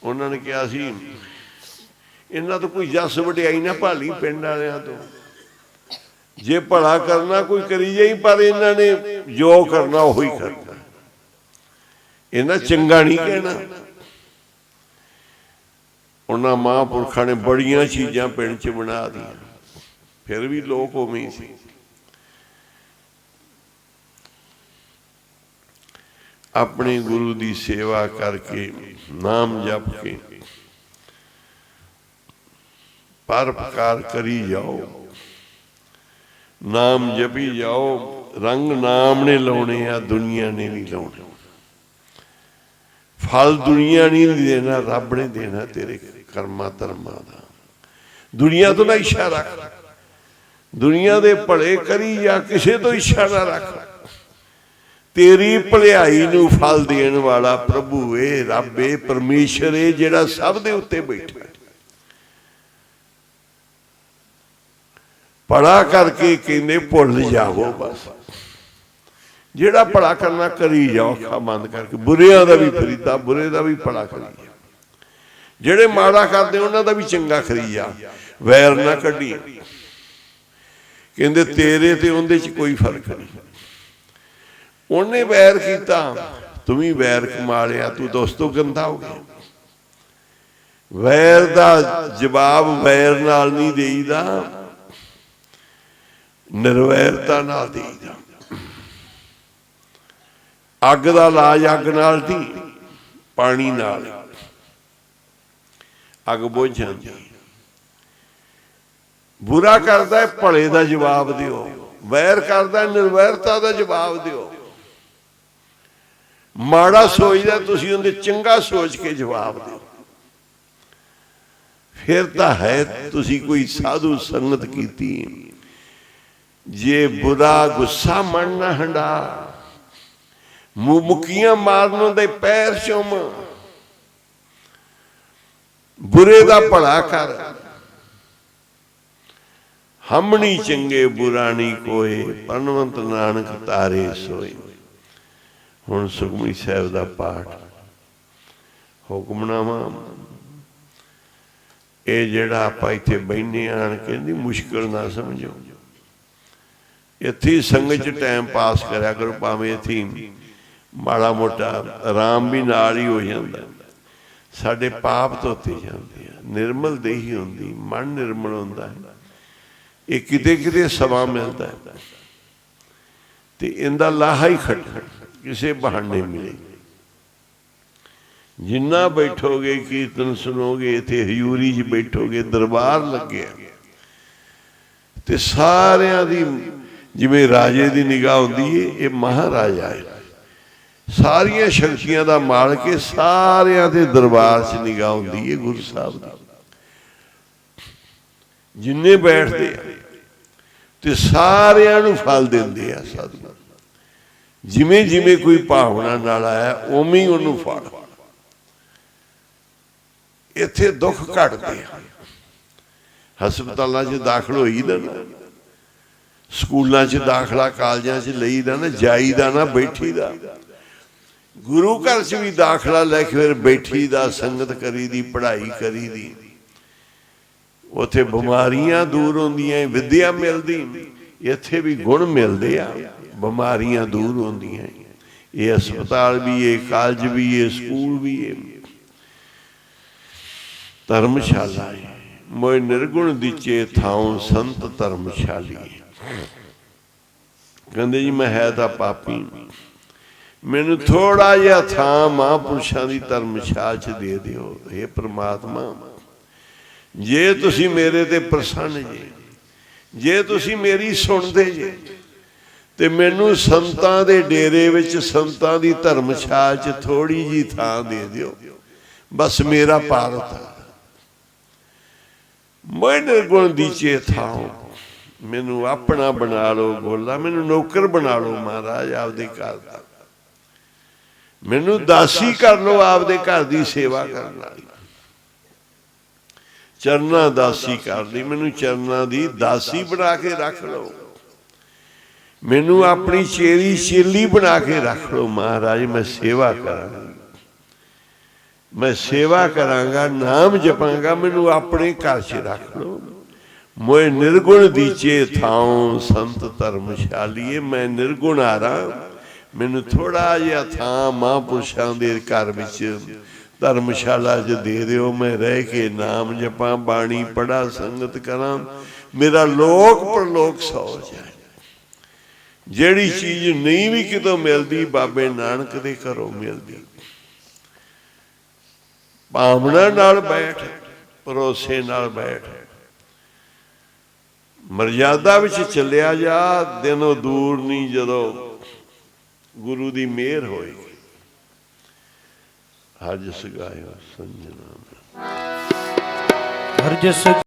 ਉਹਨਾਂ ਨੇ ਕਿਹਾ ਸੀ ਇਹਨਾਂ ਤੋਂ ਕੋਈ ਜਸ ਵਡਿਆਈ ਨਾ ਭਾਲੀ ਪਿੰਡ ਵਾਲਿਆਂ ਤੋਂ। ਜੇ ਭਲਾ ਕਰਨਾ ਕੋਈ ਕਰੀ ਜਾਈ, ਪਰ ਇਹਨਾਂ ਨੇ ਜੋ ਕਰਨਾ ਉਹੀ ਕਰਨਾ। ਇਹਨਾਂ ਚੰਗਾ ਨਹੀਂ ਕਹਿਣਾ। ਉਹਨਾਂ ਮਹਾਂਪੁਰਖਾਂ ਨੇ ਬੜੀਆਂ ਚੀਜ਼ਾਂ ਪਿੰਡ 'ਚ ਬਣਾ ਦਿੱਤੀਆਂ, ਫਿਰ ਵੀ ਲੋਕ ਉਵੇਂ ਸੀ। ਆਪਣੇ ਗੁਰੂ ਦੀ ਸੇਵਾ ਕਰਕੇ, ਨਾਮ ਜਪ ਕੇ ਪਰਪਕਾਰ ਕਰੀ ਜਾਓ, ਨਾਮ ਜਪੀ ਜਾਓ। ਰੰਗ ਨਾਮ ਨੇ ਲਾਉਣੇ ਆ, ਦੁਨੀਆ ਨੇ ਨਹੀਂ ਲਾਉਣੇ। ਫਲ ਦੁਨੀਆ ਨਹੀਂ ਦੇਣਾ, ਰੱਬ ਨੇ ਦੇਣਾ ਤੇਰੇ ਕਰਮਾਂ ਧਰਮਾਂ ਦਾ। ਦੁਨੀਆ ਤੋਂ ਨਾ ਇੱਛਾ ਰੱਖ, ਦੁਨੀਆ ਦੇ ਭਲੇ ਕਰੀ ਜਾਂ ਕਿਸੇ ਤੋਂ ਇੱਛਾ ਨਾ ਰੱਖ। ਤੇਰੀ ਭਲਾਈ ਨੂੰ ਫਲ ਦੇਣ ਵਾਲਾ ਪ੍ਰਭੂ ਏ, ਰੱਬ ਏ, ਪਰਮੇਸ਼ਰ ਏ, ਜਿਹੜਾ ਸਭ ਦੇ ਉੱਤੇ ਬੈਠਾ। ਭਲਾ ਕਰਕੇ ਕਹਿੰਦੇ ਭੁੱਲ ਜਾਵੋ ਬਸ। ਜਿਹੜਾ ਭਲਾ ਕਰਨਾ ਕਰੀ ਜਾਓ, ਅੱਖਾਂ ਬੰਦ ਕਰਕੇ। ਬੁਰਿਆਂ ਦਾ ਵੀ ਫਰੀਦਾ, ਬੁਰੇ ਦਾ ਵੀ ਭਲਾ ਕਰੀ ਜਾਓ। ਜਿਹੜੇ ਮਾੜਾ ਕਰਦੇ ਉਹਨਾਂ ਦਾ ਵੀ ਚੰਗਾ ਕਰੀ ਜਾ, ਵੈਰ ਨਾ ਕੱਢੀ। ਕਹਿੰਦੇ ਤੇਰੇ ਤੇ ਉਹਦੇ 'ਚ ਕੋਈ ਫਰਕ ਨਹੀਂ। ਉਹਨੇ ਵੈਰ ਕੀਤਾ, ਤੂੰ ਵੀ ਵੈਰ ਕਮਾ ਲਿਆ, ਤੂੰ ਦੋਸਤੋ ਗੰਦਾ ਹੋ ਗਿਆ। ਵੈਰ ਦਾ ਜਵਾਬ ਵੈਰ ਨਾਲ ਨਹੀਂ ਦੇਈਦਾ, ਨਿਰਵੈਰਤਾ ਨਾਲ ਦੇਈਦਾ। ਅੱਗ ਦਾ ਇਲਾਜ ਅੱਗ ਨਾਲ ਨਹੀਂ, ਪਾਣੀ ਨਾਲ। ਅੱਗ ਬੁਝ ਜਾਂਦੀ। ਬੁਰਾ ਕਰਦਾ ਭਲੇ ਦਾ ਜਵਾਬ ਦਿਓ, ਵੈਰ ਕਰਦਾ ਨਿਰਵੈਰਤਾ ਦਾ ਜਵਾਬ ਦਿਓ। ਮਾੜਾ ਸੋਚਦਾ ਤੁਸੀਂ ਉਹਦੇ ਚੰਗਾ ਸੋਚ ਕੇ ਜਵਾਬ ਦਿਓ। ਫਿਰ ਤਾਂ ਹੈ ਤੁਸੀਂ ਕੋਈ ਸਾਧੂ ਸੰਗਤ ਕੀਤੀ। ਜੇ ਬੁਰਾ ਗੁੱਸਾ ਮਨ ਨਾ ਹੰਡਾ, ਮੁੱਕੀਆਂ ਮਾਰਨ ਦੇ ਪੈਰ ਚੁੰਮ, ਬੁਰੇ ਦਾ ਭਲਾ ਕਰ। ਹਮਣੀ ਚੰਗੇ ਬੁਰਾ ਨਹੀਂ ਕੋਏ, ਪਰਨਵੰਤ ਨਾਨਕ ਤਾਰੇ ਸੋਏ। ਹੁਣ ਸੁਖਮਨੀ ਸਾਹਿਬ ਦਾ ਪਾਠ ਹੁਕਮਨਾਮਾ। ਇਹ ਜਿਹੜਾ ਆਪਾਂ ਇੱਥੇ ਬੈਠੇ ਆਣ ਕੇ ਦੀ ਮੁਸ਼ਕਿਲ ਨਾ ਸਮਝੋ। ਇੱਥੇ ਸੰਗਤ 'ਚ ਟਾਈਮ ਪਾਸ ਕਰਿਆ ਕਰੋ, ਭਾਵੇਂ ਇੱਥੇ ਮਾੜਾ ਮੋਟਾ ਆਰਾਮ ਵੀ ਨਾਲ ਹੀ ਹੋ ਜਾਂਦਾ। ਸਾਡੇ ਪਾਪ ਧੋਤੇ ਜਾਂਦੇ ਆ, ਨਿਰਮਲ ਦੇਹੀ ਹੁੰਦੀ, ਮਨ ਨਿਰਮਲ ਹੁੰਦਾ ਹੈ। ਇਹ ਕਿਤੇ ਕਿਤੇ ਸਮਾਂ ਮਿਲਦਾ ਹੈ ਤੇ ਇਹਦਾ ਲਾਹਾ ਹੀ ਖੱਟ ਕਿਸੇ ਬਹਾਨੇ ਮਿਲੇ। ਜਿੰਨਾ ਬੈਠੋਗੇ ਕੀਰਤਨ ਸੁਣੋਗੇ, ਇੱਥੇ ਹਜ਼ੂਰੀ 'ਚ ਬੈਠੋਗੇ, ਦਰਬਾਰ ਲੱਗਿਆ ਤੇ ਸਾਰਿਆਂ ਦੀ ਜਿਵੇਂ ਰਾਜੇ ਦੀ ਨਿਗਾਹ ਹੁੰਦੀ ਹੈ, ਇਹ ਮਹਾਰਾਜਾ ਹੈ। ਸਾਰੀਆਂ ਸ਼ਕਤੀਆਂ ਦਾ ਮਾਲਕ ਹੈ, ਸਾਰਿਆਂ ਦੇ ਦਰਬਾਰ 'ਚ ਨਿਗਾਹ ਹੁੰਦੀ ਹੈ ਗੁਰੂ ਸਾਹਿਬ ਦੀ। ਜਿੰਨੇ ਬੈਠਦੇ ਆ ਤੇ ਸਾਰਿਆਂ ਨੂੰ ਫਲ ਦਿੰਦੇ ਆ ਸਤਿਗੁਰ। ਜਿਵੇਂ ਜਿਵੇਂ ਕੋਈ ਭਾਵਨਾ ਨਾਲ ਆਇਆ ਉਵੇਂ ਹੀ ਉਹਨੂੰ ਫਲ। ਇੱਥੇ ਦੁੱਖ ਘਟਦੇ ਆ। ਹਸਪਤਾਲਾਂ 'ਚ ਦਾਖਲ ਹੋਈਦਾ ਨਾ, ਸਕੂਲਾਂ 'ਚ ਦਾਖਲਾ, ਕਾਲਜਾਂ 'ਚ ਲਈਦਾ ਨਾ, ਜਾਈਦਾ ਨਾ, ਬੈਠੀਦਾ। ਗੁਰੂ ਘਰ 'ਚ ਵੀ ਦਾਖਲਾ ਲੈ ਕੇ ਫਿਰ ਬੈਠੀਦਾ, ਸੰਗਤ ਕਰੀਦੀ, ਪੜ੍ਹਾਈ ਕਰੀਦੀ। ਉੱਥੇ ਬਿਮਾਰੀਆਂ ਦੂਰ ਹੁੰਦੀਆਂ, ਵਿਦਿਆ ਮਿਲਦੀ। ਇੱਥੇ ਵੀ ਗੁਣ ਮਿਲਦੇ ਆ, ਬਿਮਾਰੀਆਂ ਦੂਰ ਹੁੰਦੀਆਂ। ਇਹ ਹਸਪਤਾਲ ਵੀ, ਇਹ ਕਾਲਜ ਵੀ, ਇਹ ਸਕੂਲ ਵੀ, ਇਹ ਧਰਮਸ਼ਾਲਾ ਹੈ। ਮੋਇ ਨਿਰਗੁਣ ਦੀਚੇ ਥਾਉ ਸੰਤ ਧਰਮਸ਼ਾਲੀ। ਕਹਿੰਦੇ ਜੀ ਮੈਂ ਹੈ ਤਾਂ ਪਾਪੀ, ਮੈਨੂੰ ਥੋੜਾ ਜਿਹਾ ਥਾਂ ਮਹਾਂਪੁਰਸ਼ਾਂ ਦੀ ਧਰਮਸ਼ਾਲ 'ਚ ਦੇ ਦਿਓ। ਇਹ ਪ੍ਰਮਾਤਮਾ, ਜੇ ਤੁਸੀਂ ਮੇਰੇ ਤੇ ਪ੍ਰਸੰਨ ਜੇ, ਜੇ ਤੁਸੀਂ ਮੇਰੀ ਸੁਣਦੇ ਜੇ, ਤੇ ਮੈਨੂੰ ਸੰਤਾਂ ਦੇ ਡੇਰੇ ਵਿੱਚ, ਸੰਤਾਂ ਦੀ ਧਰਮਸ਼ਾਲ 'ਚ ਥੋੜੀ ਜੀ ਥਾਂ ਦੇ ਦਿਓ। ਬਸ ਮੇਰਾ ਭਾਰਤ ਮੈਂ ਨਿਰਗੁਣ ਦੀਚੇ ਥਾਉ, ਮੈਨੂੰ ਆਪਣਾ ਬਣਾ ਲਓ ਗੋਲਾ, ਮੈਨੂੰ ਨੌਕਰ ਬਣਾ ਲਓ ਮਹਾਰਾਜ ਆਪਦੇ ਘਰ ਦਾ, ਮੈਨੂੰ ਦਾਸੀ ਕਰ ਲਓ ਆਪਦੇ ਘਰ ਦੀ ਸੇਵਾ ਕਰਨ ਵਾਲੀ। ਚਰਨਾਂ ਦਾਸੀ ਕਰ ਲਈ, ਮੈਨੂੰ ਚਰਨਾਂ ਦੀ ਦਾਸੀ ਬਣਾ ਕੇ ਰੱਖ ਲਓ। ਮੈਨੂੰ ਆਪਣੀ ਚੇਲੀ ਚੇਲੀ ਬਣਾ ਕੇ ਰੱਖ ਲਓ ਮਹਾਰਾਜ। ਮੈਂ ਸੇਵਾ ਕਰਾਂਗਾ, ਮੈਂ ਸੇਵਾ ਕਰਾਂਗਾ, ਨਾਮ ਜਪਾਂਗਾ, ਮੈਨੂੰ ਆਪਣੇ ਘਰ 'ਚ ਰੱਖ ਲਓ। ਮੋਏ ਨਿਰਗੁਣ ਦੀਚੇ ਥਾਉ ਸੰਤ ਧਰਮਸ਼ਾਲੀਏ। ਮੈਂ ਨਿਰਗੁਣ ਆ ਰਹਾ, ਮੈਨੂੰ ਥੋੜਾ ਜਿਹਾ ਥਾਂ ਮਹਾਂਪੁਰਸ਼ਾਂ ਦੇ ਘਰ ਵਿੱਚ ਧਰਮਸ਼ਾਲਾ 'ਚ ਦੇ ਦਿਓ। ਮੈਂ ਰਹਿ ਕੇ ਨਾਮ ਜਪਾਂ, ਬਾਣੀ ਪੜ੍ਹਾਂ, ਸੰਗਤ ਕਰਾਂ, ਮੇਰਾ ਲੋਕ ਪਰਲੋਕ ਸੌ ਜਾਏ। ਜਿਹੜੀ ਚੀਜ਼ ਨਹੀਂ ਵੀ ਕਿਤੋਂ ਮਿਲਦੀ, ਬਾਬੇ ਨਾਨਕ ਦੇ ਘਰੋਂ ਮਿਲਦੀ। ਭਾਵਨਾ ਨਾਲ ਬੈਠ, ਭਰੋਸੇ ਨਾਲ ਬੈਠ, ਮਰਜ਼ਾਦਾ ਵਿੱਚ ਚੱਲਿਆ ਜਾ। ਦਿਨੋਂ ਦੂਰ ਨਹੀਂ ਜਦੋਂ ਗੁਰੂ ਦੀ ਮਿਹਰ ਹੋਏਗੀ। ਹਰ ਜਸ ਗਾਇਓ ਸੰਜਨਾ, ਹਰ ਜਸ ਸਤਿ